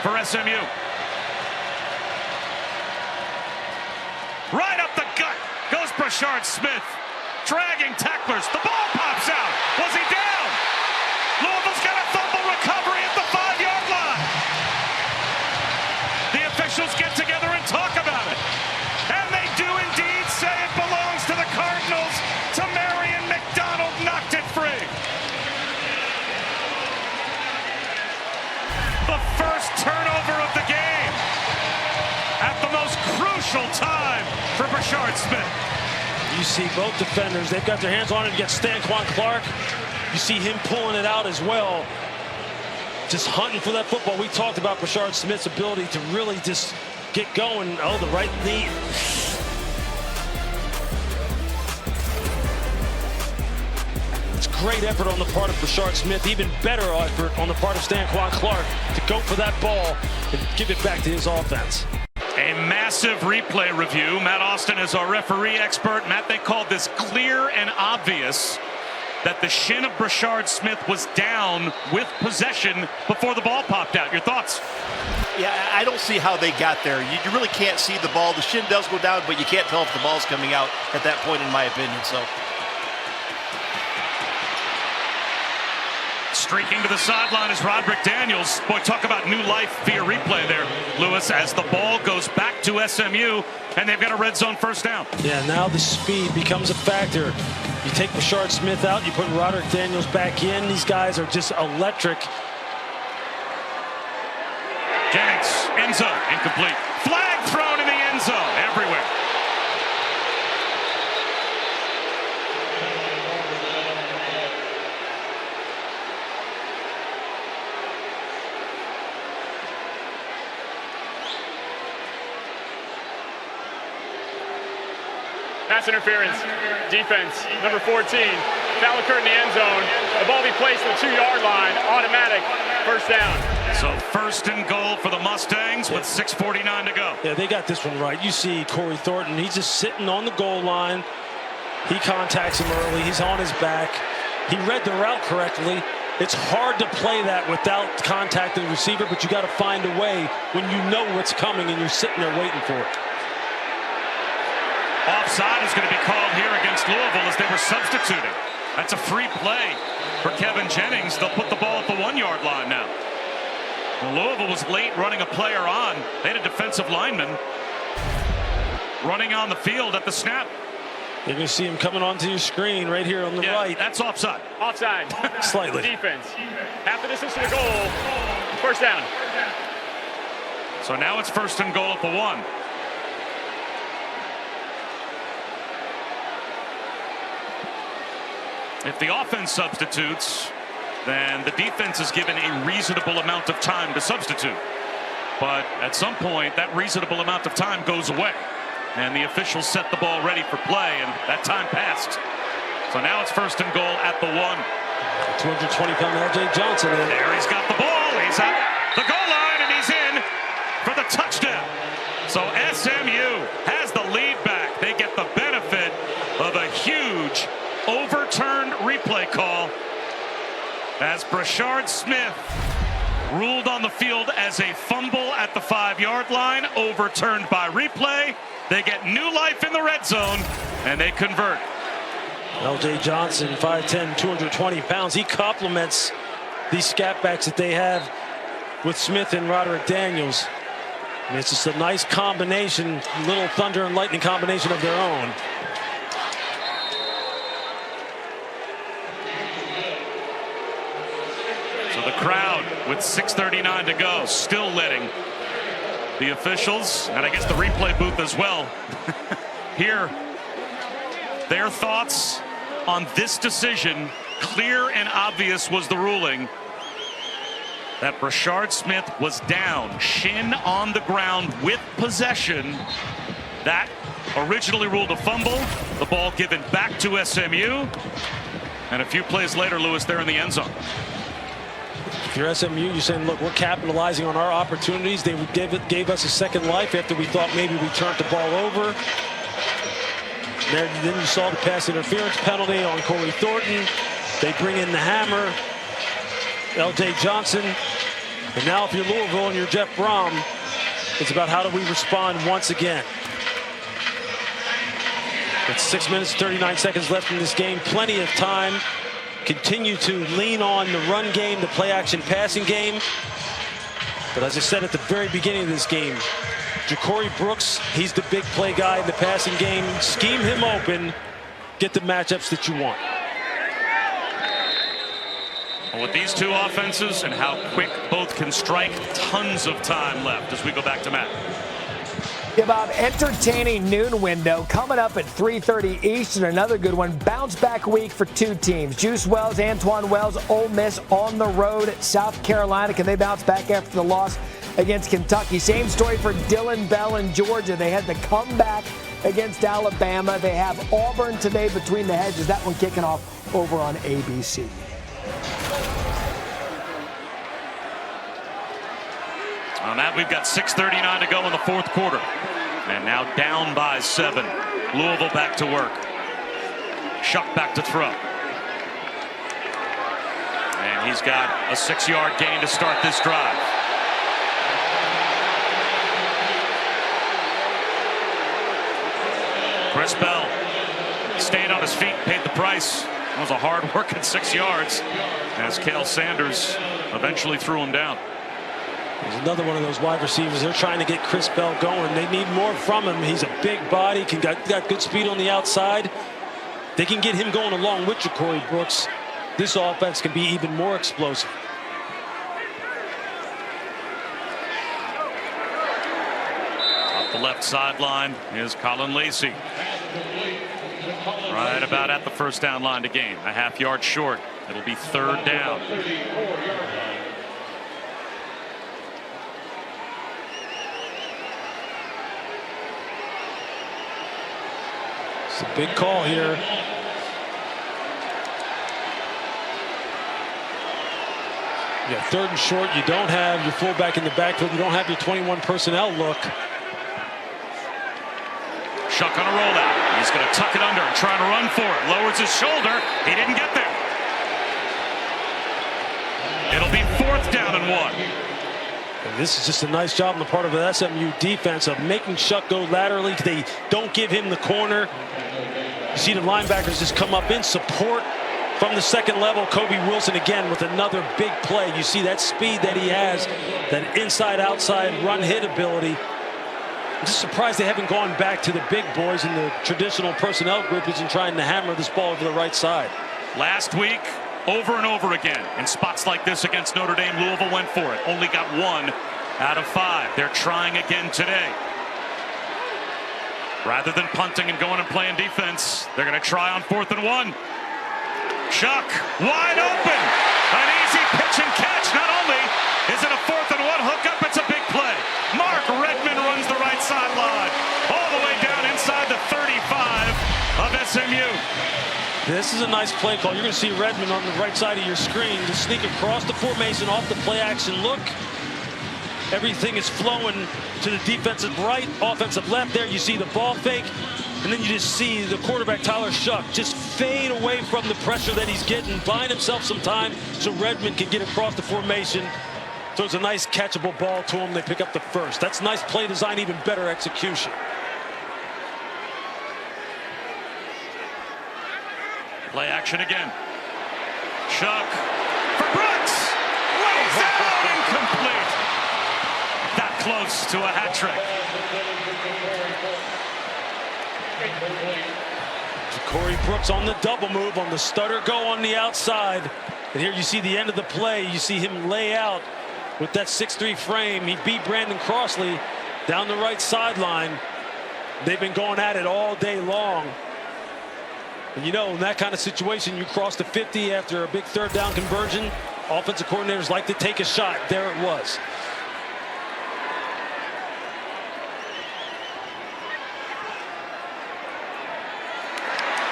for SMU. Right up the gut goes Brashard Smith. Dragging tacklers. The ball pops out. Was he down? Louisville's got a fumble recovery at the 5-yard line. The officials get together and talk about it. And special time for Brashard Smith. You see both defenders, they've got their hands on it against Stanquan Clark. You see him pulling it out as well. Just hunting for that football. We talked about Brashard Smith's ability to really just get going. Oh, the right knee. It's great effort on the part of Brashard Smith. Even better effort on the part of Stanquan Clark to go for that ball and give it back to his offense. A massive replay review. Matt Austin is our referee expert. Matt, they called this clear and obvious that the shin of Brashard Smith was down with possession before the ball popped out. Your thoughts? Yeah, I don't see how they got there. You really can't see the ball. The shin does go down, but you can't tell if the ball's coming out at that point, in my opinion. So, streaking to the sideline is Roderick Daniels. Boy, talk about new life via replay there, Lewis, as the ball goes back to SMU, and they've got a red zone first down. Yeah, now the speed becomes a factor. You take Brashard Smith out, you put Roderick Daniels back in. These guys are just electric. Jennings, end zone, incomplete. Flag thrown in the end zone, everywhere. Pass interference, defense, number 14. Foul occurred in the end zone. The ball be placed at the 2-yard line, automatic, first down. So first and goal for the Mustangs with 6:49 to go. Yeah, they got this one right. You see Corey Thornton, he's just sitting on the goal line. He contacts him early, he's on his back. He read the route correctly. It's hard to play that without contacting the receiver, but you got to find a way when you know what's coming and you're sitting there waiting for it. Offside is going to be called here against Louisville as they were substituting. That's a free play for Kevin Jennings. They'll put the ball at the 1-yard line now. Well, Louisville was late running a player on. They had a defensive lineman running on the field at the snap. You're going to see him coming onto your screen right here on the right. That's offside. Offside. Slightly. Defense. Half the distance to the goal. First down. So now it's first and goal at the 1. If the offense substitutes, then the defense is given a reasonable amount of time to substitute. But at some point, that reasonable amount of time goes away. And the officials set the ball ready for play, and that time passed. So now it's first and goal at the 1. 220-pound L.J. Johnson. There he's got the ball. He's at the goal line, and he's in for the touchdown. So SMU has the lead back. They get the benefit of a huge overturned replay call as Brashard Smith ruled on the field as a fumble at the 5-yard line, overturned by replay. They get new life in the red zone, and they convert. L.J. Johnson, 5'10", 220 pounds. He complements these scat backs that they have with Smith and Roderick Daniels. And it's just a nice combination, little thunder and lightning combination of their own. So the crowd with 6:39 to go, still letting the officials, and I guess the replay booth as well, hear their thoughts on this decision. Clear and obvious was the ruling that Brashard Smith was down, shin on the ground with possession. That originally ruled a fumble. The ball given back to SMU. And a few plays later, Lewis, they're in the end zone. If you're SMU, you're saying, look, we're capitalizing on our opportunities. They gave us a second life after we thought maybe we turned the ball over. Then you saw the pass interference penalty on Corey Thornton. They bring in the hammer, L.J. Johnson. And now if you're Louisville and you're Jeff Brom, it's about how do we respond once again. It's 6 minutes, 39 seconds left in this game. Plenty of time. Continue to lean on the run game, the play-action passing game. But as I said at the very beginning of this game, Ja'Cory Brooks, he's the big play guy in the passing game. Scheme him open, get the matchups that you want. Well, with these two offenses and how quick both can strike, tons of time left as we go back to Matt. Yeah, Bob, entertaining noon window coming up at 3:30 Eastern. Another good one. Bounce back week for two teams. Juice Wells, Antoine Wells, Ole Miss on the road at South Carolina. Can they bounce back after the loss against Kentucky? Same story for Dylan Bell in Georgia. They had the comeback against Alabama. They have Auburn today between the hedges. That one kicking off over on ABC. On that, we've got 6:39 to go in the fourth quarter. And now down by 7. Louisville back to work. Shuck back to throw. And he's got a 6-yard gain to start this drive. Chris Bell stayed on his feet, paid the price. It was a hard-working 6 yards as Cale Sanders eventually threw him down. There's another one of those wide receivers. They're trying to get Chris Bell going. They need more from him. He's a big body, got good speed on the outside. They can get him going along with Ja'Cory Brooks. This offense can be even more explosive. Off the left sideline is Colin Lacey. Right about at the first down line to gain. A half-yard short. It'll be 3rd down. It's a big call here. Yeah, 3rd and short. You don't have your fullback in the backfield. You don't have your 21 personnel look. Shuck on a rollout. He's going to tuck it under and try to run for it. Lowers his shoulder. He didn't get there. It'll be 4th down and 1. And this is just a nice job on the part of the SMU defense of making Shuck go laterally. They don't give him the corner. You see the linebackers just come up in support from the second level. Kobe Wilson again with another big play. You see that speed that he has, that inside-outside run-hit ability. I'm just surprised they haven't gone back to the big boys in the traditional personnel groupings and trying to hammer this ball over the right side. Last week, over and over again, in spots like this against Notre Dame, Louisville went for it. Only got 1 out of 5. They're trying again today. Rather than punting and going and playing defense, they're going to try on 4th and 1. Shuck, wide open. An easy pitch and catch. Not only is it a 4th and 1 hookup, it's a big play. Mark Redmond runs the right sideline, all the way down inside the 35 of SMU. This is a nice play call. You're going to see Redmond on the right side of your screen just sneak across the formation off the play action look. Everything is flowing to the defensive right, offensive left. There you see the ball fake, and then you just see the quarterback Tyler Shuck just fade away from the pressure that he's getting, buying himself some time so Redmond can get across the formation. So it's a nice catchable ball to him. They pick up the first. That's nice play design, even better execution. Play action again. Shuck for Brooks. Lays it out, incomplete. That close to a hat trick. Ja'Cory Brooks on the double move, on the stutter go on the outside. And here you see the end of the play. You see him lay out with that 6'3" frame. He beat Brandon Crossley down the right sideline. They've been going at it all day long. And you know, in that kind of situation, you cross the 50 after a big 3rd down conversion. Offensive coordinators like to take a shot. There it was.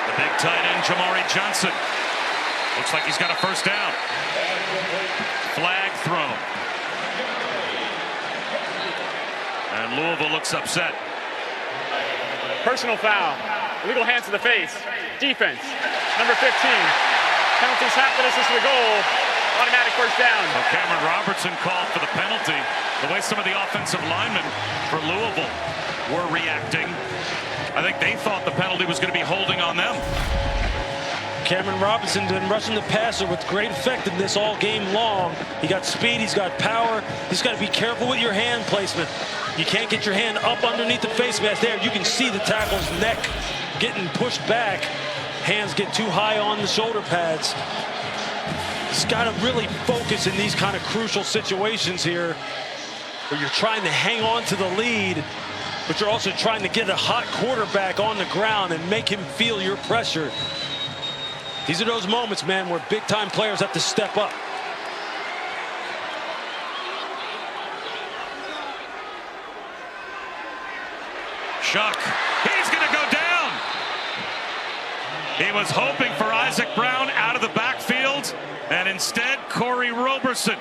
The big tight end, Jamari Johnson. Looks like he's got a 1st down. Flag thrown. And Louisville looks upset. Personal foul. Illegal hands to the face. Defense. Number 15. Penalties half the distance to the goal. Automatic 1st down. Well, Cameron Robertson called for the penalty. The way some of the offensive linemen for Louisville were reacting, I think they thought the penalty was going to be holding on them. Cameron Robinson been rushing the passer with great effectiveness all game long. He got speed, he's got power. He's got to be careful with your hand placement. You can't get your hand up underneath the face mask there. You can see the tackle's neck getting pushed back. Hands get too high on the shoulder pads. He's got to really focus in these kind of crucial situations here where you're trying to hang on to the lead but you're also trying to get a hot quarterback on the ground and make him feel your pressure. These are those moments, man, where big-time players have to step up. Shuck, he's going to go down. He was hoping for Isaac Brown out of the backfield, and instead Corey Roberson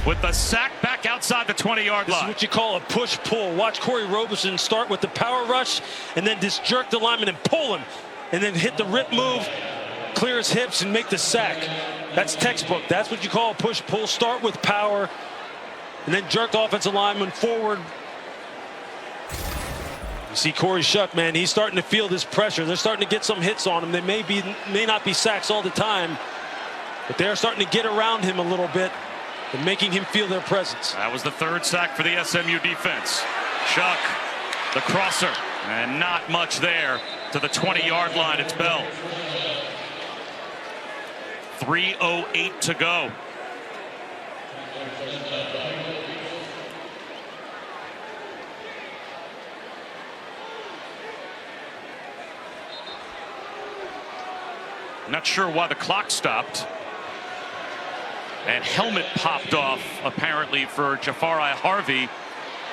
with the sack back outside the 20-yard line. This is what you call a push-pull. Watch Corey Roberson start with the power rush and then just jerk the lineman and pull him, and then hit the rip move, clear his hips, and make the sack. That's textbook. That's what you call a push-pull. Start with power and then jerk the offensive lineman forward. You see Corey Shuck, man, he's starting to feel this pressure. They're starting to get some hits on him. They may not be sacks all the time, but they're starting to get around him a little bit and making him feel their presence. That was the third sack for the SMU defense. Shuck, the crosser, and not much there to the 20-yard line. It's Bell. 3:08 to go. Not sure why the clock stopped. And helmet popped off, apparently, for Jafari Harvey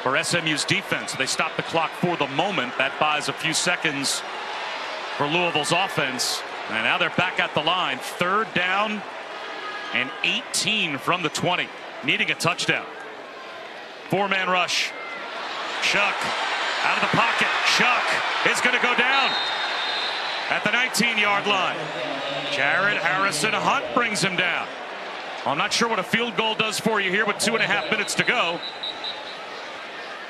for SMU's defense. They stopped the clock for the moment. That buys a few seconds for Louisville's offense. And now they're back at the line. 3rd down and 18 from the 20. Needing a touchdown. 4-man rush. Shuck out of the pocket. Shuck is going to go down at the 19-yard line. Jared Harrison Hunt brings him down. I'm not sure what a field goal does for you here with 2.5 minutes to go.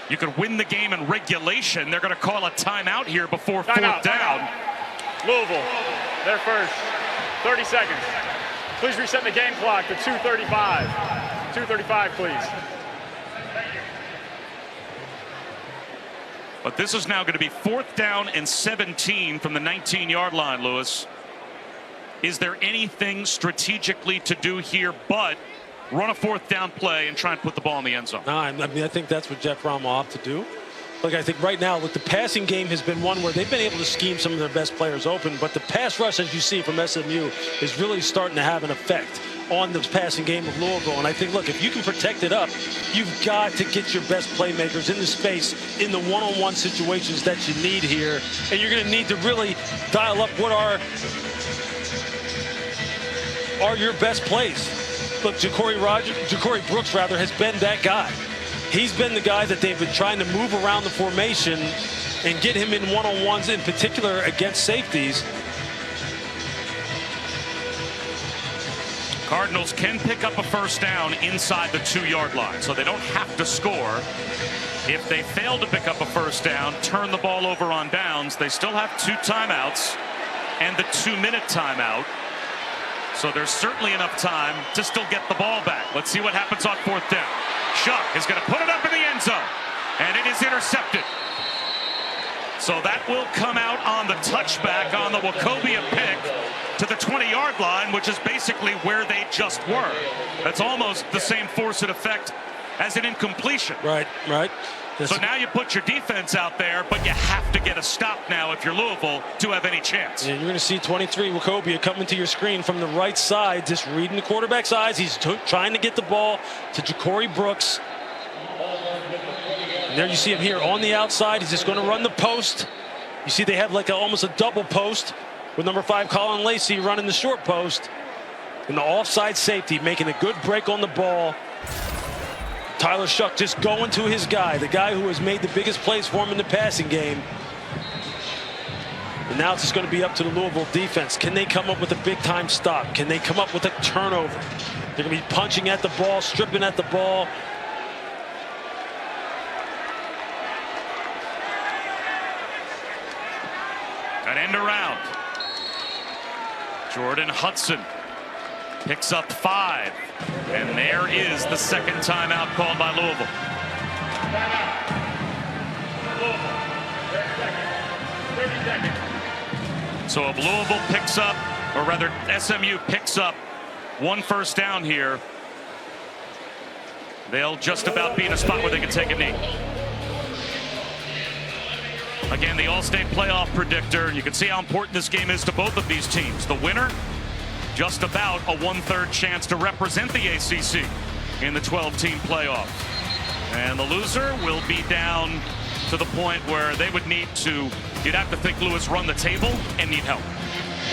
You could win the game in regulation. They're going to call a timeout here before 4th down. Louisville, they're first. 30 seconds. Please reset the game clock to 2:35. 2:35, please. But this is now going to be 4th down and 17 from the 19-yard line, Lewis. Is there anything strategically to do here but run a 4th down play and try and put the ball in the end zone? No, I mean, I think that's what Jeff Brom will opt to do. Look, I think right now with the passing game has been one where they've been able to scheme some of their best players open, but the pass rush, as you see from SMU, is really starting to have an effect on the passing game of Louisville. And I think, look, if you can protect it up, you've got to get your best playmakers in the space in the one-on-one situations that you need here. And you're going to need to really dial up what are your best plays. Look, Ja'Cory Brooks has been that guy. He's been the guy that they've been trying to move around the formation and get him in one-on-ones, in particular against safeties. Cardinals can pick up a 1st down inside the 2-yard line, so they don't have to score. If they fail to pick up a 1st down, turn the ball over on downs, they still have 2 timeouts and the 2-minute timeout. So there's certainly enough time to still get the ball back. Let's see what happens on 4th down. Shuck is going to put it up in the end zone, and it is intercepted. So that will come out on the touchback on the Wachovia pick to the 20-yard line, which is basically where they just were. That's almost the same force and effect as an incompletion. Right. So now you put your defense out there, but you have to get a stop now if you're Louisville to have any chance. And you're going to see 23 Wachovia coming to your screen from the right side, just reading the quarterback's eyes. He's trying to get the ball to Ja'Cory Brooks. And there you see him here on the outside. He's just going to run the post. You see they have like almost a double post with number 5 Colin Lacey running the short post. And the offside safety making a good break on the ball. Tyler Shuck just going to his guy, the guy who has made the biggest plays for him in the passing game. And now it's just going to be up to the Louisville defense. Can they come up with a big-time stop? Can they come up with a turnover? They're going to be punching at the ball, stripping at the ball. An end around. Jordan Hudson picks up 5. And there is the 2nd timeout called by Louisville. So if Louisville picks up, or rather SMU picks up 1 1st down here, they'll just about be in a spot where they can take a knee. Again, the All-State playoff predictor. You can see how important this game is to both of these teams. The winner, just about a 1/3 chance to represent the ACC in the 12-team playoff. And the loser will be down to the point where they would need to, you'd have to think, Lewis, run the table and need help.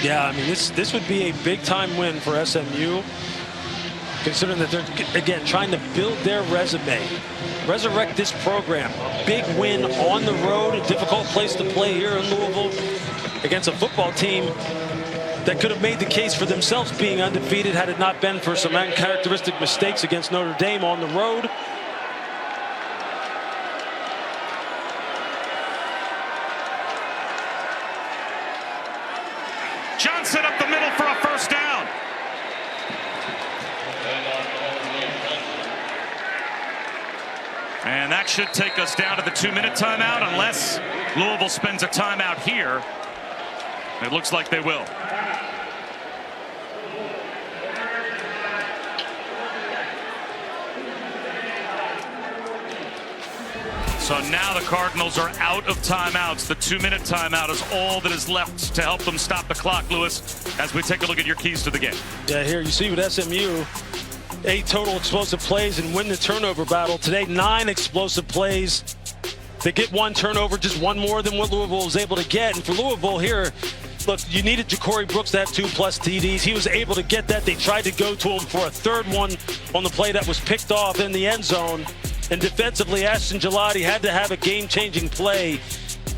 Yeah, I mean, this would be a big-time win for SMU, considering that they're, again, trying to build their resume, resurrect this program. A big win on the road, a difficult place to play here in Louisville against a football team that could have made the case for themselves being undefeated had it not been for some uncharacteristic mistakes against Notre Dame on the road. Johnson up the middle for a first down. And that should take us down to the 2-minute timeout, unless Louisville spends a timeout here. It looks like they will. So now the Cardinals are out of timeouts. The 2-minute timeout is all that is left to help them stop the clock, Lewis, as we take a look at your keys to the game. Yeah, here you see with SMU, 8 total explosive plays and win the turnover battle. Today, 9 explosive plays. They get 1 turnover, just 1 more than what Louisville was able to get. And for Louisville here, look, you needed Ja'Cory Brooks to have 2+ TDs. He was able to get that. They tried to go to him for a 3rd one on the play that was picked off in the end zone. And defensively, Ashton Gelati had to have a game-changing play.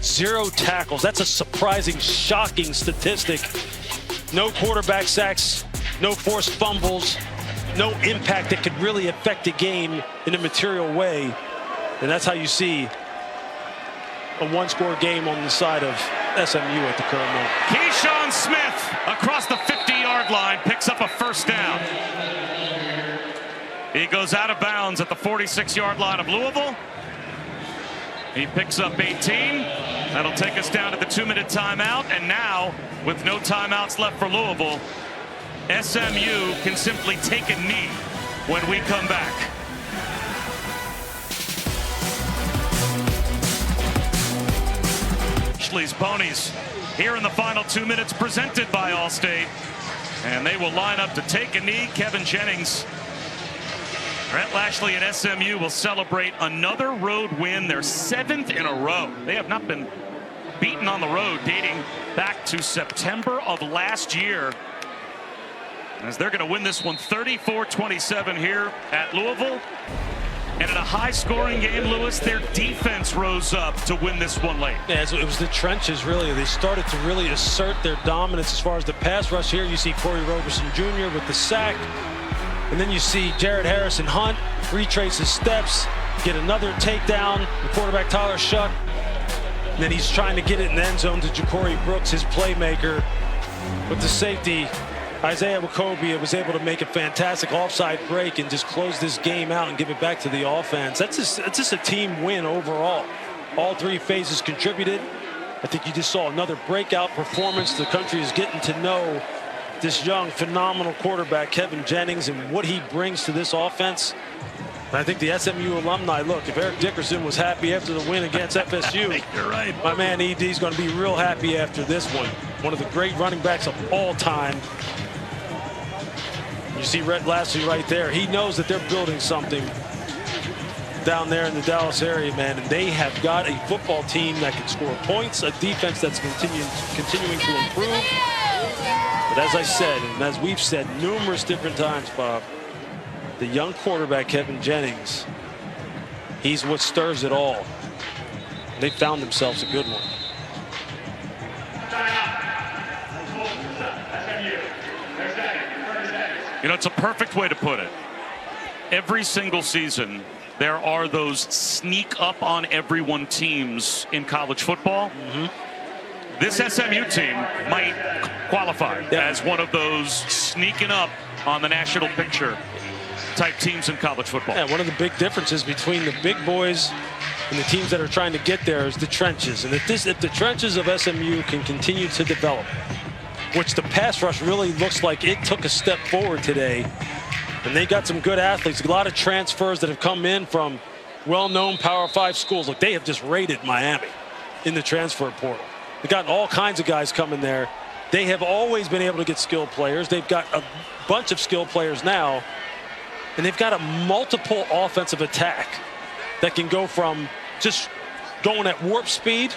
0 tackles. That's a surprising, shocking statistic. No quarterback sacks, no forced fumbles, no impact that could really affect the game in a material way. And that's how you see a 1-score game on the side of SMU at the current moment. Keyshawn Smith across the 50-yard line picks up a first down. He goes out of bounds at the 46-yard line of Louisville. He picks up 18. That'll take us down to the 2-minute timeout. And now, with no timeouts left for Louisville, SMU can simply take a knee when we come back. Ashley's Ponies here in the final 2 minutes, presented by Allstate. And they will line up to take a knee. Kevin Jennings, Brett Lashley and SMU will celebrate another road win, their 7th in a row. They have not been beaten on the road dating back to September of last year, as they're going to win this one 34-27 here at Louisville. And in a high-scoring game, Lewis, their defense rose up to win this one late. Yeah, it was the trenches, really. They started to really assert their dominance as far as the pass rush here. You see Corey Roberson Jr. with the sack. And then you see Jared Harrison Hunt retrace his steps, get another takedown. The quarterback, Tyler Shuck. And then he's trying to get it in the end zone to Ja'Cory Brooks, his playmaker. With the safety, Isaiah Wacobia was able to make a fantastic offside break and just close this game out and give it back to the offense. That's just a team win overall. All 3 phases contributed. I think you just saw another breakout performance. The country is getting to know this young, phenomenal quarterback, Kevin Jennings, and what he brings to this offense. And I think the SMU alumni, look, if Eric Dickerson was happy after the win against FSU, you're right. My man ED's going to be real happy after this one. One of the great running backs of all time. You see Rhett Lashley right there. He knows that they're building something down there in the Dallas area, man. And they have got a football team that can score points, a defense that's continuing to improve. But as I said, and as we've said numerous different times, Bob, the young quarterback, Kevin Jennings, he's what stirs it all. They found themselves a good one. You know, it's a perfect way to put it. Every single season, there are those sneak up on everyone teams in college football. This SMU team might qualify as one of those sneaking up on the national picture type teams in college football. Yeah, one of the big differences between the big boys and the teams that are trying to get there is the trenches. And if the trenches of SMU can continue to develop, which the pass rush really looks like it took a step forward today, and they got some good athletes, a lot of transfers that have come in from well-known Power 5 schools. Look, they have just raided Miami. in the transfer portal. They've gotten all kinds of guys coming there. They have always been able to get skilled players. They've got a bunch of skilled players now, and they've got a multiple offensive attack that can go from just going at warp speed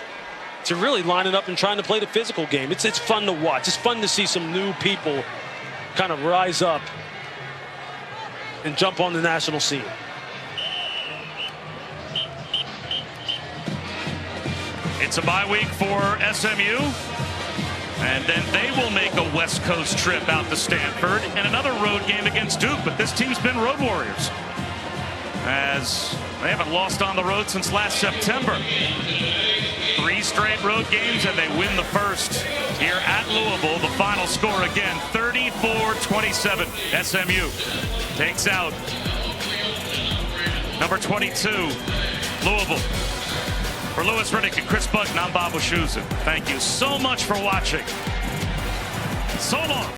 to really lining up and trying to play the physical game. It's fun to watch. It's fun to see some new people kind of rise up and jump on the national scene. It's a bye week for SMU, and then they will make a West Coast trip out to Stanford and another road game against Duke, but this team's been road warriors, as they haven't lost on the road since last September. 3 straight road games, and they win the first here at Louisville. The final score again, 34-27. SMU takes out number 22, Louisville. For Louis Riddick and Chris Button, I'm Bob Wischusen. Thank you so much for watching. So long.